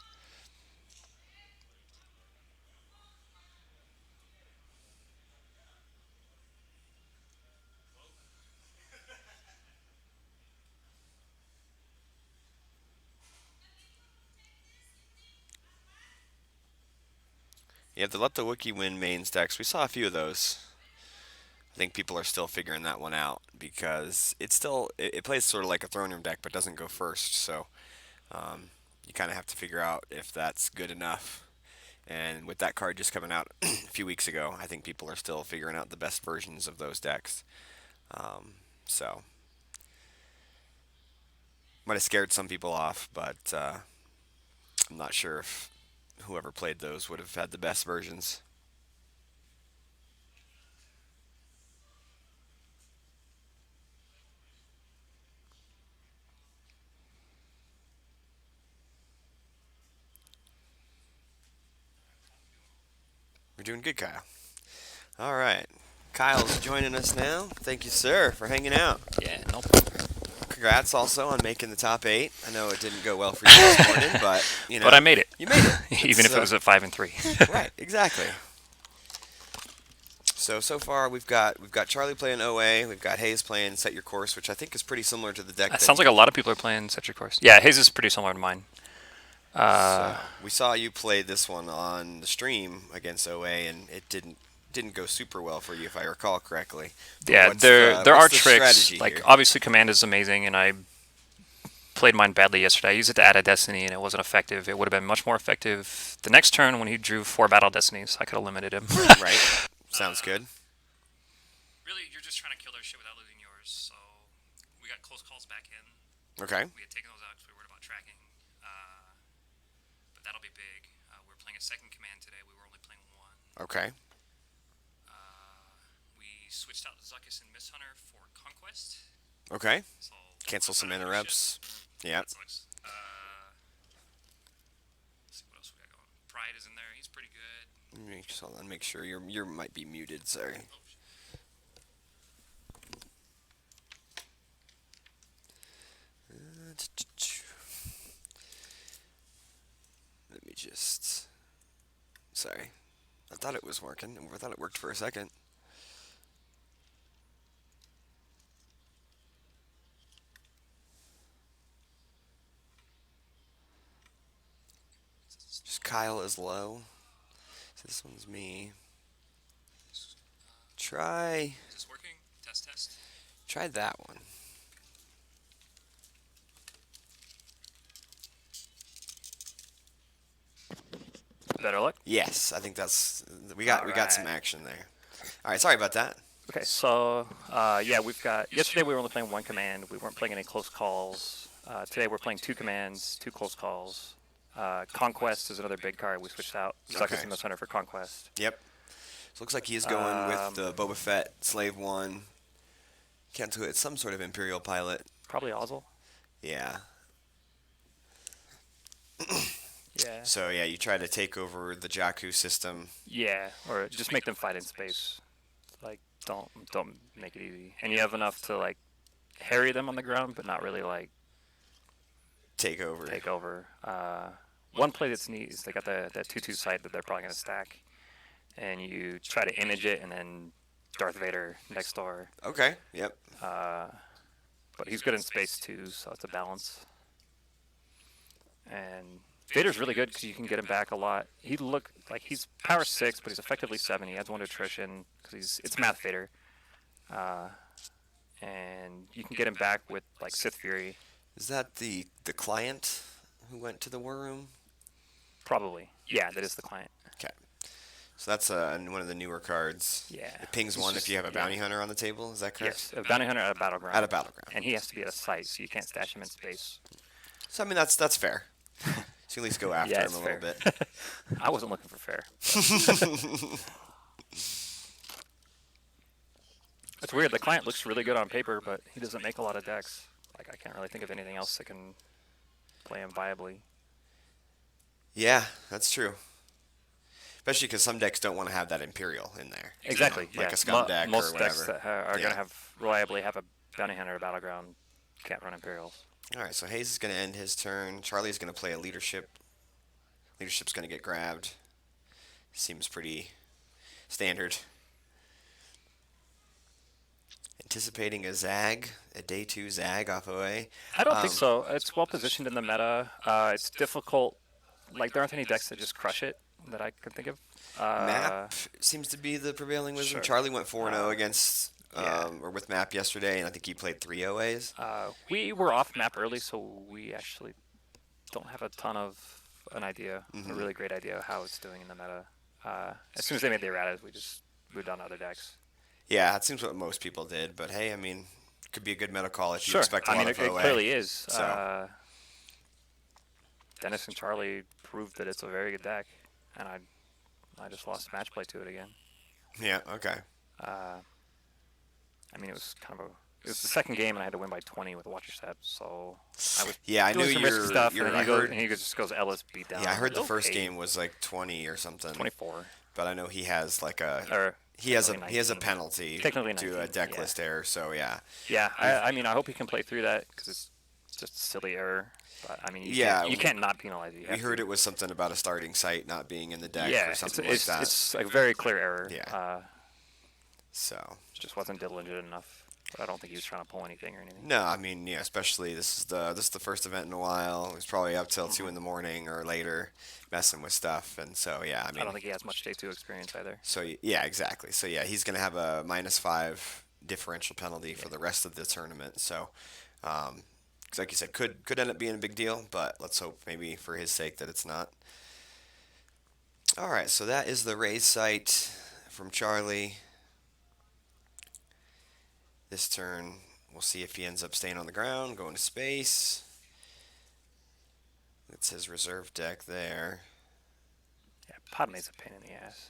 Speaker 2: Yeah, the Let the Wookiee Win main stacks. We saw a few of those. I think people are still figuring that one out because it plays sort of like a throne room deck, but doesn't go first. So you kind of have to figure out if that's good enough. And with that card just coming out a few weeks ago, I think people are still figuring out the best versions of those decks. So might have scared some people off, but I'm not sure if whoever played those would have had the best versions. We're doing good, Kyle. All right. Kyle's joining us now. Thank you, sir, for hanging out.
Speaker 6: Yeah, nope.
Speaker 2: Congrats also on making the top 8. I know it didn't go well for you this morning, but you know.
Speaker 6: But I made it.
Speaker 2: You made it.
Speaker 6: Even if it was a 5 and 3.
Speaker 2: Right, exactly. So far we've got Charlie playing OA, we've got Hayes playing Set Your Course, which I think is pretty similar to the deck.
Speaker 6: It sounds like a lot of people are playing Set Your Course. Yeah, his is pretty similar to mine.
Speaker 2: So we saw you play this one on the stream against OA, and it didn't go super well for you, if I recall correctly. But
Speaker 6: Yeah, there are
Speaker 2: the
Speaker 6: tricks.
Speaker 2: strategy
Speaker 6: Like
Speaker 2: here?
Speaker 6: obviously, Command is amazing, and I played mine badly yesterday. I used it to add a Destiny, and it wasn't effective. It would have been much more effective the next turn when he drew 4 Battle Destinies. I could have limited him.
Speaker 2: Right. Sounds good.
Speaker 6: Really, you're just trying to kill their shit without losing yours. So we got close calls back in.
Speaker 2: Okay.
Speaker 6: We had taken those out because we were worried about tracking. But that'll be big. We're playing a second command today. We were only playing one.
Speaker 2: Okay.
Speaker 6: We switched out Zuckus and Misthunter for Conquest.
Speaker 2: Okay.
Speaker 6: So
Speaker 2: Cancel some
Speaker 6: Misthunter
Speaker 2: interrupts. Yeah.
Speaker 6: That sucks. Let's see what else we got going. Pride is in there. He's pretty good.
Speaker 2: Hold on, make sure you might be muted. Sorry. Let me just. Sorry. I thought it was working. I thought it worked for a second. Just Kyle is low. So this one's me. Try
Speaker 6: Is this working? Test.
Speaker 2: that one.
Speaker 6: Better luck.
Speaker 2: Yes, I think that's we got some action there. All right, sorry about that.
Speaker 6: Okay, so yeah, we've got. Yesterday we were only playing one command. We weren't playing any close calls. Today we're playing 2 commands, 2 close calls. Conquest is another big card. We switched out Zuckus
Speaker 2: Okay.
Speaker 6: and Misthunter for Conquest.
Speaker 2: Yep. So looks like he is going with the Boba Fett Slave 1. Can't do it. It's some sort of Imperial pilot.
Speaker 6: Probably Ozzel.
Speaker 2: Yeah.
Speaker 6: Yeah.
Speaker 2: So yeah, you try to take over the Jakku system.
Speaker 6: Yeah, or just make them fight in space. Like don't make it easy. And you have enough to like harry them on the ground, but not really like
Speaker 2: Take over.
Speaker 6: take over. One play that's neat is they got that 2/2 site that they're probably gonna stack, and you try to image it, and then Darth Vader next door.
Speaker 2: Okay. Yep.
Speaker 6: But he's good in space too, so it's a balance. And Vader's really good because you can get him back a lot. He look like he's power 6, but he's effectively 7. He has 1 attrition because it's Math Vader. And you can get him back with like Sith Fury,
Speaker 2: Is that the client who went to the war room?
Speaker 6: probably. Yeah, that is the client.
Speaker 2: Okay. So that's one of the newer cards.
Speaker 6: Yeah.
Speaker 2: It pings
Speaker 6: It's
Speaker 2: 1
Speaker 6: just-
Speaker 2: if you have a
Speaker 6: yeah.
Speaker 2: bounty hunter on the table. Is that correct?
Speaker 6: Yes, a bounty hunter at a battleground.
Speaker 2: At a battleground.
Speaker 6: And he has to be at a site, so you can't stash him in space.
Speaker 2: So I mean that's fair. So you at least go after
Speaker 6: Yeah,
Speaker 2: him
Speaker 6: it's
Speaker 2: a little
Speaker 6: fair.
Speaker 2: bit.
Speaker 6: I wasn't looking for fair. It's weird. The client looks really good on paper, but he doesn't make a lot of decks. Like I can't really think of anything else that can play him viably.
Speaker 2: Yeah, that's true. Especially because some decks don't want to have that Imperial in there.
Speaker 6: Exactly.
Speaker 2: You know, like
Speaker 6: yeah.
Speaker 2: a scum deck
Speaker 6: Most
Speaker 2: or
Speaker 6: decks
Speaker 2: whatever.
Speaker 6: that are
Speaker 2: Yeah.
Speaker 6: going to have reliably have a bounty hunter at a battleground can't run Imperials.
Speaker 2: All right, so Hayes is going to end his turn. Charlie's going to play a leadership. Leadership's going to get grabbed. Seems pretty standard. Anticipating a Zag, a day 2 Zag off OA.
Speaker 6: I don't think so. It's well positioned in the meta. It's difficult. Like there aren't any decks that just crush it that I can think of.
Speaker 2: Map seems to be the prevailing wisdom.
Speaker 6: sure.
Speaker 2: Charlie went 4-0 against
Speaker 6: yeah.
Speaker 2: or with Map yesterday, and I think he played 3 OAs.
Speaker 6: We were off map early, so we actually don't have a ton of an idea, a really great idea of how it's doing in the meta. As soon as they made the erratas, we just moved on to other decks.
Speaker 2: Yeah, it seems what most people did, but hey, I mean, could be a good meta call if you
Speaker 6: Sure,
Speaker 2: expect a
Speaker 6: I
Speaker 2: lot
Speaker 6: mean
Speaker 2: of
Speaker 6: it
Speaker 2: OA.
Speaker 6: clearly is.
Speaker 2: So.
Speaker 6: Dennis and Charlie proved that it's a very good deck, and I just lost match play to it again.
Speaker 2: Yeah, okay.
Speaker 6: I mean, it was the second game, and I had to win by 20 with Watcher Step, so I was
Speaker 2: Yeah, I
Speaker 6: doing
Speaker 2: knew
Speaker 6: some risky stuff,
Speaker 2: you're
Speaker 6: and then
Speaker 2: I heard,
Speaker 6: he just goes Ellis beat down.
Speaker 2: yeah, I heard the
Speaker 6: Okay.
Speaker 2: first game was like 20 or something.
Speaker 6: 24.
Speaker 2: But I know he has like
Speaker 6: Or
Speaker 2: he has a
Speaker 6: technically 19.
Speaker 2: penalty
Speaker 6: Technically
Speaker 2: to a
Speaker 6: 19,
Speaker 2: deck
Speaker 6: yeah.
Speaker 2: list error, so yeah.
Speaker 6: Yeah, I mean, I hope he can play through that because it's just a silly error. But I mean, you can't not penalize it.
Speaker 2: We heard it was something about a starting site not being in the deck
Speaker 6: Yeah,
Speaker 2: or something
Speaker 6: it's
Speaker 2: like that.
Speaker 6: it's a very clear error.
Speaker 2: Yeah. So
Speaker 6: Just wasn't diligent enough. But I don't think he was trying to pull anything or anything.
Speaker 2: no, I mean, yeah, especially this is the first event in a while. It was probably up till 2 in the morning or later, messing with stuff, and so yeah, I mean,
Speaker 6: I don't think he has much day 2 experience either.
Speaker 2: so yeah, exactly. So yeah, he's gonna have a -5 differential penalty for the rest of the tournament. So, 'cause like you said, could end up being a big deal, but let's hope maybe for his sake that it's not. All right, so that is the raise site from Charlie. This turn, we'll see if he ends up staying on the ground, going to space. It's his reserve deck there.
Speaker 6: Yeah, Padme's a pain in the ass.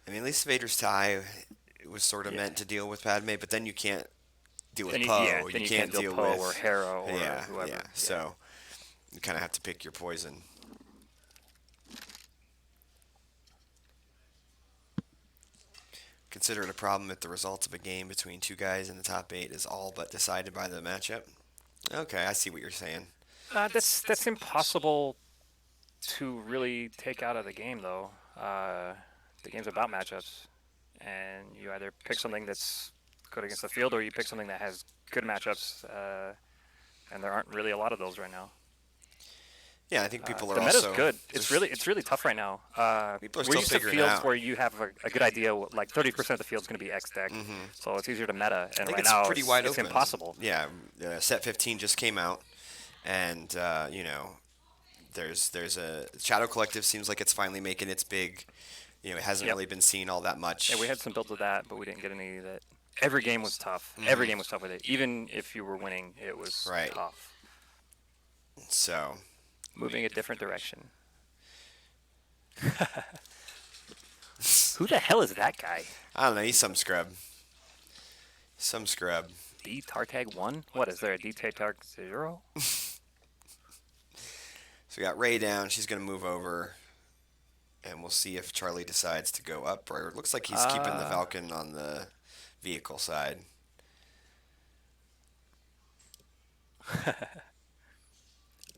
Speaker 2: I mean, at least Vader's tie it was sort of
Speaker 6: Yeah.
Speaker 2: meant to deal with Padme, but then you can't deal with
Speaker 6: Then
Speaker 2: Poe.
Speaker 6: then you can't deal Poe or Hera or
Speaker 2: yeah,
Speaker 6: whoever.
Speaker 2: yeah. So you kind of have to pick your poison. Consider it a problem if the result of a game between two guys in the top 8 is all but decided by the matchup. Okay, I see what you're saying.
Speaker 6: That's impossible to really take out of the game, though. The game's about matchups, and you either pick something that's good against the field, or you pick something that has good matchups, and there aren't really a lot of those right now.
Speaker 2: Yeah, I think people are
Speaker 6: the meta's
Speaker 2: also
Speaker 6: good. It's really tough right now.
Speaker 2: People are
Speaker 6: we're
Speaker 2: still
Speaker 6: used to
Speaker 2: figuring it
Speaker 6: fields
Speaker 2: out.
Speaker 6: where you have a good idea, like 30% of the field's going to be X deck, so it's easier to meta. And
Speaker 2: I think
Speaker 6: right
Speaker 2: it's
Speaker 6: now,
Speaker 2: pretty wide
Speaker 6: it's
Speaker 2: open.
Speaker 6: impossible.
Speaker 2: Yeah, set 15 just came out, and you know, there's a Shadow Collective seems like it's finally making its big. You know, it hasn't
Speaker 6: Yep.
Speaker 2: really been seen all that much.
Speaker 6: Yeah, we had some builds of that, but we didn't get any that. Every game was tough. Every game was tough with it. Even if you were winning, it was
Speaker 2: Right.
Speaker 6: tough.
Speaker 2: So
Speaker 6: Moving a different direction. Who the hell is that guy?
Speaker 2: I don't know. He's some scrub. Some scrub.
Speaker 6: D Tartag 1? What is there? A D Tartag 0?
Speaker 2: So we got Ray down. She's gonna move over. And we'll see if Charlie decides to go up, or it looks like he's keeping the Falcon on the vehicle side.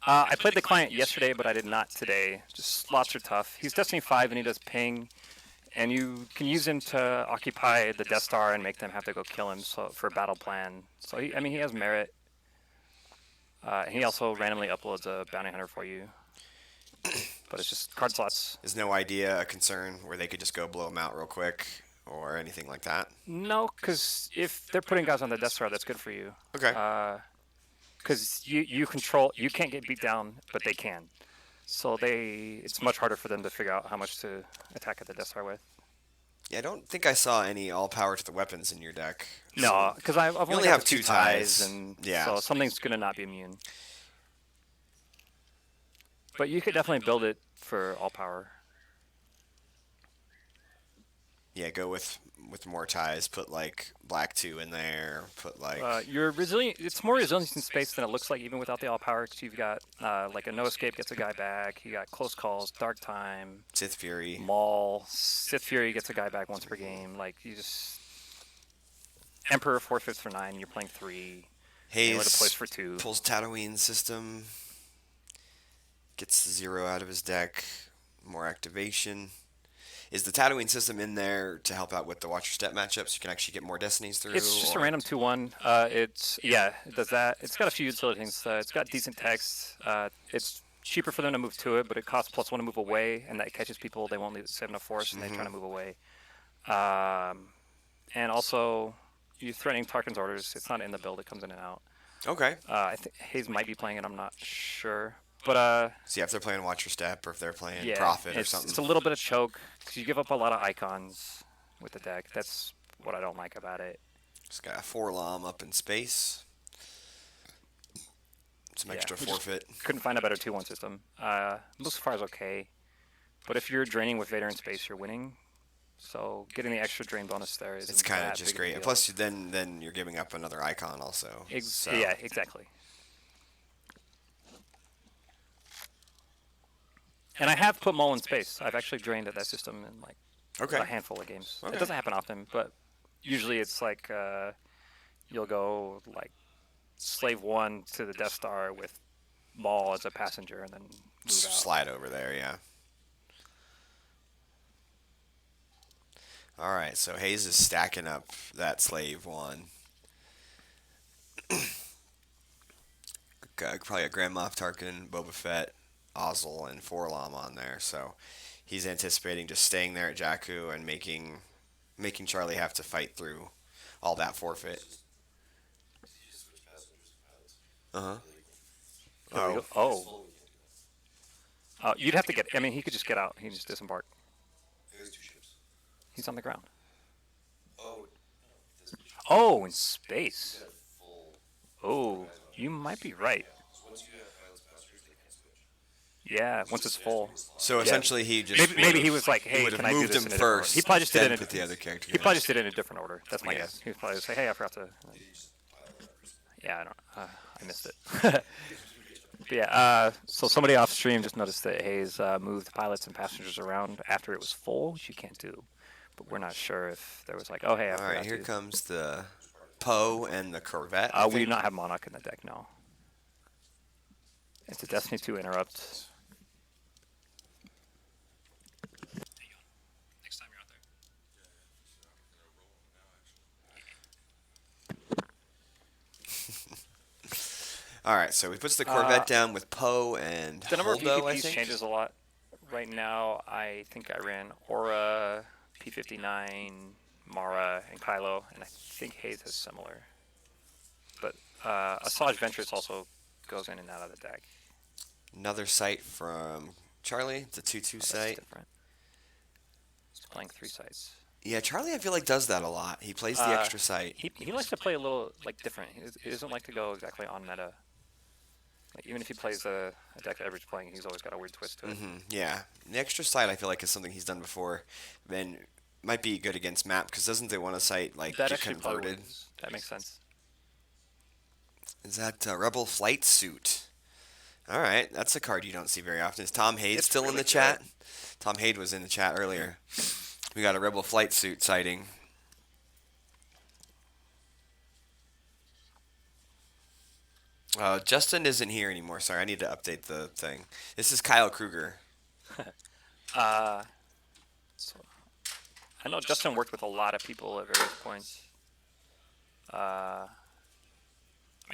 Speaker 6: I played the client yesterday, but I did not today. Just slots are tough. He's Destiny 5 and he does ping, and you can use him to occupy the Death Star and make them have to go kill him for a battle plan. So, he has merit. And he also randomly uploads a bounty hunter for you. But it's just card slots.
Speaker 2: Is no idea a concern where they could just go blow him out real quick or anything like that?
Speaker 6: No, because if they're putting guys on the Death Star, that's good for you.
Speaker 2: Okay.
Speaker 6: Because you can't get beat down, but they can. So it's much harder for them to figure out how much to attack at the Death Star with.
Speaker 2: Yeah, I don't think I saw any all power to the weapons in your deck.
Speaker 6: No, because I've only
Speaker 2: only
Speaker 6: got
Speaker 2: have
Speaker 6: the
Speaker 2: two
Speaker 6: ties,
Speaker 2: ties.
Speaker 6: and
Speaker 2: Yeah.
Speaker 6: so something's gonna not be immune. But you could definitely build it for all power.
Speaker 2: Yeah, go with more ties. Put like black 2 in there. Put like
Speaker 6: You're resilient. It's more resilient in space than it looks like, even without the all power. Because you've got like a no escape gets a guy back. You got close calls, dark time,
Speaker 2: Sith Fury.
Speaker 6: Maul, Sith Fury gets a guy back once per game. Like you just Emperor 4/5 for 9. You're playing 3. Anyone
Speaker 2: Hayes
Speaker 6: deploys for 2.
Speaker 2: pulls Tatooine system. Gets 0 out of his deck. More activation. Is the Tatooine system in there to help out with the Watch Your Step matchups? So you can actually get more Destinies through?
Speaker 6: It's just a
Speaker 2: or-
Speaker 6: random 2/1. It does that. It's got a few utility things. It's got decent text. It's cheaper for them to move to it, but it costs +1 to move away, and that catches people. They won't save enough force, and they try to move away. And also, you're threatening Tarkin's orders. It's not in the build. It comes in and out.
Speaker 2: Okay.
Speaker 6: I think Hayes might be playing it. I'm not sure. But
Speaker 2: So yeah, if they're playing Watch Your Step or if they're playing
Speaker 6: yeah,
Speaker 2: Profit or
Speaker 6: it's
Speaker 2: something.
Speaker 6: a little bit of choke because you give up a lot of icons with the deck. That's what I don't like about it.
Speaker 2: It's got a 4-LOM up in space. Some extra
Speaker 6: we just
Speaker 2: forfeit.
Speaker 6: Couldn't find a better 2/1 system. Lucifer is okay, but if you're draining with Vader in space, you're winning. So getting the extra drain bonus there is
Speaker 2: It's kind of just great. And plus, then you're giving up another icon also. So-
Speaker 6: Yeah, exactly. And I have put Maul in space. I've actually drained at that system in like
Speaker 2: Okay.
Speaker 6: a handful of games.
Speaker 2: Okay.
Speaker 6: It doesn't happen often, but usually it's like you'll go like Slave 1 to the Death Star with Maul as a passenger and then move out.
Speaker 2: Slide over there, yeah. All right, so Hayes is stacking up that Slave 1. Probably a Grand Moff Tarkin, Boba Fett, Ozzel, and 4-LOM on there. So he's anticipating just staying there at Jakku and making Charlie have to fight through all that forfeit. Uh huh.
Speaker 6: Oh. You'd have to get. I mean, he could just get out. He can just disembark. He's on the ground. Oh, in space. Oh, you might be right. Yeah, once it's full.
Speaker 2: So essentially, he just
Speaker 6: Maybe he was like,
Speaker 2: he
Speaker 6: "Hey,
Speaker 2: would have
Speaker 6: can I do
Speaker 2: moved
Speaker 6: this
Speaker 2: him
Speaker 6: in a different order?"
Speaker 2: first.
Speaker 6: He probably just did
Speaker 2: then
Speaker 6: it.
Speaker 2: put the other character.
Speaker 6: He probably just did it in a different order. That's my
Speaker 2: Yeah.
Speaker 6: guess. He was probably just like, "Hey, I forgot to." Yeah, I don't. I missed it. But yeah. So somebody off stream just noticed that Hayes moved pilots and passengers around after it was full, which you can't do. But we're not sure if there was like, "Oh, hey, I
Speaker 2: All
Speaker 6: forgot
Speaker 2: right, here
Speaker 6: to."
Speaker 2: comes the Poe and the Corvette. I
Speaker 6: We do
Speaker 2: think.
Speaker 6: not have Monarch in the deck, no. It's a Destiny 2 interrupt. Next time you're out there.
Speaker 2: All right, so he puts the Corvette down with Poe and
Speaker 6: The number of
Speaker 2: Holdo, I
Speaker 6: PvPs
Speaker 2: think.
Speaker 6: changes a lot. Right now, I think I ran Aura, P59, Mara, and Kylo, and I think Hayes has similar. But Asajj Ventress also goes in and out of the deck.
Speaker 2: Another site from Charlie. It's a 2/2
Speaker 6: That's
Speaker 2: site.
Speaker 6: different. He's playing 3 sites.
Speaker 2: Yeah, Charlie, I feel like does that a lot. He plays the extra site.
Speaker 6: He likes to play a little like different. He doesn't like to go exactly on meta. Like, even if he plays a deck that everybody's playing, he's always got a weird twist to it.
Speaker 2: Yeah, the extra site I feel like is something he's done before. And might be good against map because doesn't they want a site like
Speaker 6: That
Speaker 2: get
Speaker 6: actually probably
Speaker 2: converted?
Speaker 6: wins. That makes sense.
Speaker 2: Is that Rebel Flight Suit? All right, that's a card you don't see very often. Is Tom Hayde
Speaker 6: It's
Speaker 2: still in
Speaker 6: really
Speaker 2: the
Speaker 6: good.
Speaker 2: chat? Tom Hayde was in the chat earlier. We got a Rebel flight suit sighting. Justin isn't here anymore. Sorry, I need to update the thing. This is Kyle Krueger.
Speaker 6: Uh, so I know Justin worked with a lot of people at various points. I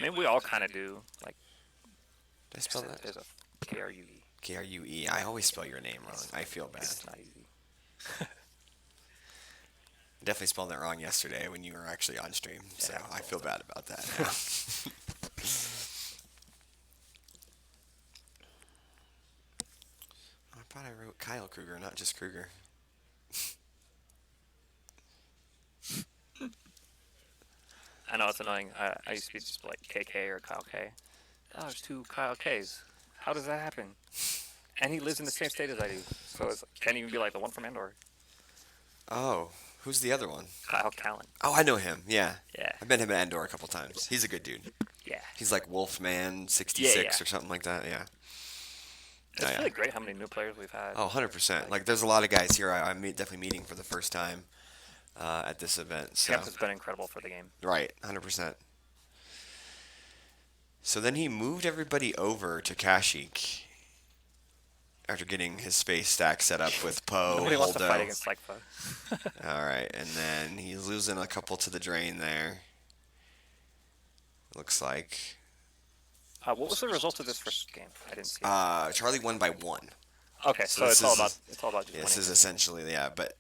Speaker 6: mean, we all kind of do. Like,
Speaker 2: Did I spell that?
Speaker 6: there's a Krue.
Speaker 2: Krue. I always spell your name wrong. I feel bad.
Speaker 6: It's not easy.
Speaker 2: Definitely spelled that wrong yesterday when you were actually on stream. So
Speaker 6: Yeah,
Speaker 2: I feel bad about that now. I thought I wrote Kyle Krueger, not just Krueger.
Speaker 6: I know it's annoying. I used to be just like KK or Kyle K. Oh, there's two Kyle Ks. How does that happen? And he lives in the same state as I do, so it can't even be like the one from Andor.
Speaker 2: Oh, who's the other one?
Speaker 6: Kyle Callan.
Speaker 2: Oh, I know him. Yeah.
Speaker 6: Yeah.
Speaker 2: I've met him at Endor a couple times. He's a good dude.
Speaker 6: Yeah.
Speaker 2: He's like Wolfman 66
Speaker 6: Yeah, yeah.
Speaker 2: or something like that. Yeah.
Speaker 6: It's
Speaker 2: Oh, yeah.
Speaker 6: really great how many new players we've had.
Speaker 2: Oh, 100%. Like, there's a lot of guys here I'm definitely meeting for the first time at this event. So.
Speaker 6: Camp has been incredible for the game.
Speaker 2: Right, 100%. So then he moved everybody over to Kashyyyk after getting his space stack set up with Poe,
Speaker 6: Nobody wants to fight
Speaker 2: Holdo.
Speaker 6: against SYCFA.
Speaker 2: All right, and then he's losing a couple to the drain there. Looks like.
Speaker 6: What was the result of this first game? I didn't see it.
Speaker 2: Charlie won by 1.
Speaker 6: Okay,
Speaker 2: so
Speaker 6: so
Speaker 2: this
Speaker 6: it's all
Speaker 2: is-
Speaker 6: about just
Speaker 2: This
Speaker 6: winning.
Speaker 2: is essentially, yeah, but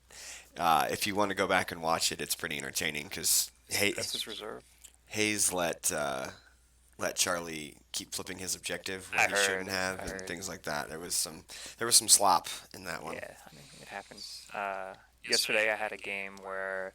Speaker 2: if you want to go back and watch it, it's pretty entertaining because
Speaker 6: That's his reserve.
Speaker 2: Hayes let Charlie keep flipping his objective when
Speaker 6: I
Speaker 2: he shouldn't
Speaker 6: heard,
Speaker 2: have,
Speaker 6: I
Speaker 2: and
Speaker 6: heard.
Speaker 2: things like that. There was some slop in that one.
Speaker 6: Yeah, I mean, it happens. Yesterday I had a game where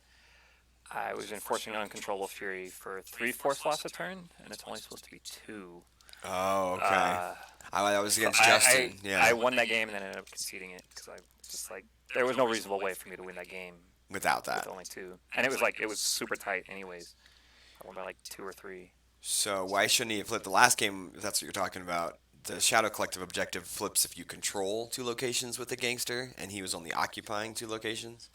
Speaker 6: I was enforcing Uncontrollable Fury for 3 force loss a turn, and it's only supposed to be 2.
Speaker 2: Oh, okay.
Speaker 6: Uh,
Speaker 2: I was against
Speaker 6: I-
Speaker 2: Justin.
Speaker 6: I,
Speaker 2: yeah,
Speaker 6: I won that game and then ended up conceding it because I just like there was no reasonable way for me to win that game
Speaker 2: without that.
Speaker 6: with only 2, and it was super tight anyways. I won by like 2 or 3.
Speaker 2: So why shouldn't he have flipped the last game? If that's what you're talking about. The Shadow Collective objective flips if you control 2 locations with a gangster, and he was only occupying 2 locations,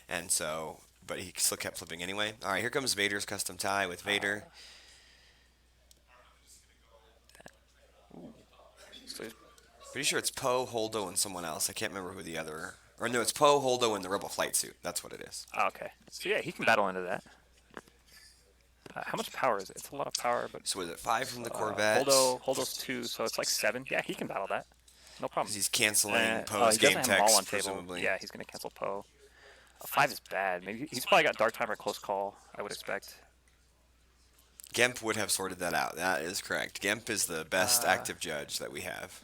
Speaker 2: and so, but he still kept flipping anyway. All right, here comes Vader's custom tie with Vader.
Speaker 6: So
Speaker 2: Pretty sure it's Poe, Holdo, and someone else. I can't remember who the other. Or no, it's Poe, Holdo, and the Rebel flight suit. That's what it is.
Speaker 6: okay, so yeah, he can battle into that. How much power is it? It's a lot of power, but
Speaker 2: So was it 5 from the Corvette?
Speaker 6: Holdo's 2, so it's like 7. Yeah, he can battle that. No problem.
Speaker 2: Because he's canceling
Speaker 6: Oh,
Speaker 2: Poe's
Speaker 6: he
Speaker 2: game
Speaker 6: doesn't have them all
Speaker 2: text,
Speaker 6: on table.
Speaker 2: presumably.
Speaker 6: Yeah, he's gonna cancel Poe. 5 is bad. Maybe he's probably got Dark Time or Close Call. I would expect.
Speaker 2: Gemp would have sorted that out. That is correct. Gemp is the best active judge that we have.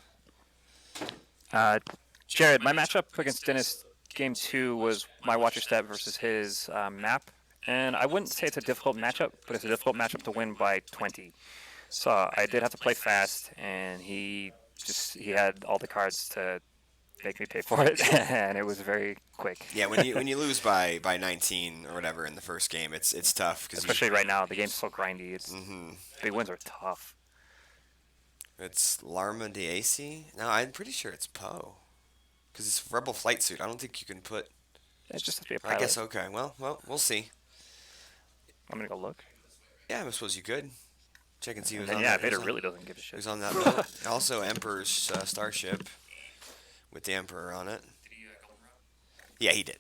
Speaker 6: Jared, my matchup against Dennis game 2 was my Watcher Step versus his map, and I wouldn't say it's a difficult matchup, but it's a difficult matchup to win by 20. So I did have to play fast, and he had all the cards to make me pay for it, and it was very quick.
Speaker 2: Yeah, when you lose by 19 or whatever in the first game, it's tough because
Speaker 6: Especially right now, the game's so grindy. It's
Speaker 2: Mm-hmm.
Speaker 6: big wins are tough.
Speaker 2: it's Larma de No, I'm pretty sure it's Poe because it's Rebel flight suit. I don't think you can put.
Speaker 6: It just has to be a pilot.
Speaker 2: I guess okay. Well, we'll see.
Speaker 6: I'm gonna go look.
Speaker 2: Yeah, I suppose you could check and see who's
Speaker 6: And
Speaker 2: on
Speaker 6: yeah,
Speaker 2: that.
Speaker 6: Vader
Speaker 2: who's on-
Speaker 6: really doesn't give a shit.
Speaker 2: Who's on that boat? Also, Emperor's starship with the Emperor on it.
Speaker 5: Did he golden route?
Speaker 2: Yeah, he did.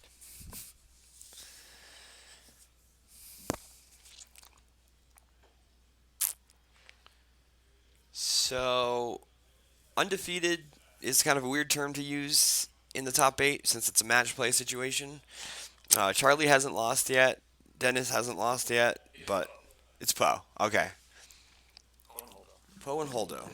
Speaker 2: So, undefeated is kind of a weird term to use in the top 8 since it's a match play situation. Charlie hasn't lost yet. Dennis hasn't lost yet, but it's Poe. Okay. Poe and Holdo.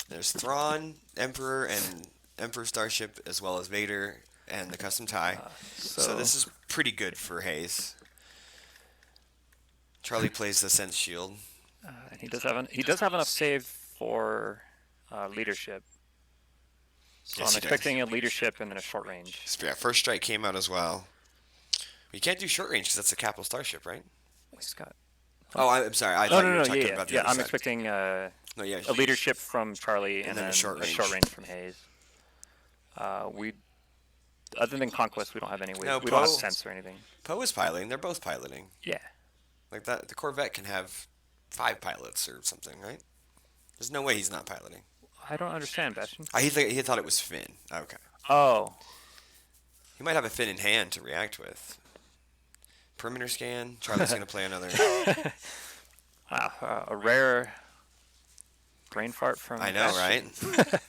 Speaker 2: There's Thrawn, Emperor, and Emperor Starship, as well as Vader and the custom tie. So this is pretty good for Hayes. Charlie plays the Sense Shield.
Speaker 6: And he does have enough save for leadership. So
Speaker 2: Yes,
Speaker 6: I'm
Speaker 2: he does.
Speaker 6: expecting a leadership and then a short range.
Speaker 2: Yeah, First Strike came out as well. You can't do short range because that's a capital starship, right?
Speaker 6: He's got.
Speaker 2: Oh, I'm sorry. I
Speaker 6: No,
Speaker 2: thought you
Speaker 6: no,
Speaker 2: were
Speaker 6: no,
Speaker 2: talking
Speaker 6: yeah,
Speaker 2: about the
Speaker 6: yeah.
Speaker 2: other
Speaker 6: I'm
Speaker 2: side.
Speaker 6: expecting
Speaker 2: No, yeah.
Speaker 6: a leadership from Charlie, and
Speaker 2: then a short
Speaker 6: a short
Speaker 2: range.
Speaker 6: range from Hayes. We, other than Conquest, we don't have any.
Speaker 2: No,
Speaker 6: We don't have
Speaker 2: Poe.
Speaker 6: sense or anything.
Speaker 2: Poe is piloting. They're both piloting.
Speaker 6: Yeah.
Speaker 2: Like that, the Corvette can have 5 pilots or something, right? There's no way he's not piloting.
Speaker 6: I don't understand, Bastion.
Speaker 2: He thought it was Finn. Okay.
Speaker 6: Oh,
Speaker 2: He might have a Finn in hand to react with. Perimeter scan. Charlie's going to play another.
Speaker 6: wow. A rare brain fart from.
Speaker 2: I know,
Speaker 6: Bastion.
Speaker 2: right?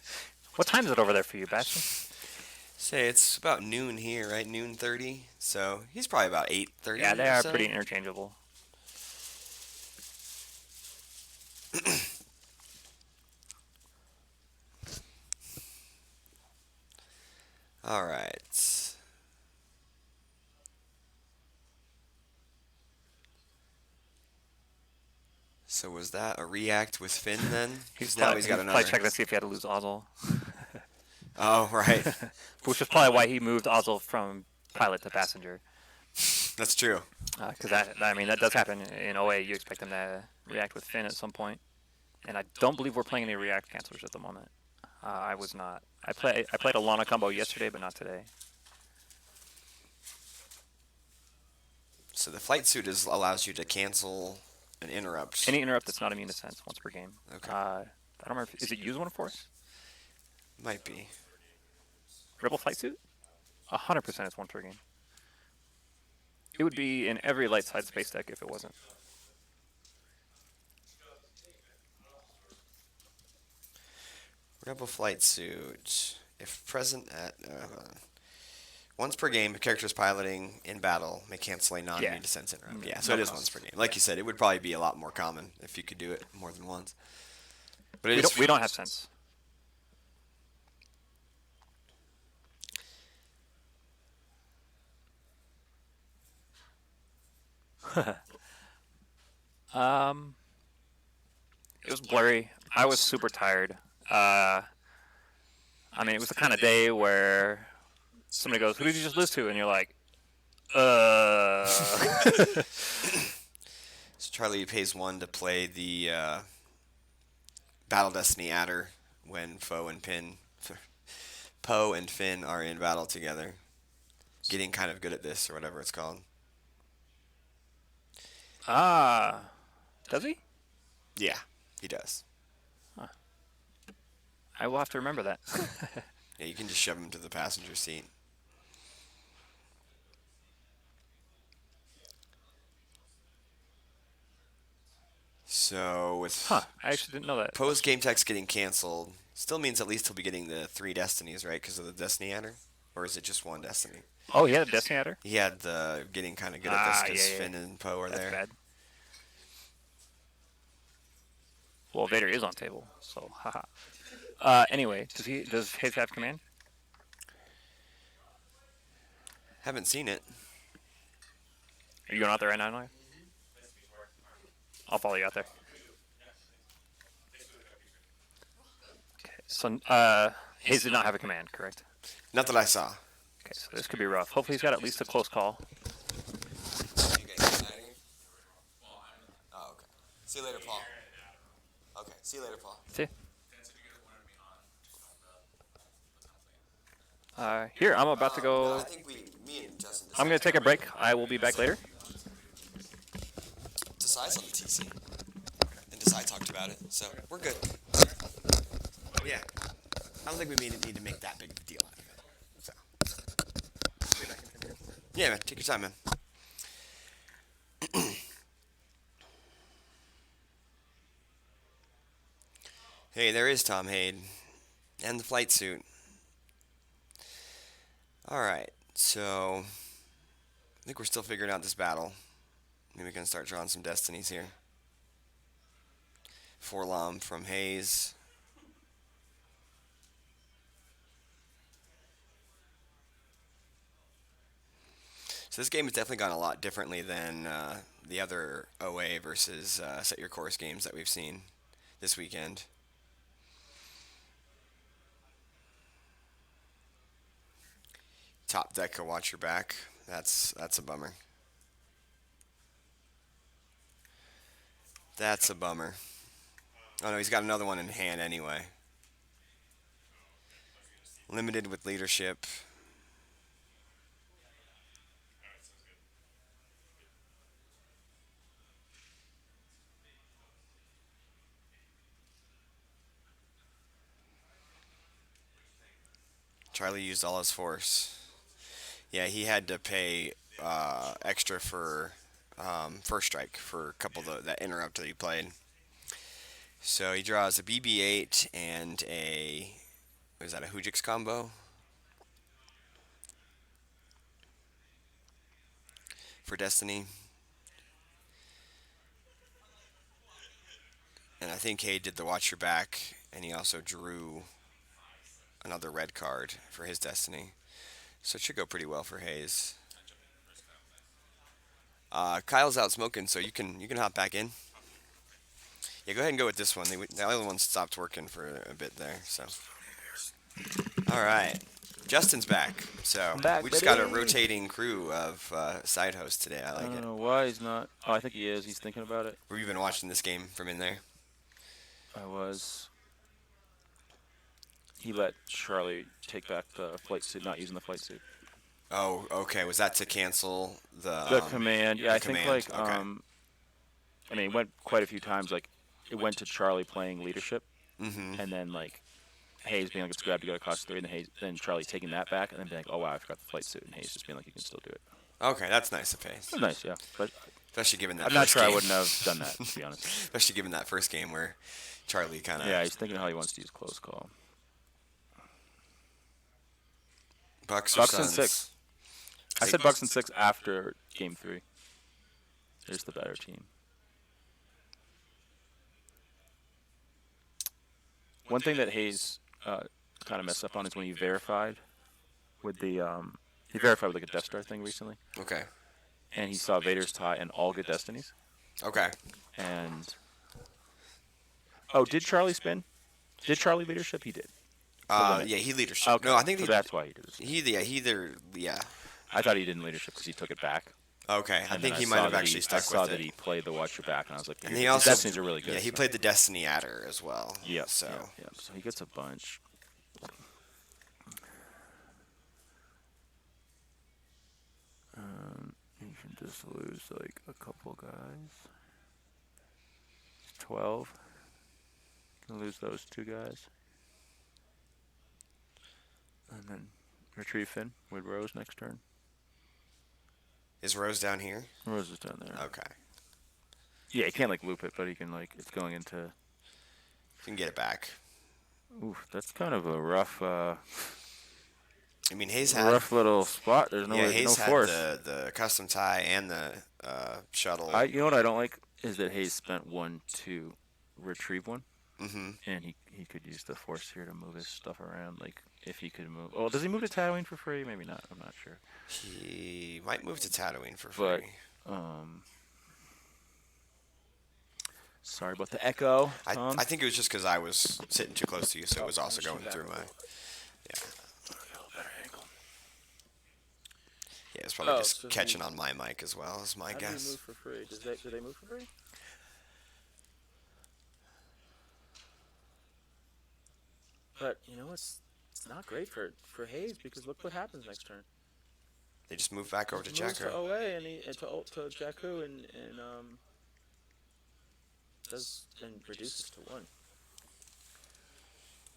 Speaker 6: What time is it over there for you, Bastion?
Speaker 2: Say it's about noon here, right? Noon 30. So he's probably about 8:30.
Speaker 6: Yeah, they
Speaker 2: or
Speaker 6: are
Speaker 2: so.
Speaker 6: pretty interchangeable.
Speaker 2: All right. So was that a react with Finn then? Because now he's got
Speaker 6: probably
Speaker 2: another.
Speaker 6: checking to see if he had to lose Ozzel.
Speaker 2: Oh, right.
Speaker 6: Which is probably why he moved Ozzel from pilot to passenger.
Speaker 2: That's true.
Speaker 6: Because that does happen in OA. You expect them to react with Finn at some point. And I don't believe we're playing any react cancelers at the moment. I was not. I played a Lana combo yesterday, but not today.
Speaker 2: So the flight suit allows you to cancel an interrupt.
Speaker 6: Any interrupt that's not immune to sense once per game.
Speaker 2: Okay.
Speaker 6: I don't remember. Is it use one for us?
Speaker 2: Might be.
Speaker 6: Rebel flight suit? 100% it's one per game. It would be in every light side space deck if it wasn't.
Speaker 2: Rebel flight suit. If present at once per game, if character is piloting in battle, may cancel a non-immune to sense interrupt. Yeah, so
Speaker 6: No
Speaker 2: it is
Speaker 6: cost.
Speaker 2: once per game. Like you said, it would probably be a lot more common if you could do it more than once. But
Speaker 6: We don't have sense. It was blurry. I was super tired. It was the kind of day where somebody goes, "Who did you just lose to?" And you're like,
Speaker 2: So Charlie pays 1 to play the Battle Destiny adder when Poe and Finn are in battle together. Getting kind of good at this, or whatever it's called.
Speaker 6: Does he?
Speaker 2: Yeah, he does.
Speaker 6: I will have to remember that.
Speaker 2: Yeah, you can just shove him to the passenger seat. So with
Speaker 6: I actually didn't know that.
Speaker 2: Poe's game text getting canceled, still means at least he'll be getting the 3 destinies, right? Because of the Destiny adder, or is it just 1 destiny?
Speaker 6: Oh, he had a Destiny adder?
Speaker 2: He had the getting kind of good at this because
Speaker 6: yeah.
Speaker 2: Finn and Poe are
Speaker 6: That's
Speaker 2: there.
Speaker 6: bad. Well, Vader is on table, so haha. Anyway, does Hayes have command?
Speaker 2: Haven't seen it.
Speaker 6: Are you going out there right now, Noah? I'll follow you out there. Okay, so Hayes did not have a command, correct?
Speaker 2: Not that I saw.
Speaker 6: Okay, so this could be rough. Hopefully he's got at least a close call.
Speaker 2: You guys exciting? Oh, okay. See you later, Paul. Okay, see you later, Paul.
Speaker 6: See? Here, I'm about to go.
Speaker 2: I think me and Justin.
Speaker 6: I'm going to take a break. I will be back later.
Speaker 2: Desai's on the TC, and Desai talked about it, so we're good. Yeah, I don't think we need to make that big of a deal out of it. So. Yeah, man, take your time, man. Hey, there is Tom Hade, and the flight suit. All right, so I think we're still figuring out this battle. Maybe we can start drawing some destinies here. Forlom from Hayes. So this game has definitely gone a lot differently than the other OA versus Set Your Course games that we've seen this weekend. Top deck, watch your back. That's a bummer. That's a bummer. Oh no, he's got another one in hand anyway. Limited with leadership. Charlie used all his force. Yeah, he had to pay extra for first strike for a couple of that interrupt that he played. So he draws a BB-8 and a what is that, a Hujix combo for Destiny. And I think Hay did the watch your back, and he also drew another red card for his Destiny. So it should go pretty well for Hayes. Kyle's out smoking, so you can hop back in. Yeah, go ahead and go with this one. The other one stopped working for a bit there. So, all right, Justin's back. So
Speaker 7: I'm back,
Speaker 2: we just got a
Speaker 7: baby.
Speaker 2: rotating crew of side hosts today. I
Speaker 7: I
Speaker 2: like
Speaker 7: don't
Speaker 2: it.
Speaker 7: know why he's not. Oh, I think he is. He's thinking about it.
Speaker 2: Were you been watching this game from in there?
Speaker 7: I was. He let Charlie take back the flight suit, not using the flight suit.
Speaker 2: Oh, okay. Was that to cancel the
Speaker 7: The command, yeah,
Speaker 2: the
Speaker 7: I think
Speaker 2: command,
Speaker 7: like,
Speaker 2: okay.
Speaker 7: I mean, it went quite a few times. Like, it went to Charlie playing leadership,
Speaker 2: Mm-hmm.
Speaker 7: and then like Hayes being like it's grabbed to go to cost 3, and then Charlie taking that back, and then being like, oh wow, I forgot the flight suit, and Hayes just being like, you can still do it.
Speaker 2: Okay, that's nice of Hayes.
Speaker 7: That's nice, yeah. But
Speaker 2: Especially given that
Speaker 7: I'm not
Speaker 2: first
Speaker 7: sure
Speaker 2: game.
Speaker 7: I wouldn't have done that, to be honest.
Speaker 2: Especially given that first game where Charlie kind of
Speaker 7: Yeah, he's thinking how he wants to use close call.
Speaker 2: Bucks
Speaker 7: Bucks
Speaker 2: or
Speaker 7: and
Speaker 2: Suns?
Speaker 7: 6. I said Bucks and 6 after game 3. There's the better team. One thing that Hayes kind of messed up on is when he verified with the he verified with like a Death Star thing recently,
Speaker 2: Okay.
Speaker 7: and he saw Vader's tie and all good destinies.
Speaker 2: Okay.
Speaker 7: And did Charlie spin? Did Charlie leadership? He did.
Speaker 2: Yeah, he leadership.
Speaker 7: Okay,
Speaker 2: No, I think
Speaker 7: so that's why he did it.
Speaker 2: he either yeah.
Speaker 7: I thought he didn't leadership because he took it back.
Speaker 2: Okay, I
Speaker 7: And
Speaker 2: think
Speaker 7: then
Speaker 2: he
Speaker 7: saw
Speaker 2: might have
Speaker 7: that
Speaker 2: actually
Speaker 7: I
Speaker 2: stuck
Speaker 7: saw
Speaker 2: with
Speaker 7: that
Speaker 2: it.
Speaker 7: he played the Watch Your Back, and I was like,
Speaker 2: And he
Speaker 7: his
Speaker 2: also
Speaker 7: destinies are really good.
Speaker 2: Yeah, he
Speaker 7: so-
Speaker 2: played the Destiny Adder as well.
Speaker 7: Yep.
Speaker 2: So
Speaker 7: Yep. So he gets a bunch. You can just lose like a couple guys. 12. You can lose those 2 guys. And then retrieve Finn with Rose next turn.
Speaker 2: is Rose down here?
Speaker 7: Rose is down there.
Speaker 2: Okay,
Speaker 7: Yeah, he can't like loop it, but he can like it's going into.
Speaker 2: you can get it back.
Speaker 7: Oof, that's kind of a rough,
Speaker 2: I mean, Hayes had
Speaker 7: rough little spot. There's no,
Speaker 2: yeah,
Speaker 7: no
Speaker 2: Hayes had
Speaker 7: force.
Speaker 2: the custom tie and the shuttle.
Speaker 7: You know what I don't like is that Hayes spent 1 to retrieve 1,
Speaker 2: Mm-hmm.
Speaker 7: and he could use the force here to move his stuff around. Like if he could move. Oh, does he move to Tatooine for free? Maybe not. I'm not sure.
Speaker 2: He might move to Tatooine for
Speaker 7: But
Speaker 2: free.
Speaker 7: Sorry about the echo, Tom.
Speaker 2: I think it was just because I was sitting too close to you, so it was also going through my. Yeah, yeah, it's probably just
Speaker 7: so
Speaker 2: catching on my mic as well, is my
Speaker 7: How do
Speaker 2: guess.
Speaker 7: they move for free? Do they move for free? But you know it's not great for Hayes because look what happens next turn.
Speaker 2: They just move back over to
Speaker 7: Moves to
Speaker 2: Jacker.
Speaker 7: OA and to Jakku and does and reduces to 1.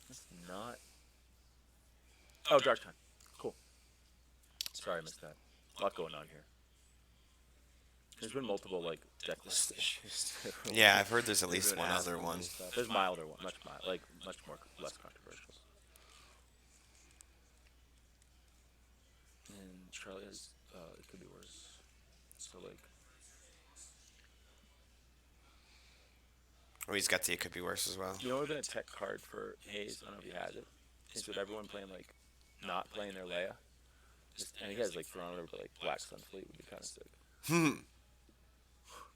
Speaker 7: That's not. Oh, dark time. Cool. Sorry, I missed that. A lot going on here. There's been multiple like deck list issues.
Speaker 2: Yeah, I've heard there's at
Speaker 7: There's
Speaker 2: least
Speaker 7: been
Speaker 2: one
Speaker 7: asking
Speaker 2: other one.
Speaker 7: and stuff. There's milder one, much more less controversial. And Charlie has it could be worse. So like
Speaker 2: Oh, he's got the It Could Be Worse as well.
Speaker 7: you know, would have been a tech card for Hayes. I don't know if he has it. Is with everyone playing like not playing their Leia, and he has like thrown over, but like Black Sun Fleet would be kind of sick.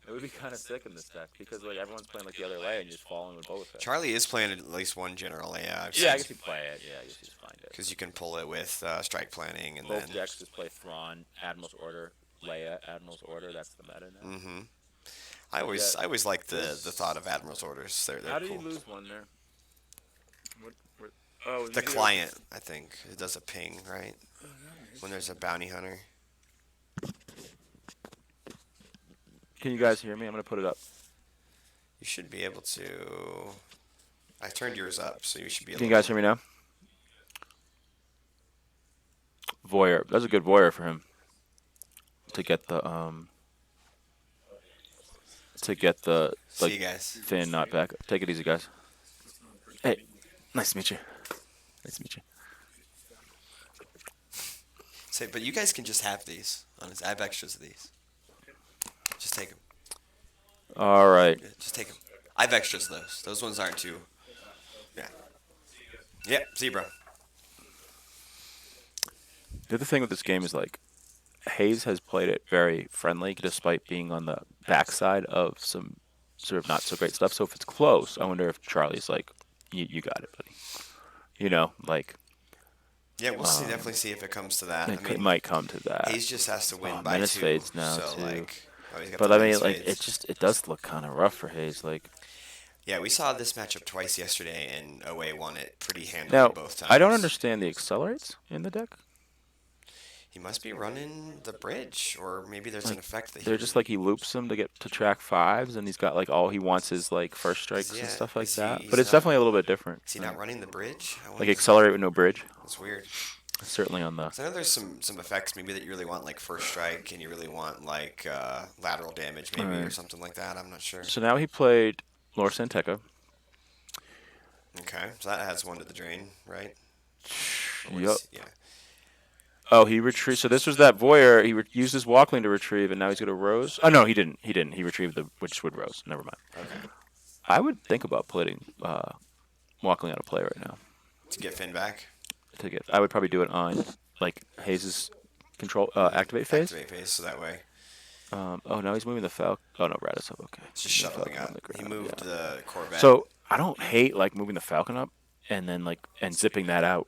Speaker 7: It would be kind of sick in this deck because like everyone's playing like the other Leia and you just fall in with Boba Fett.
Speaker 2: Charlie is playing at least one General AI.
Speaker 7: Yeah, I guess you play it. Yeah, I guess you just find it.
Speaker 2: Because you can pull it with Strike Planning and
Speaker 7: Both
Speaker 2: then.
Speaker 7: decks just play Thrawn, Admiral's Order, Leia, Admiral's Order. That's the meta now.
Speaker 2: Mm-hmm. I always like the thought of Admiral's orders. They're
Speaker 7: How did
Speaker 2: cool.
Speaker 7: he lose one there? Oh,
Speaker 2: The client, I think, it does a ping, right? When there's a bounty hunter.
Speaker 7: Can you guys hear me? I'm gonna put it up.
Speaker 2: You should be able to. I turned yours up, so you should be able
Speaker 7: Can you guys hear me now? Voyeur. That's a good voyeur for him. To get the
Speaker 2: See
Speaker 7: like
Speaker 2: you guys.
Speaker 7: fin not back. Take it easy, guys. Hey, nice to meet you. Nice to meet you.
Speaker 2: Say, but you guys can just have these. Honestly, I have extras of these. Just take them.
Speaker 7: All right.
Speaker 2: Yeah, just take them. I have extras of those. Those ones aren't too. Yeah. Yep. See you, bro.
Speaker 7: The other thing with this game is like Hayes has played it very friendly despite being on the backside of some sort of not so great stuff. So if it's close, I wonder if Charlie's like, you got it, buddy. You know, like
Speaker 2: Yeah, we'll see. Definitely see if it comes to that.
Speaker 7: it might come to that.
Speaker 2: Hayes just has to win
Speaker 7: Oh,
Speaker 2: by
Speaker 7: menace
Speaker 2: 2.
Speaker 7: fades now,
Speaker 2: so
Speaker 7: too.
Speaker 2: like, he's got
Speaker 7: But
Speaker 2: the
Speaker 7: I mean,
Speaker 2: menace
Speaker 7: like
Speaker 2: fades.
Speaker 7: it does look kind of rough for Hayes. Like
Speaker 2: Yeah, we saw this matchup twice yesterday, and OA won it pretty handily
Speaker 7: now,
Speaker 2: both times.
Speaker 7: I don't understand the accelerates in the deck.
Speaker 2: He must be running the bridge, or maybe there's an effect that
Speaker 7: They're just like he loops them to get to track 5s, and he's got like all he wants is like first strikes
Speaker 2: Yeah,
Speaker 7: and stuff like
Speaker 2: is
Speaker 7: that.
Speaker 2: he's
Speaker 7: But it's
Speaker 2: not-
Speaker 7: definitely a little bit different.
Speaker 2: Is he not running the bridge? I
Speaker 7: Like
Speaker 2: wonder.
Speaker 7: accelerate with no bridge.
Speaker 2: It's weird.
Speaker 7: Certainly on the.
Speaker 2: 'Cause I know there's some effects maybe that you really want, like first strike, and you really want like lateral damage, maybe, or
Speaker 7: Alright.
Speaker 2: something like that. I'm not sure.
Speaker 7: So now he played Lor Santeca.
Speaker 2: Okay, so that adds 1 to the drain, right? Or
Speaker 7: Yup.
Speaker 2: Yeah.
Speaker 7: Oh, he retrieved. So this was that voyeur. He used his walkling to retrieve, and now he's got a rose. Oh no, he didn't. He didn't. He retrieved the Witchwood rose. Never mind.
Speaker 2: Okay.
Speaker 7: I would think about putting walkling out of play right now.
Speaker 2: To get Finn back.
Speaker 7: I would probably do it on like Hayes' control activate phase.
Speaker 2: Activate phase, so that way
Speaker 7: Oh, now he's moving the Falcon. Oh no, Radis up. Okay.
Speaker 2: it's just
Speaker 7: Moving the
Speaker 2: shuffling
Speaker 7: Falcon
Speaker 2: up.
Speaker 7: on the
Speaker 2: He
Speaker 7: ground,
Speaker 2: moved
Speaker 7: yeah.
Speaker 2: the Corvette.
Speaker 7: So I don't hate like moving the Falcon up and then like and zipping that out.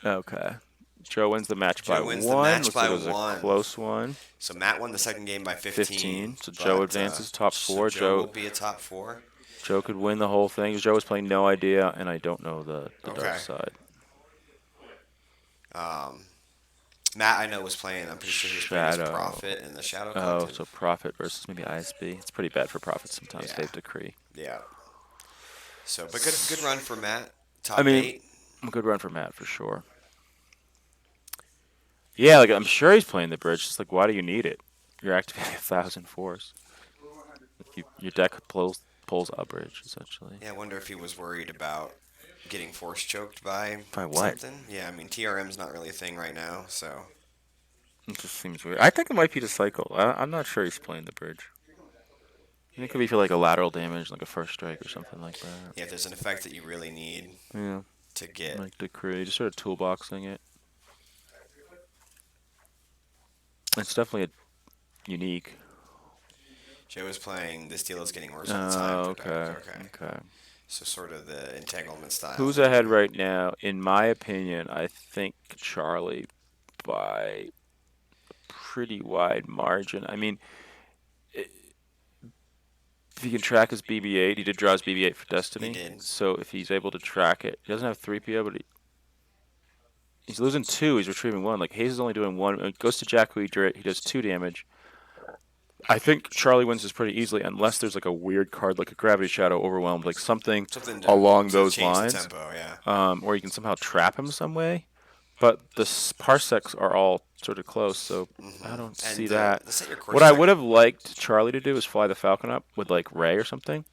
Speaker 7: Okay. Joe wins the match
Speaker 2: Joe
Speaker 7: by
Speaker 2: wins
Speaker 7: 1.
Speaker 2: the match
Speaker 7: Looks
Speaker 2: by
Speaker 7: like it was
Speaker 2: 1.
Speaker 7: a close one.
Speaker 2: So Matt won the second game by 15.
Speaker 7: 15. So Joe advances top 4.
Speaker 2: So
Speaker 7: Joe
Speaker 2: will be a top 4.
Speaker 7: Joe could win the whole thing. Joe was playing no idea, and I don't know the
Speaker 2: Okay.
Speaker 7: dark side.
Speaker 2: Matt, I know, was playing. I'm pretty sure he was playing as
Speaker 7: Shadow.
Speaker 2: Prophet in the Shadow
Speaker 7: Oh,
Speaker 2: content.
Speaker 7: so Prophet versus maybe ISB. It's pretty bad for Prophet sometimes.
Speaker 2: Yeah.
Speaker 7: They've decree.
Speaker 2: Yeah. So, but good run for Matt. Top
Speaker 7: I mean,
Speaker 2: 8.
Speaker 7: A good run for Matt for sure. Yeah, like I'm sure he's playing the bridge. It's like, why do you need it? You're activating 1,000 force. Your deck pulls a bridge essentially.
Speaker 2: Yeah, I wonder if he was worried about getting force choked by
Speaker 7: what?
Speaker 2: something. Yeah, I mean TRM's not really a thing right now, so
Speaker 7: It just seems weird. I think it might be the cycle. I'm not sure he's playing the bridge. I think it could be for like a lateral damage, like a first strike or something like that.
Speaker 2: yeah, if there's an effect that you really need
Speaker 7: Yeah,
Speaker 2: to get.
Speaker 7: like decree, just sort of toolboxing it. It's definitely unique.
Speaker 2: Joe was playing This Deal Is Getting Worse All the Time.
Speaker 7: Oh,
Speaker 2: for Dark.
Speaker 7: okay.
Speaker 2: Okay.
Speaker 7: Okay.
Speaker 2: So sort of the entanglement style.
Speaker 7: Who's ahead right now? In my opinion, I think Charlie by a pretty wide margin. I mean, if he can track his BB-8, he did draw his BB-8 for Destiny.
Speaker 2: He did.
Speaker 7: So if he's able to track it, he doesn't have 3PO, but he's losing 2. He's retrieving 1. Like Hayes is only doing 1. It goes to Jakku, he does 2 damage. I think Charlie wins this pretty easily, unless there's like a weird card like a Gravity Shadow Overwhelmed, like something along those
Speaker 2: change the
Speaker 7: lines.
Speaker 2: tempo, yeah.
Speaker 7: Or you can somehow trap him some way. But the parsecs are all sort of close, so I don't
Speaker 2: And
Speaker 7: see
Speaker 2: the
Speaker 7: that.
Speaker 2: set your course
Speaker 7: What I
Speaker 2: deck-
Speaker 7: would have liked Charlie to do is fly the Falcon up with like Ray or something,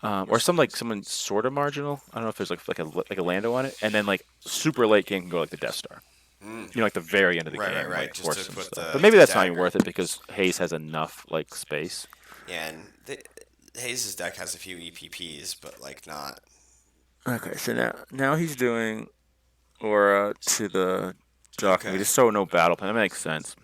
Speaker 7: or someone sort of marginal. I don't know if there's like a Lando on it, and then like super late game can go like the Death Star. You know, like the very end of the
Speaker 2: Right,
Speaker 7: game,
Speaker 2: right, right,
Speaker 7: like,
Speaker 2: just
Speaker 7: force
Speaker 2: to
Speaker 7: some
Speaker 2: put
Speaker 7: stuff.
Speaker 2: the-
Speaker 7: But maybe
Speaker 2: the
Speaker 7: that's not even
Speaker 2: dagger.
Speaker 7: worth it because Hayes has enough like space.
Speaker 2: Yeah, and Hayes' deck has a few EPPs, but like not.
Speaker 7: Okay, so now he's doing Aura to the Jock.
Speaker 2: Okay.
Speaker 7: We just throw no battle plan. That makes sense.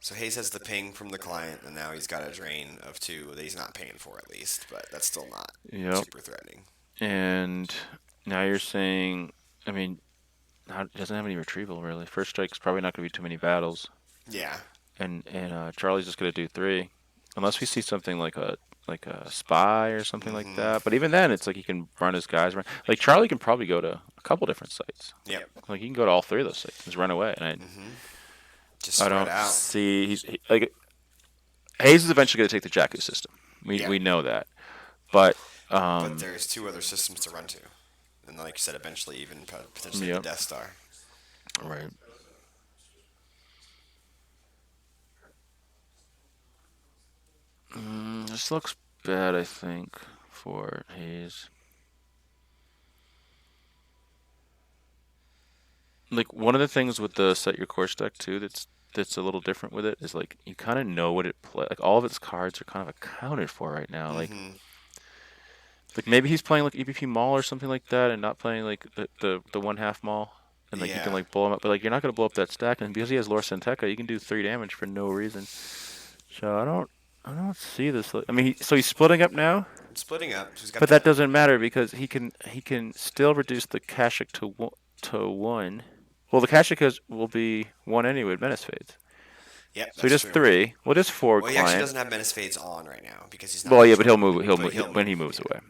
Speaker 2: So Hayes has the ping from the client, and now he's got a drain of 2 that he's not paying for at least, but that's still not
Speaker 7: Yep.
Speaker 2: super threatening.
Speaker 7: And now you're saying, I mean, doesn't have any retrieval really. First strike's probably not going to be too many battles,
Speaker 2: Yeah.
Speaker 7: and Charlie's just going to do 3, unless we see something like a spy or something like that. But even then, it's like he can run his guys around. Like Charlie can probably go to a couple different sites.
Speaker 2: Yep.
Speaker 7: Like he can go to all 3 of those sites and just run away. And
Speaker 2: Just
Speaker 7: I
Speaker 2: spread
Speaker 7: don't
Speaker 2: out.
Speaker 7: see like Hayes is eventually going to take the Jakku system.
Speaker 2: Yeah.
Speaker 7: We know that, but
Speaker 2: But there's 2 other systems to run to. And like you said, eventually even potentially
Speaker 7: Yep.
Speaker 2: the Death Star.
Speaker 7: right. This looks bad, I think, for Hayes. Like one of the things with the set your course deck too, that's a little different with it is like you kind of know what it play. Like all of its cards are kind of accounted for right now. Like maybe he's playing like EBP Maul or something like that, and not playing like the 1/2 Maul, and like you
Speaker 2: Yeah.
Speaker 7: can like blow him up. But like you're not gonna blow up that stack, and because he has Lor Santeca, you can do 3 damage for no reason. So I don't see this. I mean, so he's splitting up now,
Speaker 2: Splitting up. So he's got
Speaker 7: but that doesn't matter because he can still reduce the Kashik to 1. Well, the Kashik will be 1 anyway with Menace Fades.
Speaker 2: Yep.
Speaker 7: So he does 3. Well, just 4
Speaker 2: Well, he actually
Speaker 7: client.
Speaker 2: doesn't have Menace Fades on right now because he's not.
Speaker 7: Well, yeah, but he'll
Speaker 2: destroyed.
Speaker 7: move. He'll
Speaker 2: But
Speaker 7: move when he moves away.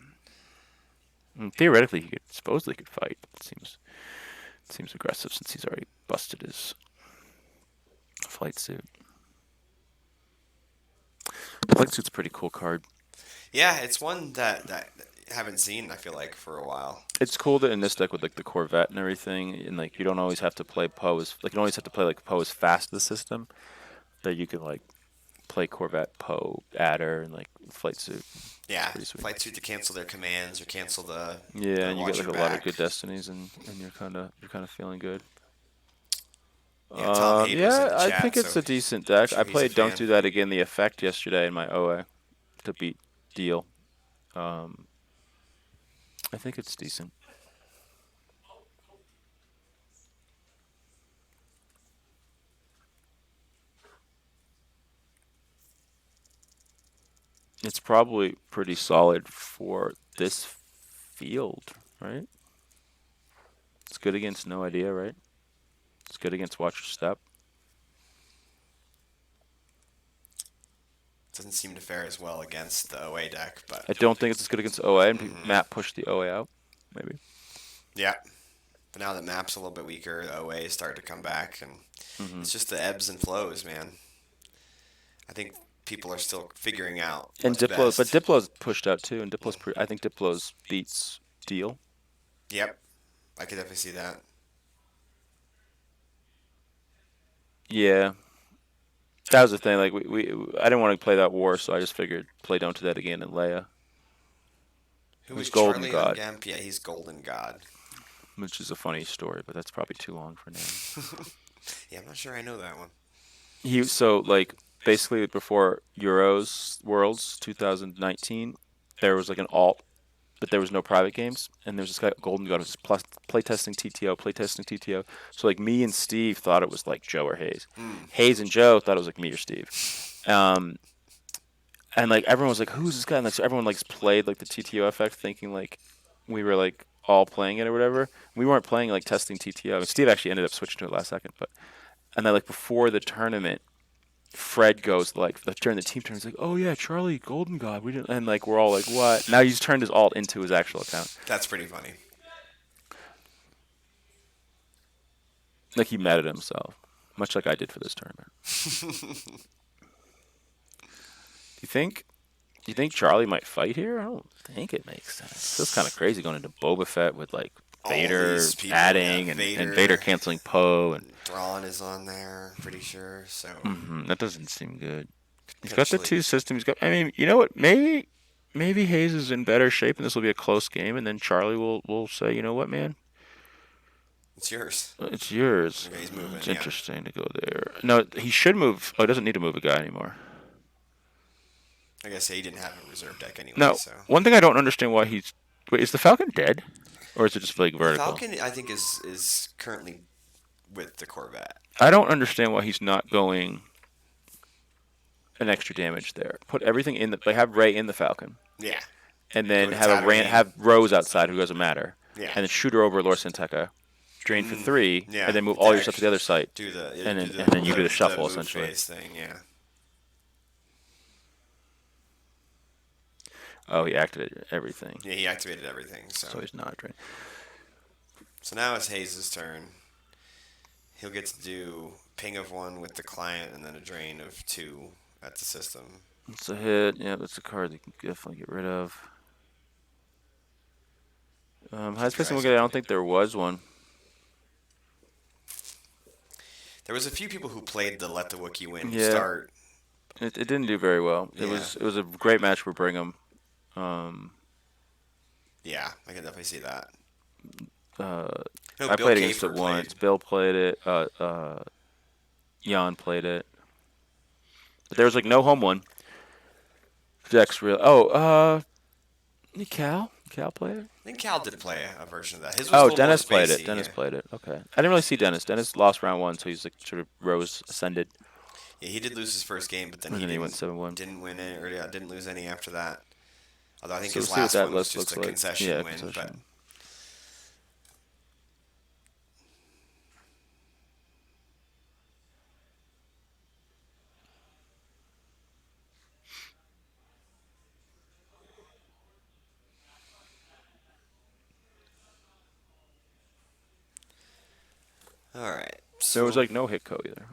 Speaker 7: And theoretically, he could supposedly could fight. But it seems aggressive since he's already busted his flight suit. Flight suit's a pretty cool card.
Speaker 2: Yeah, it's one that I haven't seen. I feel like for a while.
Speaker 7: It's cool that in this deck with like the Corvette and everything, and like you don't always have to play Poe as like you don't always have to play like Poe as fast as the system. That you can like play Corvette, Poe, Adder, and like flight suit.
Speaker 2: Yeah,
Speaker 7: Pretty sweet.
Speaker 2: flight suit to cancel their commands or cancel the.
Speaker 7: Yeah, and you get
Speaker 2: watch
Speaker 7: like a
Speaker 2: your
Speaker 7: lot of
Speaker 2: back.
Speaker 7: good destinies, and you're kind of feeling good.
Speaker 2: Yeah, Tom Hayden was in the
Speaker 7: I
Speaker 2: chat,
Speaker 7: think it's
Speaker 2: so
Speaker 7: a decent deck.
Speaker 2: sure
Speaker 7: I
Speaker 2: he's a
Speaker 7: played Don't
Speaker 2: fan.
Speaker 7: Do That Again, the effect yesterday in my OA to beat Deal. I think it's decent. It's probably pretty solid for this field, right? It's good against No Idea, right? It's good against Watch Your Step.
Speaker 2: Doesn't seem to fare as well against the OA deck, but
Speaker 7: I don't think it's as good against OA, and Matt pushed the OA out, maybe.
Speaker 2: yeah. But now that map's a little bit weaker, the OA is starting to come back, and it's just the ebbs and flows, man. I think people are still figuring out
Speaker 7: And
Speaker 2: what's
Speaker 7: Diplo's, but
Speaker 2: best.
Speaker 7: Diplo's pushed out too, and I think Diplo's beats Deal.
Speaker 2: Yep, I could definitely see that.
Speaker 7: Yeah, that was the thing. Like I didn't want to play that war, so I just figured play Don't Do That Again and Leia,
Speaker 2: Who
Speaker 7: Who's
Speaker 2: is
Speaker 7: Golden
Speaker 2: Charlie
Speaker 7: God?
Speaker 2: on Gemp? Yeah, he's Golden God.
Speaker 7: which is a funny story, but that's probably too long for now.
Speaker 2: Yeah, I'm not sure I know that one.
Speaker 7: Like basically before Euros Worlds 2019, there was like an alt, but there was no private games, and there was this guy Golden God who was plus playtesting TTO. So like me and Steve thought it was like Joe or Hayes. Hayes and Joe thought it was like me or Steve. And like everyone was like, "Who's this guy?" And like, so everyone like played like the TTO effect, thinking like we were like all playing it or whatever. We weren't playing like testing TTO. And Steve actually ended up switching to it last second, but and then like before the tournament, Fred goes like during the team turn, he's like, "Oh yeah, Charlie Golden God." We didn't, and like we're all like, "What?" Now he's turned his alt into his actual account.
Speaker 2: That's pretty funny.
Speaker 7: Like he mad at himself, much like I did for this tournament. Do you think Charlie might fight here? I don't think it makes sense. It feels kind of crazy going into Boba Fett with like
Speaker 2: All
Speaker 7: Vader
Speaker 2: these people,
Speaker 7: adding
Speaker 2: yeah,
Speaker 7: and Vader canceling Poe, and
Speaker 2: Thrawn is on there, pretty sure. So
Speaker 7: that doesn't seem good. He's got the
Speaker 2: potentially-
Speaker 7: two systems. I mean, you know what? Maybe Hayes is in better shape, and this will be a close game, and then Charlie will say, "You know what, man?
Speaker 2: it's yours.
Speaker 7: It's yours."
Speaker 2: Okay, he's moving,
Speaker 7: It's
Speaker 2: yeah.
Speaker 7: interesting to go there. No, he should move. Oh, he doesn't need to move a guy anymore.
Speaker 2: I guess he didn't have a reserve deck anyway.
Speaker 7: No,
Speaker 2: So
Speaker 7: one thing I don't understand why he's. Wait, is the Falcon dead, or is it just like
Speaker 2: the
Speaker 7: vertical?
Speaker 2: Falcon, I think, is currently with the Corvette.
Speaker 7: I don't understand why he's not going an extra damage there. Put everything in they have Ray in the Falcon,
Speaker 2: Yeah,
Speaker 7: and then
Speaker 2: Go to
Speaker 7: have
Speaker 2: Tatooine.
Speaker 7: have Rose outside who doesn't matter,
Speaker 2: Yeah.
Speaker 7: and then shoot her over Lor Santeca, drain for 3,
Speaker 2: Yeah.
Speaker 7: and then move all your stuff to the other site.
Speaker 2: And
Speaker 7: then you do the shuffle,
Speaker 2: move
Speaker 7: essentially.
Speaker 2: phase thing, yeah.
Speaker 7: Oh, he activated everything.
Speaker 2: Yeah, he activated everything.
Speaker 7: So he's not drained.
Speaker 2: So now it's Hayes' turn. He'll get to do ping of 1 with the client and then a drain of 2 at the system.
Speaker 7: It's a hit. Yeah, that's a card that you can definitely get rid of. Highest pacing I don't think there was one.
Speaker 2: There was a few people who played the Let the Wookiee Win
Speaker 7: Yeah.
Speaker 2: start.
Speaker 7: It didn't do very well. It was a great match for Brigham.
Speaker 2: Yeah, I can definitely see that.
Speaker 7: I played against it once. Bill played it. Jan played it. But there was like no home one. Deck's real. Cal played it.
Speaker 2: I think Cal did play a version of that. His was a little
Speaker 7: Dennis
Speaker 2: more
Speaker 7: played it.
Speaker 2: spacey,
Speaker 7: Dennis
Speaker 2: yeah.
Speaker 7: played it. Okay, I didn't really see Dennis. Dennis lost round 1, so he's like sort of ascended.
Speaker 2: Yeah, he did lose his first game, but then
Speaker 7: And
Speaker 2: he,
Speaker 7: then he
Speaker 2: didn't,
Speaker 7: went 7-1.
Speaker 2: didn't win any, or didn't lose any after that. Although I think
Speaker 7: So
Speaker 2: his
Speaker 7: we'll see what
Speaker 2: last
Speaker 7: that
Speaker 2: one was
Speaker 7: list
Speaker 2: just a
Speaker 7: looks like.
Speaker 2: concession
Speaker 7: Yeah,
Speaker 2: win.
Speaker 7: concession.
Speaker 2: All right.
Speaker 7: There was like no Hitco either.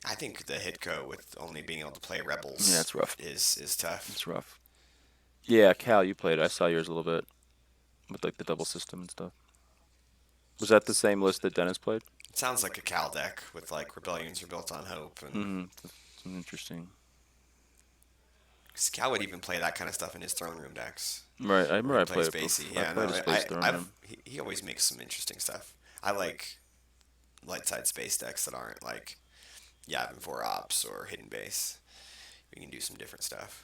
Speaker 2: I think the Hitco with only being able to play Rebels
Speaker 7: Yeah, it's rough.
Speaker 2: is tough.
Speaker 7: It's rough. Yeah, Cal, you played it. I saw yours a little bit with like the double system and stuff. Was that the same list that Dennis played?
Speaker 2: It sounds like a Cal deck with like Rebellions are built on hope. And
Speaker 7: That's interesting.
Speaker 2: 'cause Cal would even play that kind of stuff in his throne room decks.
Speaker 7: Right, I remember I played it.
Speaker 2: Spacey.
Speaker 7: I
Speaker 2: Yeah,
Speaker 7: played
Speaker 2: no,
Speaker 7: a Space Throne Room.
Speaker 2: he always makes some interesting stuff. I like light side space decks that aren't like Yavin 4 Ops or Hidden Base. We can do some different stuff.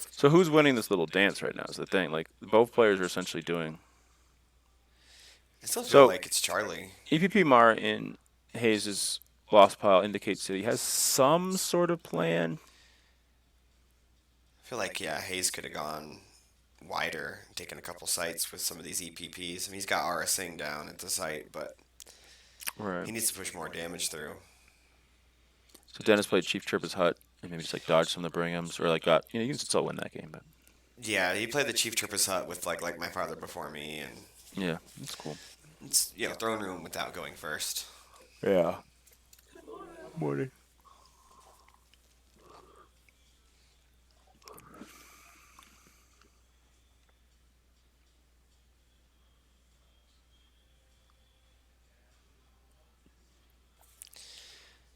Speaker 7: So who's winning this little dance right now is the thing. Like, both players are essentially doing...
Speaker 2: I still feel
Speaker 7: So-
Speaker 2: like it's Charlie.
Speaker 7: EPP Mar in Hayes' lost pile indicates that he has some sort of plan.
Speaker 2: I feel like, yeah, Hayes could have gone wider, taken a couple sites with some of these EPPs. I mean, he's got Aura Singh down at the site, but
Speaker 7: Right.
Speaker 2: he needs to push more damage through.
Speaker 7: So Dennis played Chief Chirpa's Hut and maybe just like dodged some of the Brighams or like got... You can still win that game, but...
Speaker 2: Yeah, he played the Chief Trooper's Hut with like my father before me, and
Speaker 7: Yeah, that's cool.
Speaker 2: it's throne room without going first.
Speaker 7: Yeah. Morning.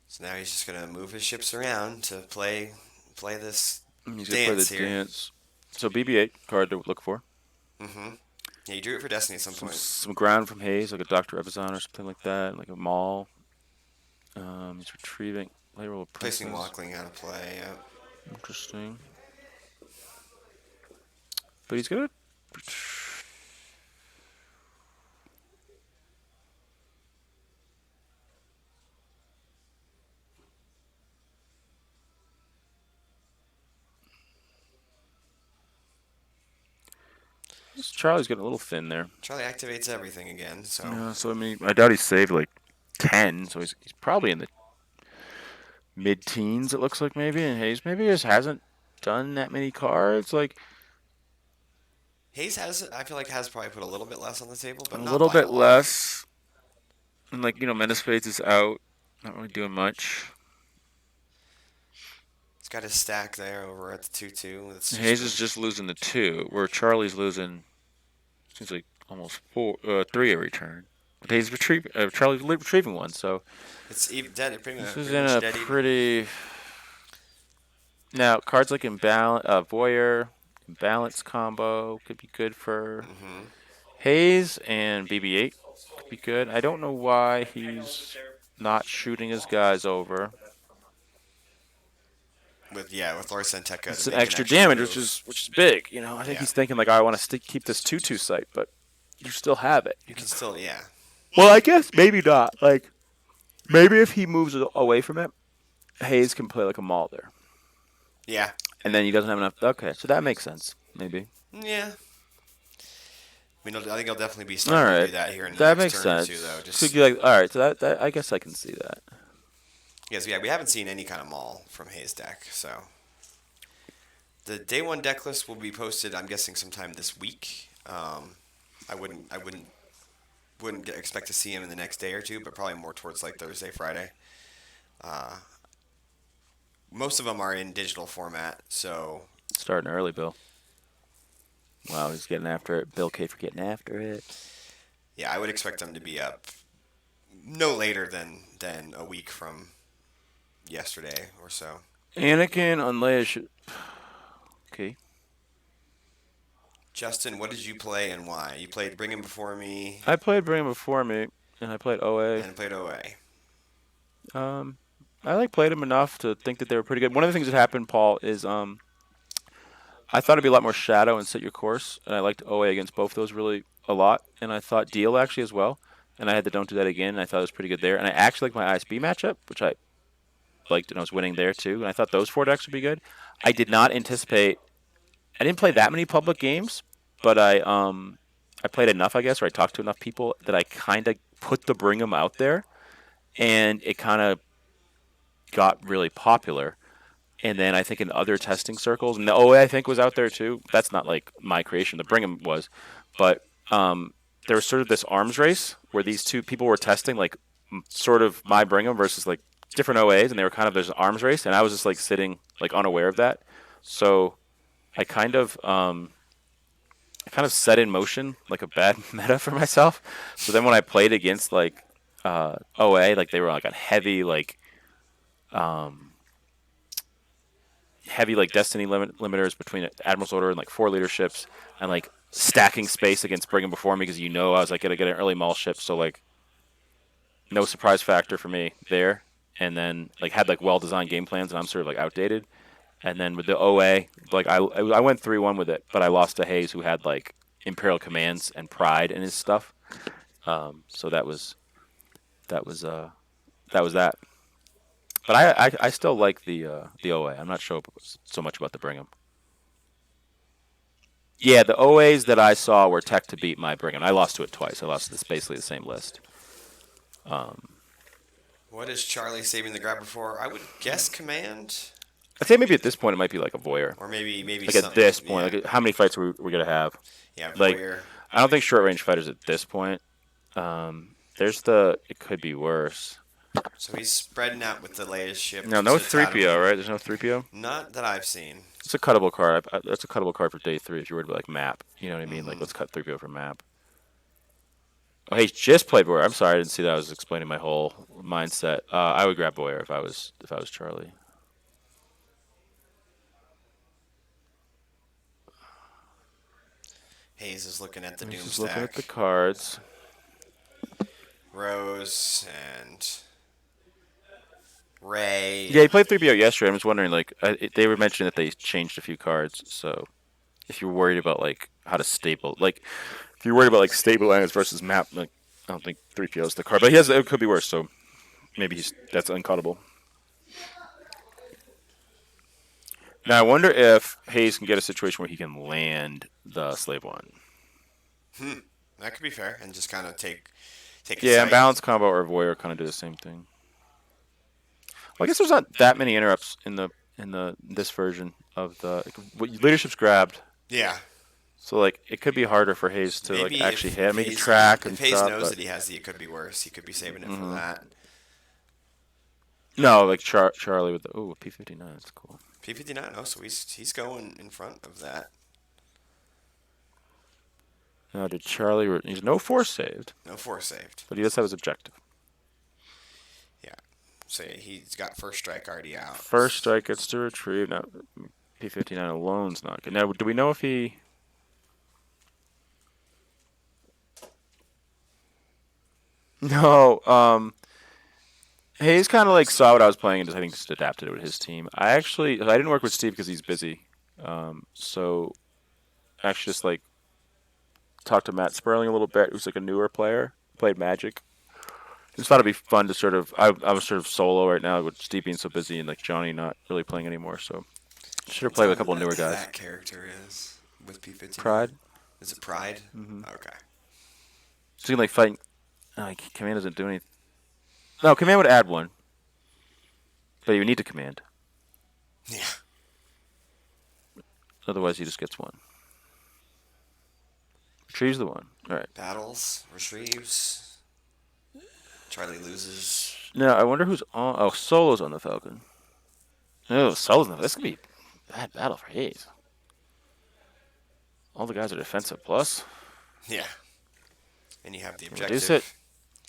Speaker 2: So now he's just gonna move his ships around to play this
Speaker 7: He's gonna play
Speaker 2: dance
Speaker 7: the
Speaker 2: here.
Speaker 7: dance. So BB-8 card to look for.
Speaker 2: Mm-hmm. Yeah, you drew it for Destiny at some point.
Speaker 7: Some ground from Hayes, like a Dr. Evazan or something like that, like a Maul. He's retrieving. Play roll of
Speaker 2: Placing
Speaker 7: Princess.
Speaker 2: Walkling out of play. Yeah.
Speaker 7: Interesting. But he's gonna. Charlie's getting a little thin there.
Speaker 2: Charlie activates everything again, so
Speaker 7: Yeah, so I mean, I doubt he's saved like 10, so he's probably in the mid-teens. It looks like maybe, and Hayes maybe just hasn't done that many cards. Like
Speaker 2: Hayes I feel like has probably put a little bit less on the table, but
Speaker 7: a
Speaker 2: not
Speaker 7: little
Speaker 2: by a
Speaker 7: bit
Speaker 2: lot.
Speaker 7: less. And like Menace Fades is out, not really doing much.
Speaker 2: He's got his stack there over at the 2/2.
Speaker 7: Hayes is just losing the 2, where Charlie's losing. Seems like almost 3 every turn. But Hayes Charlie's retrieving 1, so
Speaker 2: It's even dead. Pretty much,
Speaker 7: this is
Speaker 2: pretty
Speaker 7: in
Speaker 2: much
Speaker 7: a
Speaker 2: dead even.
Speaker 7: pretty. Now cards like Voyeur, Imbalance combo could be good for Hayes, and BB-8 could be good. I don't know why he's not shooting his guys over.
Speaker 2: With Larsen Tekka.
Speaker 7: It's
Speaker 2: to
Speaker 7: an
Speaker 2: make
Speaker 7: extra damage, which
Speaker 2: move.
Speaker 7: is big. I think he's thinking like, I want to keep this 2/2 site, but you still have it.
Speaker 2: You can still, yeah.
Speaker 7: Well, I guess maybe not. Like, maybe if he moves away from it, Hayes can play like a Maul there.
Speaker 2: Yeah.
Speaker 7: And then he doesn't have enough. Okay, so that makes sense. Maybe.
Speaker 2: Yeah. I mean, I think he'll definitely be
Speaker 7: All
Speaker 2: starting to
Speaker 7: right,
Speaker 2: do that here in the
Speaker 7: that
Speaker 2: next
Speaker 7: makes
Speaker 2: turn or
Speaker 7: sense.
Speaker 2: two, though.
Speaker 7: So
Speaker 2: Just
Speaker 7: you're like, all right, so that I guess I can see that.
Speaker 2: yes, yeah, we haven't seen any kind of maul from Hayes' deck, so the day one deck list will be posted. I'm guessing sometime this week. I wouldn't expect to see him in the next day or two, but probably more towards like Thursday, Friday. Uh, Most of them are in digital format, so
Speaker 7: Starting early, Bill. Wow, he's getting after it. Bill K for getting after it.
Speaker 2: yeah, I would expect them to be up no later than a week from yesterday or so.
Speaker 7: Anakin on Leia should. Okay.
Speaker 2: Justin, what did you play and why? You played Bring Him Before Me
Speaker 7: I played Bring 'Em Before Me, and I played OA.
Speaker 2: and played OA.
Speaker 7: Um, I played them enough to think that they were pretty good. One of the things that happened, Paul, is I thought it'd be a lot more shadow and set your course, and I liked OA against both those really a lot, and I thought deal actually as well, and I had the don't do that again, and I thought it was pretty good there, and I actually liked my ISB matchup, which I liked, and I was winning there too, and I thought those 4 decks would be good. I did not anticipate. I didn't play that many public games, but I played enough, I guess, or I talked to enough people that I kind of put the bring 'em out there, and it kind of got really popular. And then I think in other testing circles, and the OA I think was out there too. That's not like my creation. The Brigham was, but there was sort of this arms race where these two people were testing like sort of my Brigham versus like different OAs, and they were kind of this arms race, and I was just like sitting like unaware of that. So I kind of set in motion like a bad meta for myself. So then when I played against like OA, like they were like on heavy like destiny limiters between Admiral's Order and like 4 leaderships, and like stacking space against Brigham Before Me because I was like gonna get an early mall ship, so like no surprise factor for me there. And then like had like well designed game plans, and I'm sort of like outdated. And then with the OA, like I went 3-1 with it, but I lost to Hayes, who had like Imperial Commands and Pride in his stuff. So that was that. But I still like the OA. I'm not sure so much about the Brigham. Yeah, the OAs that I saw were tech to beat my Brigham. I lost to it twice. I lost to basically the same list.
Speaker 2: What is Charlie saving the grabber for? I would guess command,
Speaker 7: I'd say maybe at this point it might be like a voyeur.
Speaker 2: or maybe
Speaker 7: Like
Speaker 2: something.
Speaker 7: at this point,
Speaker 2: yeah,
Speaker 7: like how many fights are we gonna have?
Speaker 2: yeah,
Speaker 7: like-
Speaker 2: voyeur.
Speaker 7: I don't think short range fighters at this point. It could be worse.
Speaker 2: So he's spreading out with the latest ship.
Speaker 7: No
Speaker 2: to
Speaker 7: 3PO,
Speaker 2: Tatooine.
Speaker 7: right? There's no 3PO.
Speaker 2: Not that I've seen.
Speaker 7: It's a cuttable card. That's a cuttable card for day 3 if you're worried about like map. You know what I mean? Like let's cut 3PO for map. Oh, he just played Boyer. I'm sorry, I didn't see that. I was explaining my whole mindset. I would grab Boyer if I was Charlie.
Speaker 2: Hayes is looking at the
Speaker 7: He's
Speaker 2: Doom
Speaker 7: just looking at
Speaker 2: stack.
Speaker 7: the cards.
Speaker 2: Rose and Ray.
Speaker 7: Yeah, he played 3PO yesterday. I'm just wondering, like, they were mentioning that they changed a few cards. So, if you're worried about like how to staple, like, if you're worried about like stable lands versus map, like, I don't think 3PO is the card. But it could be worse. So, maybe that's uncuttable. Now, I wonder if Hayes can get a situation where he can land the Slave One.
Speaker 2: That could be fair, and just kind of take. A
Speaker 7: Yeah,
Speaker 2: fight.
Speaker 7: and Balance Combo or Voyeur kind of do the same thing. Well, I guess there's not that many interrupts in this version of the leadership's grabbed.
Speaker 2: Yeah.
Speaker 7: So like it could be harder for Hayes to like
Speaker 2: Maybe
Speaker 7: actually
Speaker 2: if
Speaker 7: hit, maybe
Speaker 2: Hayes-
Speaker 7: track and
Speaker 2: If Hayes
Speaker 7: stuff.
Speaker 2: knows
Speaker 7: But
Speaker 2: that he has it could be worse. He could be saving it for that.
Speaker 7: no, like Charlie with the P59. That's cool.
Speaker 2: P59. Oh, so he's going in front of that.
Speaker 7: Now did Charlie? He's no force saved,
Speaker 2: No force saved.
Speaker 7: but he does have his objective.
Speaker 2: Yeah. So he's got first strike already out.
Speaker 7: First strike gets to retrieve. Now P59 alone's not good. Now do we know if he? No. Hayes kind of like saw what I was playing and just I think just adapted it with his team. I didn't work with Steve because he's busy. So I actually just like talked to Matt Sperling a little bit, who's like a newer player, played Magic. Just thought it'd be fun to sort of. I was sort of solo right now with Steve being so busy and like Johnny not really playing anymore. So should have played with a couple of newer guys.
Speaker 2: That character is with P59.
Speaker 7: Pride.
Speaker 2: Is it Pride?
Speaker 7: Mhm.
Speaker 2: Okay.
Speaker 7: So you can like fight. Command doesn't do anything. No, command would add one, but you need to command.
Speaker 2: Yeah.
Speaker 7: Otherwise, he just gets one. Retrieves the one. All right.
Speaker 2: Battles, retrieves. Charlie loses.
Speaker 7: Now I wonder who's on. Oh, Solo's on the Falcon. Oh, Solo's on. This could be a bad battle for Hayes. All the guys are defensive plus.
Speaker 2: Yeah. And you have the objective.
Speaker 7: Reduce it.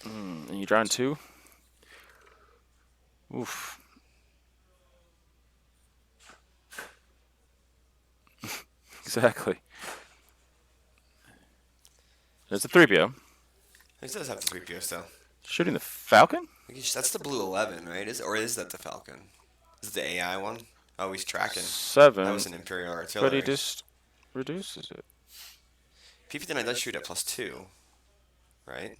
Speaker 7: And you draw in 2. Oof. Exactly. There's a 3PO.
Speaker 2: He does have the 3PO still.
Speaker 7: Shooting the Falcon?
Speaker 2: That's the blue 11, right? Or is that the Falcon? Is it the AI one? Oh, he's tracking.
Speaker 7: 7.
Speaker 2: That was an Imperial Artillery.
Speaker 7: But he just reduces it.
Speaker 2: P-59 does shoot at +2, right?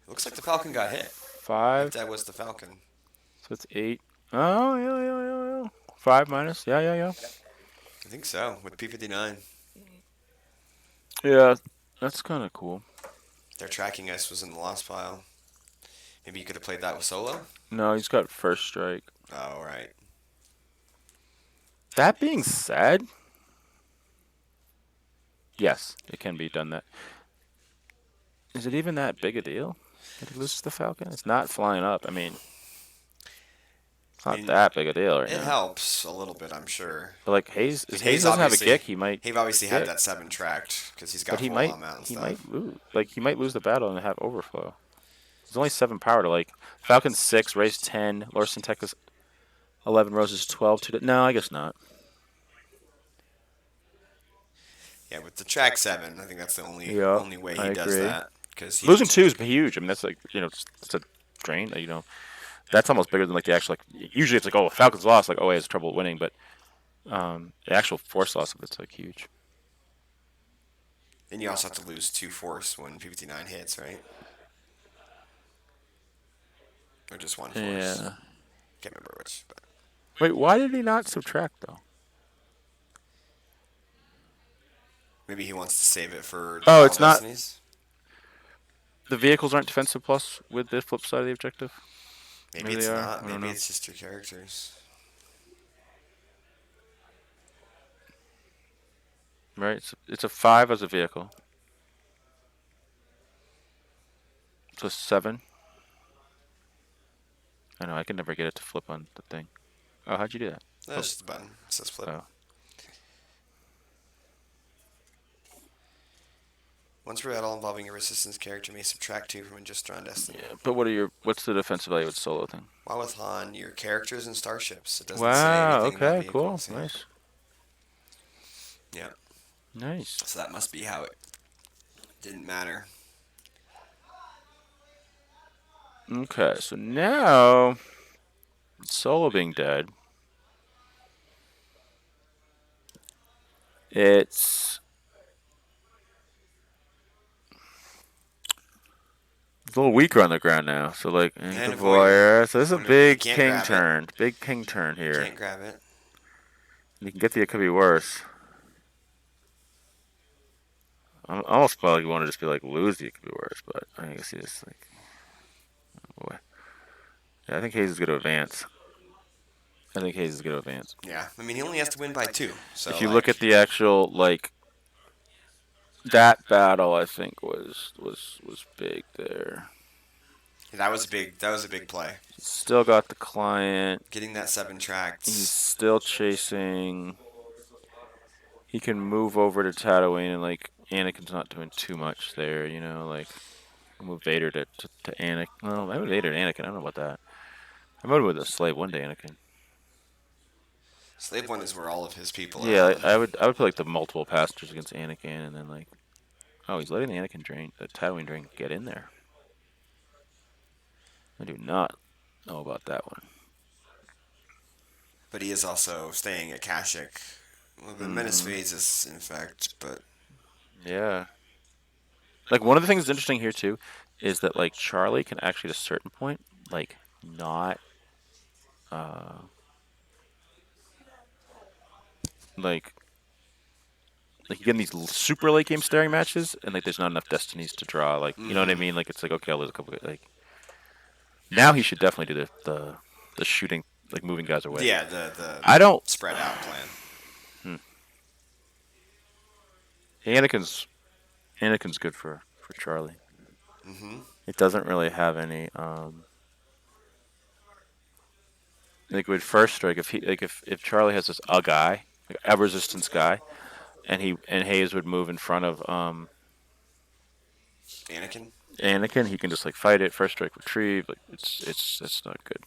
Speaker 2: It looks like the Falcon got hit.
Speaker 7: 5.
Speaker 2: That was the Falcon.
Speaker 7: So it's 8. Oh, yeah. 5 minus. Yeah.
Speaker 2: I think so, with P-59.
Speaker 7: Yeah, that's kind of cool.
Speaker 2: Their tracking S was in the lost pile. Maybe you could have played that with Solo?
Speaker 7: No, he's got first strike.
Speaker 2: Oh, right.
Speaker 7: That being said, yes, it can be done that. Is it even that big a deal that he loses the Falcon? It's not flying up. I mean, it's not that big a deal right
Speaker 2: It
Speaker 7: now.
Speaker 2: helps a little bit, I'm sure.
Speaker 7: But like Hayes, if
Speaker 2: Hayes
Speaker 7: Hayes doesn't have a
Speaker 2: obviously-
Speaker 7: kick, he might.
Speaker 2: He obviously had
Speaker 7: kick.
Speaker 2: that 7 tracked because he's got
Speaker 7: But he
Speaker 2: full
Speaker 7: might.
Speaker 2: amount and
Speaker 7: He
Speaker 2: stuff.
Speaker 7: might lose. Like he might lose the battle and have overflow. There's only 7 power to like Falcon 6, Race 10, Larson Texas 11, Roses 12. No, I guess not.
Speaker 2: Yeah, with the track 7, I think that's the only
Speaker 7: Yeah,
Speaker 2: only way
Speaker 7: I
Speaker 2: he does
Speaker 7: agree.
Speaker 2: that. Because
Speaker 7: Losing 2 is huge. I mean, that's like it's a drain. That's almost bigger than like the actual like. Usually it's like Falcons lost, like he has trouble winning, but the actual force loss of it's like huge.
Speaker 2: And you also have to lose 2 force when P-59 hits, right? Or just 1 force.
Speaker 7: Yeah.
Speaker 2: Can't remember which. But
Speaker 7: Wait, why did he not subtract though?
Speaker 2: maybe he wants to save it for.
Speaker 7: Oh, it's not-
Speaker 2: Destinies.
Speaker 7: The vehicles aren't defensive plus with the flip side of the objective.
Speaker 2: Maybe
Speaker 7: Maybe
Speaker 2: it's
Speaker 7: they are.
Speaker 2: not.
Speaker 7: I don't
Speaker 2: Maybe
Speaker 7: know.
Speaker 2: it's just your characters.
Speaker 7: Right? It's a 5 as a vehicle. So 7. I know I can never get it to flip on the thing. Oh, how'd you do that?
Speaker 2: That's just a button. It says flip.
Speaker 7: Oh.
Speaker 2: Once per battle involving a resistance character may subtract 2 from a just drawn destiny.
Speaker 7: Yeah, but what's the defensive value with Solo thing?
Speaker 2: While with Han, your characters and starships. It doesn't say
Speaker 7: Wow.
Speaker 2: anything about
Speaker 7: Okay. Cool.
Speaker 2: vehicles, yeah.
Speaker 7: Nice.
Speaker 2: Yeah.
Speaker 7: Nice.
Speaker 2: So that must be how it didn't matter.
Speaker 7: Okay. So now, Solo being dead, it's a little weaker on the ground now. So like,
Speaker 2: And
Speaker 7: the
Speaker 2: a
Speaker 7: voyeur. So this is a
Speaker 2: Wonder if you
Speaker 7: big
Speaker 2: can't
Speaker 7: ping
Speaker 2: grab it.
Speaker 7: turn. Big ping turn here.
Speaker 2: Can't grab it.
Speaker 7: You can get the it could be worse. I almost felt like you want to just be like lose the it could be worse, but I guess it's like, oh boy. Yeah, I think Hayes is going to advance.
Speaker 2: Yeah. I mean, he only has to win by 2. So
Speaker 7: If you look at the actual like that battle, I think was big there.
Speaker 2: that was a big play.
Speaker 7: Still got the client.
Speaker 2: Getting that 7 tracks.
Speaker 7: He's still chasing. He can move over to Tatooine, and like Anakin's not doing too much there, like move Vader to Anakin. Well, I would Vader to Anakin. I don't know about that. I would with a slave one day Anakin.
Speaker 2: Slave 1 is where all of his people are.
Speaker 7: Yeah, I would put like the multiple passengers against Anakin, and then like, he's letting the Tatooine drain get in there. I do not know about that one.
Speaker 2: But he is also staying at Kashyyyk. Well, the Menace phases, in fact, but
Speaker 7: Yeah. Like one of the things that's interesting here too is that like Charlie can actually at a certain point like not like you get in these super late game staring matches and like there's not enough destinies to draw, like you know what I mean, like it's like okay, I'll lose a couple, like now he should definitely do the shooting, like moving guys away.
Speaker 2: Yeah, the
Speaker 7: I don't
Speaker 2: spread out plan.
Speaker 7: Anakin's good for Charlie. It doesn't really have any like with first strike, if he like if Charlie has this a guy, like a resistance guy, and Hayes would move in front of
Speaker 2: Anakin.
Speaker 7: he can just like fight it, first strike retrieve, like it's not good.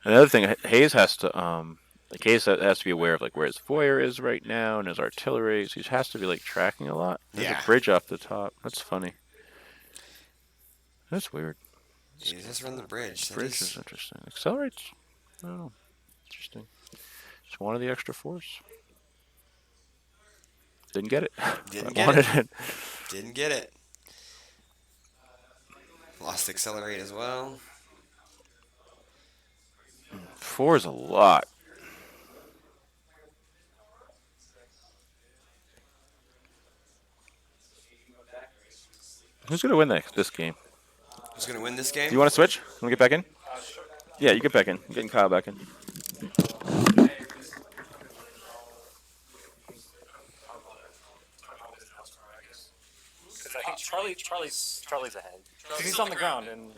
Speaker 7: Another thing, Hayes has to Hayes has to be aware of like where his foyer is right now and his artillery, so he has to be like tracking a lot. There's
Speaker 2: Yeah.
Speaker 7: a bridge off the top. That's funny. That's weird.
Speaker 2: He just run the bridge. That
Speaker 7: Bridge is interesting. Accelerates. Oh, interesting. Just wanted the extra force. Didn't get it.
Speaker 2: Didn't
Speaker 7: I
Speaker 2: get
Speaker 7: wanted it.
Speaker 2: Didn't get it. Lost accelerate as well.
Speaker 7: 4 is a lot. Who's gonna win this game?
Speaker 2: Who's gonna win this game?
Speaker 7: Do you want to switch? Want to get back in? Yeah, you get back in. I'm getting Kyle back in.
Speaker 6: Because I think Charlie's ahead. 'Cause he's on the ground and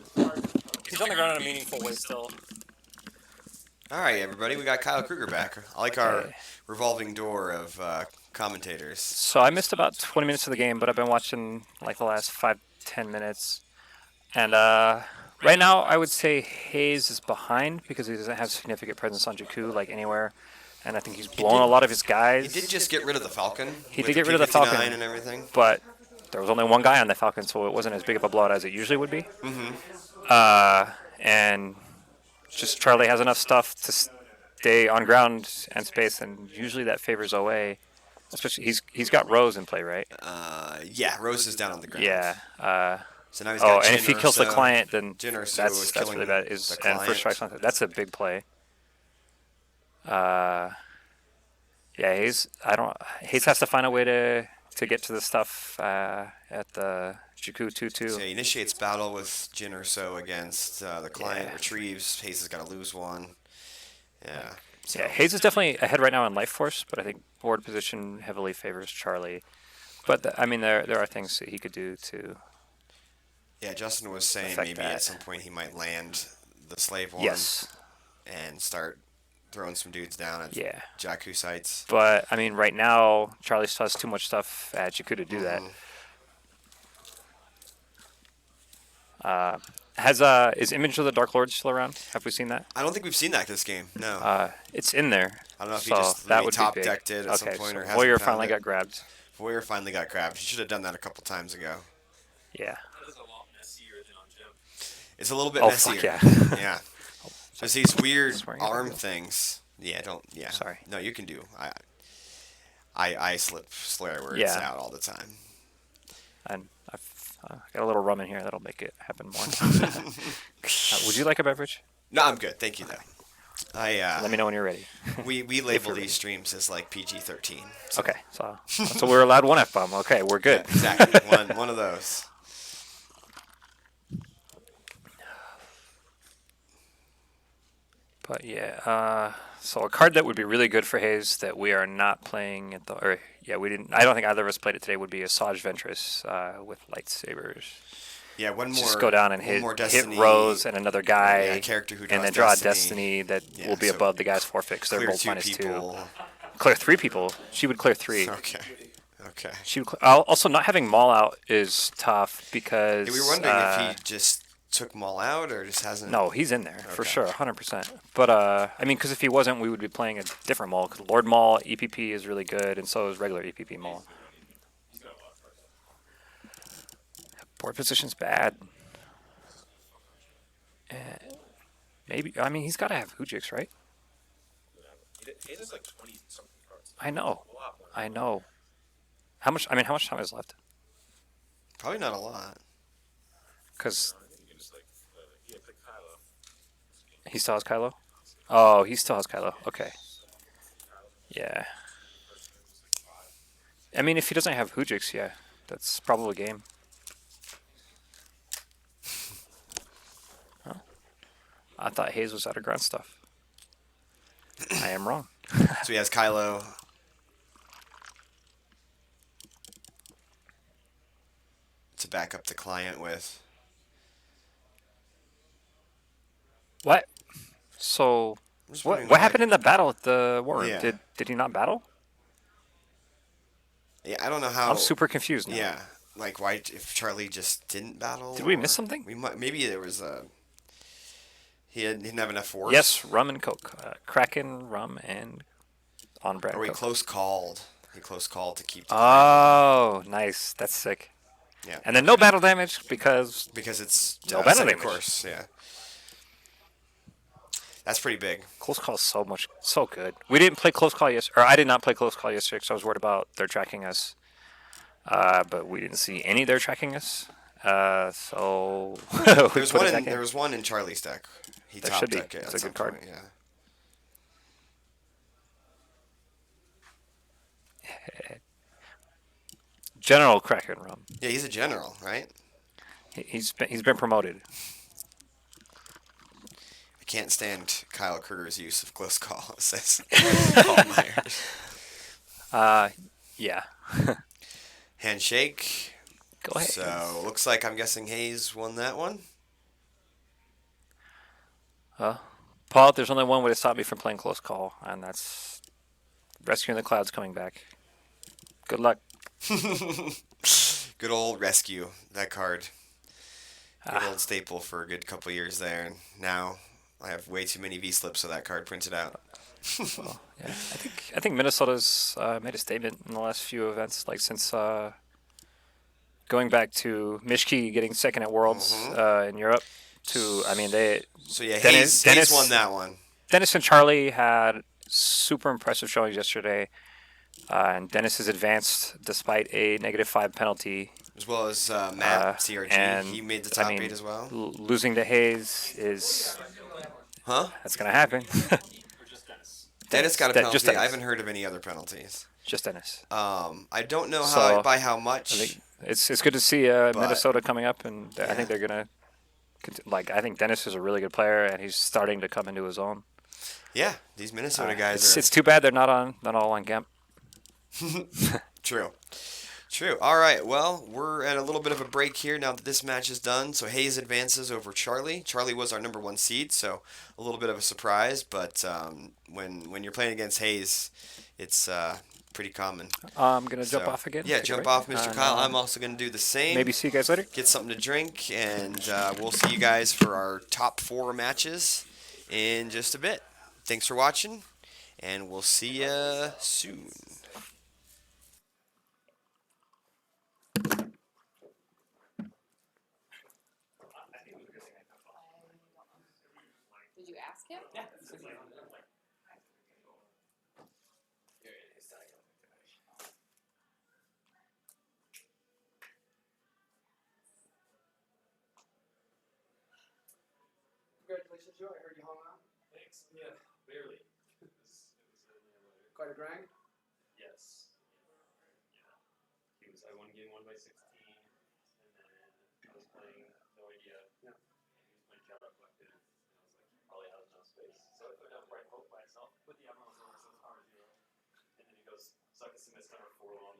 Speaker 6: he's on the ground in a meaningful way still.
Speaker 2: All right, everybody, we got Kyle Krueger back. I like our revolving door of commentators.
Speaker 6: So I missed about 20 minutes of the game, but I've been watching like the last 5-10 minutes. And right now, I would say Hayes is behind because he doesn't have significant presence on Jakku like anywhere. And I think he's blown a lot of his guys.
Speaker 2: He did just get rid of the Falcon.
Speaker 6: He
Speaker 2: with
Speaker 6: did get rid of the Falcon.
Speaker 2: P-59 and everything.
Speaker 6: But there was only one guy on the Falcon, so it wasn't as big of a blowout as it usually would be. And just Charlie has enough stuff to stay on ground and space, and usually that favors OA. Especially he's got Rose in play, right?
Speaker 2: Yeah, Rose is down on the ground.
Speaker 6: Yeah.
Speaker 2: So now he's got
Speaker 6: And if he kills the
Speaker 2: Jyn Erso.
Speaker 6: client, then
Speaker 2: Jyn Erso
Speaker 6: that's
Speaker 2: is
Speaker 6: really
Speaker 2: killing
Speaker 6: bad.
Speaker 2: the
Speaker 6: And
Speaker 2: client.
Speaker 6: first strike's on that's a big play. Hayes has to find a way to get to the stuff at the Jakku 2-2.
Speaker 2: So he initiates battle with Jyn Erso against the client, retrieves. Hayes has got to lose one. Yeah. So.
Speaker 6: Yeah, Hayes is definitely ahead right now in life force, but I think board position heavily favors Charlie. But there are things that he could do to.
Speaker 2: Yeah, Justin was saying
Speaker 6: affect
Speaker 2: maybe
Speaker 6: that.
Speaker 2: at some point he might land the slave one
Speaker 6: Yes.
Speaker 2: and start throwing some dudes down at
Speaker 6: Yeah.
Speaker 2: Jakku sites.
Speaker 6: But right now Charlie still has too much stuff at Jakku to do that. Is Image of the Dark Lord still around? Have we seen that?
Speaker 2: I don't think we've seen that this game. No.
Speaker 6: It's in there.
Speaker 2: I don't know if he
Speaker 6: so
Speaker 2: just
Speaker 6: that
Speaker 2: maybe
Speaker 6: would
Speaker 2: top
Speaker 6: be big.
Speaker 2: decked it at some
Speaker 6: Okay,
Speaker 2: point
Speaker 6: so
Speaker 2: or hasn't
Speaker 6: Warrior
Speaker 2: found
Speaker 6: finally
Speaker 2: it.
Speaker 6: got grabbed.
Speaker 2: Voyeur finally got grabbed. He should have done that a couple times ago.
Speaker 6: Yeah.
Speaker 5: That is a lot messier than on Gem.
Speaker 2: It's a little bit
Speaker 6: Oh,
Speaker 2: messier.
Speaker 6: fuck yeah.
Speaker 2: Yeah. There's these weird
Speaker 6: Swearing
Speaker 2: arm
Speaker 6: at you.
Speaker 2: things. Yeah, don't. Yeah.
Speaker 6: Sorry.
Speaker 2: No, you can do. I slip swear words
Speaker 6: Yeah.
Speaker 2: out all the time.
Speaker 6: And I've got a little rum in here that'll make it happen more. Would you like a beverage?
Speaker 2: No, I'm good. Thank you though.
Speaker 6: Let me know when you're ready.
Speaker 2: We label these streams as like PG-13.
Speaker 6: Okay, so we're allowed one F-bomb. Okay, we're good.
Speaker 2: Yeah, exactly. one of those.
Speaker 6: But yeah, so a card that would be really good for Hayes that we are not playing we didn't. I don't think either of us played it today. Would be a Saj Ventress with lightsabers.
Speaker 2: Yeah, one more.
Speaker 6: Just go down and
Speaker 2: one
Speaker 6: hit
Speaker 2: more Destiny,
Speaker 6: Rose and another guy,
Speaker 2: Yeah, a character who
Speaker 6: and
Speaker 2: draws
Speaker 6: then draw
Speaker 2: Destiny.
Speaker 6: a Destiny that
Speaker 2: Yeah,
Speaker 6: will be
Speaker 2: so
Speaker 6: above the guy's forfeit because they're
Speaker 2: Clear
Speaker 6: both
Speaker 2: two
Speaker 6: -2.
Speaker 2: people.
Speaker 6: Clear 3 people. She would clear 3.
Speaker 2: Okay. Okay.
Speaker 6: She would also not having Maul out is tough because
Speaker 2: Yeah, we were wondering if he just took Maul out or just hasn't.
Speaker 6: No, he's in there for
Speaker 2: Okay.
Speaker 6: sure, 100%. But because if he wasn't, we would be playing a different Maul. Because Lord Maul EPP is really good, and so is regular EPP Maul. Board position's bad. Maybe he's got to have Hujix, right?
Speaker 5: Hayes is like 20 something cards.
Speaker 6: I know.
Speaker 5: A lot more.
Speaker 6: I know. How much time is left?
Speaker 2: Probably not a lot.
Speaker 6: Because he still has Kylo? Oh, he still has Kylo. Okay. Yeah. I mean, if he doesn't have Hoojix, yeah, that's probably game. Oh. I thought Hayes was out of ground stuff. I am wrong.
Speaker 2: So he has Kylo. To back up the client with.
Speaker 6: What? So,
Speaker 2: I'm just
Speaker 6: what
Speaker 2: wondering
Speaker 6: what
Speaker 2: why-
Speaker 6: happened in the battle at the war?
Speaker 2: Yeah.
Speaker 6: Did he not battle?
Speaker 2: Yeah, I don't know how.
Speaker 6: I'm super confused now.
Speaker 2: Yeah, like why if Charlie just didn't battle?
Speaker 6: Did we
Speaker 2: or-
Speaker 6: miss something?
Speaker 2: We might, maybe there was a. He didn't have enough force.
Speaker 6: Yes, rum and coke. Kraken, rum, and on brand
Speaker 2: Or he
Speaker 6: coke.
Speaker 2: close called. He close called to keep. The
Speaker 6: Oh, nice. That's sick.
Speaker 2: yeah.
Speaker 6: And then no battle damage because
Speaker 2: Because it's
Speaker 6: No battle
Speaker 2: second
Speaker 6: damage.
Speaker 2: course. Yeah. That's pretty big.
Speaker 6: close call is so good. We didn't play close call yesterday, or I did not play close call yesterday because I was worried about their tracking us. But we didn't see any of their tracking us. So we
Speaker 2: There's
Speaker 6: put
Speaker 2: one.
Speaker 6: it back
Speaker 2: There was one in Charlie's deck. He
Speaker 6: There
Speaker 2: top
Speaker 6: should be.
Speaker 2: deck it
Speaker 6: It's
Speaker 2: at
Speaker 6: a
Speaker 2: some
Speaker 6: good card.
Speaker 2: point, yeah.
Speaker 6: General Kraken rum.
Speaker 2: Yeah, he's a general, right?
Speaker 6: He's been promoted.
Speaker 2: I can't stand Kyle Krueger's use of close call. Says Paul Myers.
Speaker 6: Yeah.
Speaker 2: Handshake.
Speaker 6: Go ahead.
Speaker 2: So looks like I'm guessing Hayes won that one.
Speaker 6: Paul, there's only one way to stop me from playing close call, and that's rescuing the clouds coming back. Good luck.
Speaker 2: Good old rescue. That card. Good old staple for a good couple years there. And now I have way too many V slips of that card printed out.
Speaker 6: Well, yeah, I think Minnesota's made a statement in the last few events, like since going back to Mishki getting second at Worlds in Europe. I mean,
Speaker 2: So yeah,
Speaker 6: Dennis-
Speaker 2: Hayes won that one.
Speaker 6: Dennis and Charlie had super impressive showings yesterday, and Dennis has advanced despite a -5 penalty.
Speaker 2: As well as Matt CRG.
Speaker 6: And
Speaker 2: He made the
Speaker 6: I
Speaker 2: top
Speaker 6: mean,
Speaker 2: 8 as well.
Speaker 6: Losing to Hayes is
Speaker 2: Huh?
Speaker 6: that's gonna happen.
Speaker 2: Dennis got a
Speaker 6: Just
Speaker 2: penalty.
Speaker 6: Dennis.
Speaker 2: I haven't heard of any other penalties.
Speaker 6: Just Dennis.
Speaker 2: I don't know
Speaker 6: So,
Speaker 2: by how much.
Speaker 6: I think it's good to see Minnesota coming up, and I think they're gonna. I think Dennis is a really good player, and he's starting to come into his own.
Speaker 2: Yeah, these Minnesota guys
Speaker 6: It's too bad they're not all on Gemp.
Speaker 2: True. All right. Well, we're at a little bit of a break here now that this match is done. So Hayes advances over Charlie. Charlie was our number 1 seed, so a little bit of a surprise. But when you're playing against Hayes, it's pretty common.
Speaker 6: I'm gonna jump
Speaker 2: So,
Speaker 6: off again.
Speaker 2: Yeah,
Speaker 6: take a
Speaker 2: jump
Speaker 6: break,
Speaker 2: off, Mr.
Speaker 6: and,
Speaker 2: Kyle. I'm also going to do the same.
Speaker 6: Maybe see you guys later.
Speaker 2: Get something to drink, and we'll see you guys for our top 4 matches in just a bit. Thanks for watching, and we'll see you soon.
Speaker 8: Did you ask him? Yeah.
Speaker 9: Congratulations, Joe. I heard you hung on.
Speaker 4: Thanks. Yeah, barely.
Speaker 9: Quite a grind.
Speaker 4: Yes. Yeah. I won game 1 by 16, and then I was playing no idea.
Speaker 9: Yeah.
Speaker 4: And he was playing Jabba Collected, and I was like, probably has enough space. So I put down Bright Hope by itself, put the Emeralds over, so it's power 0. And then he goes, suck a Smith number 4 on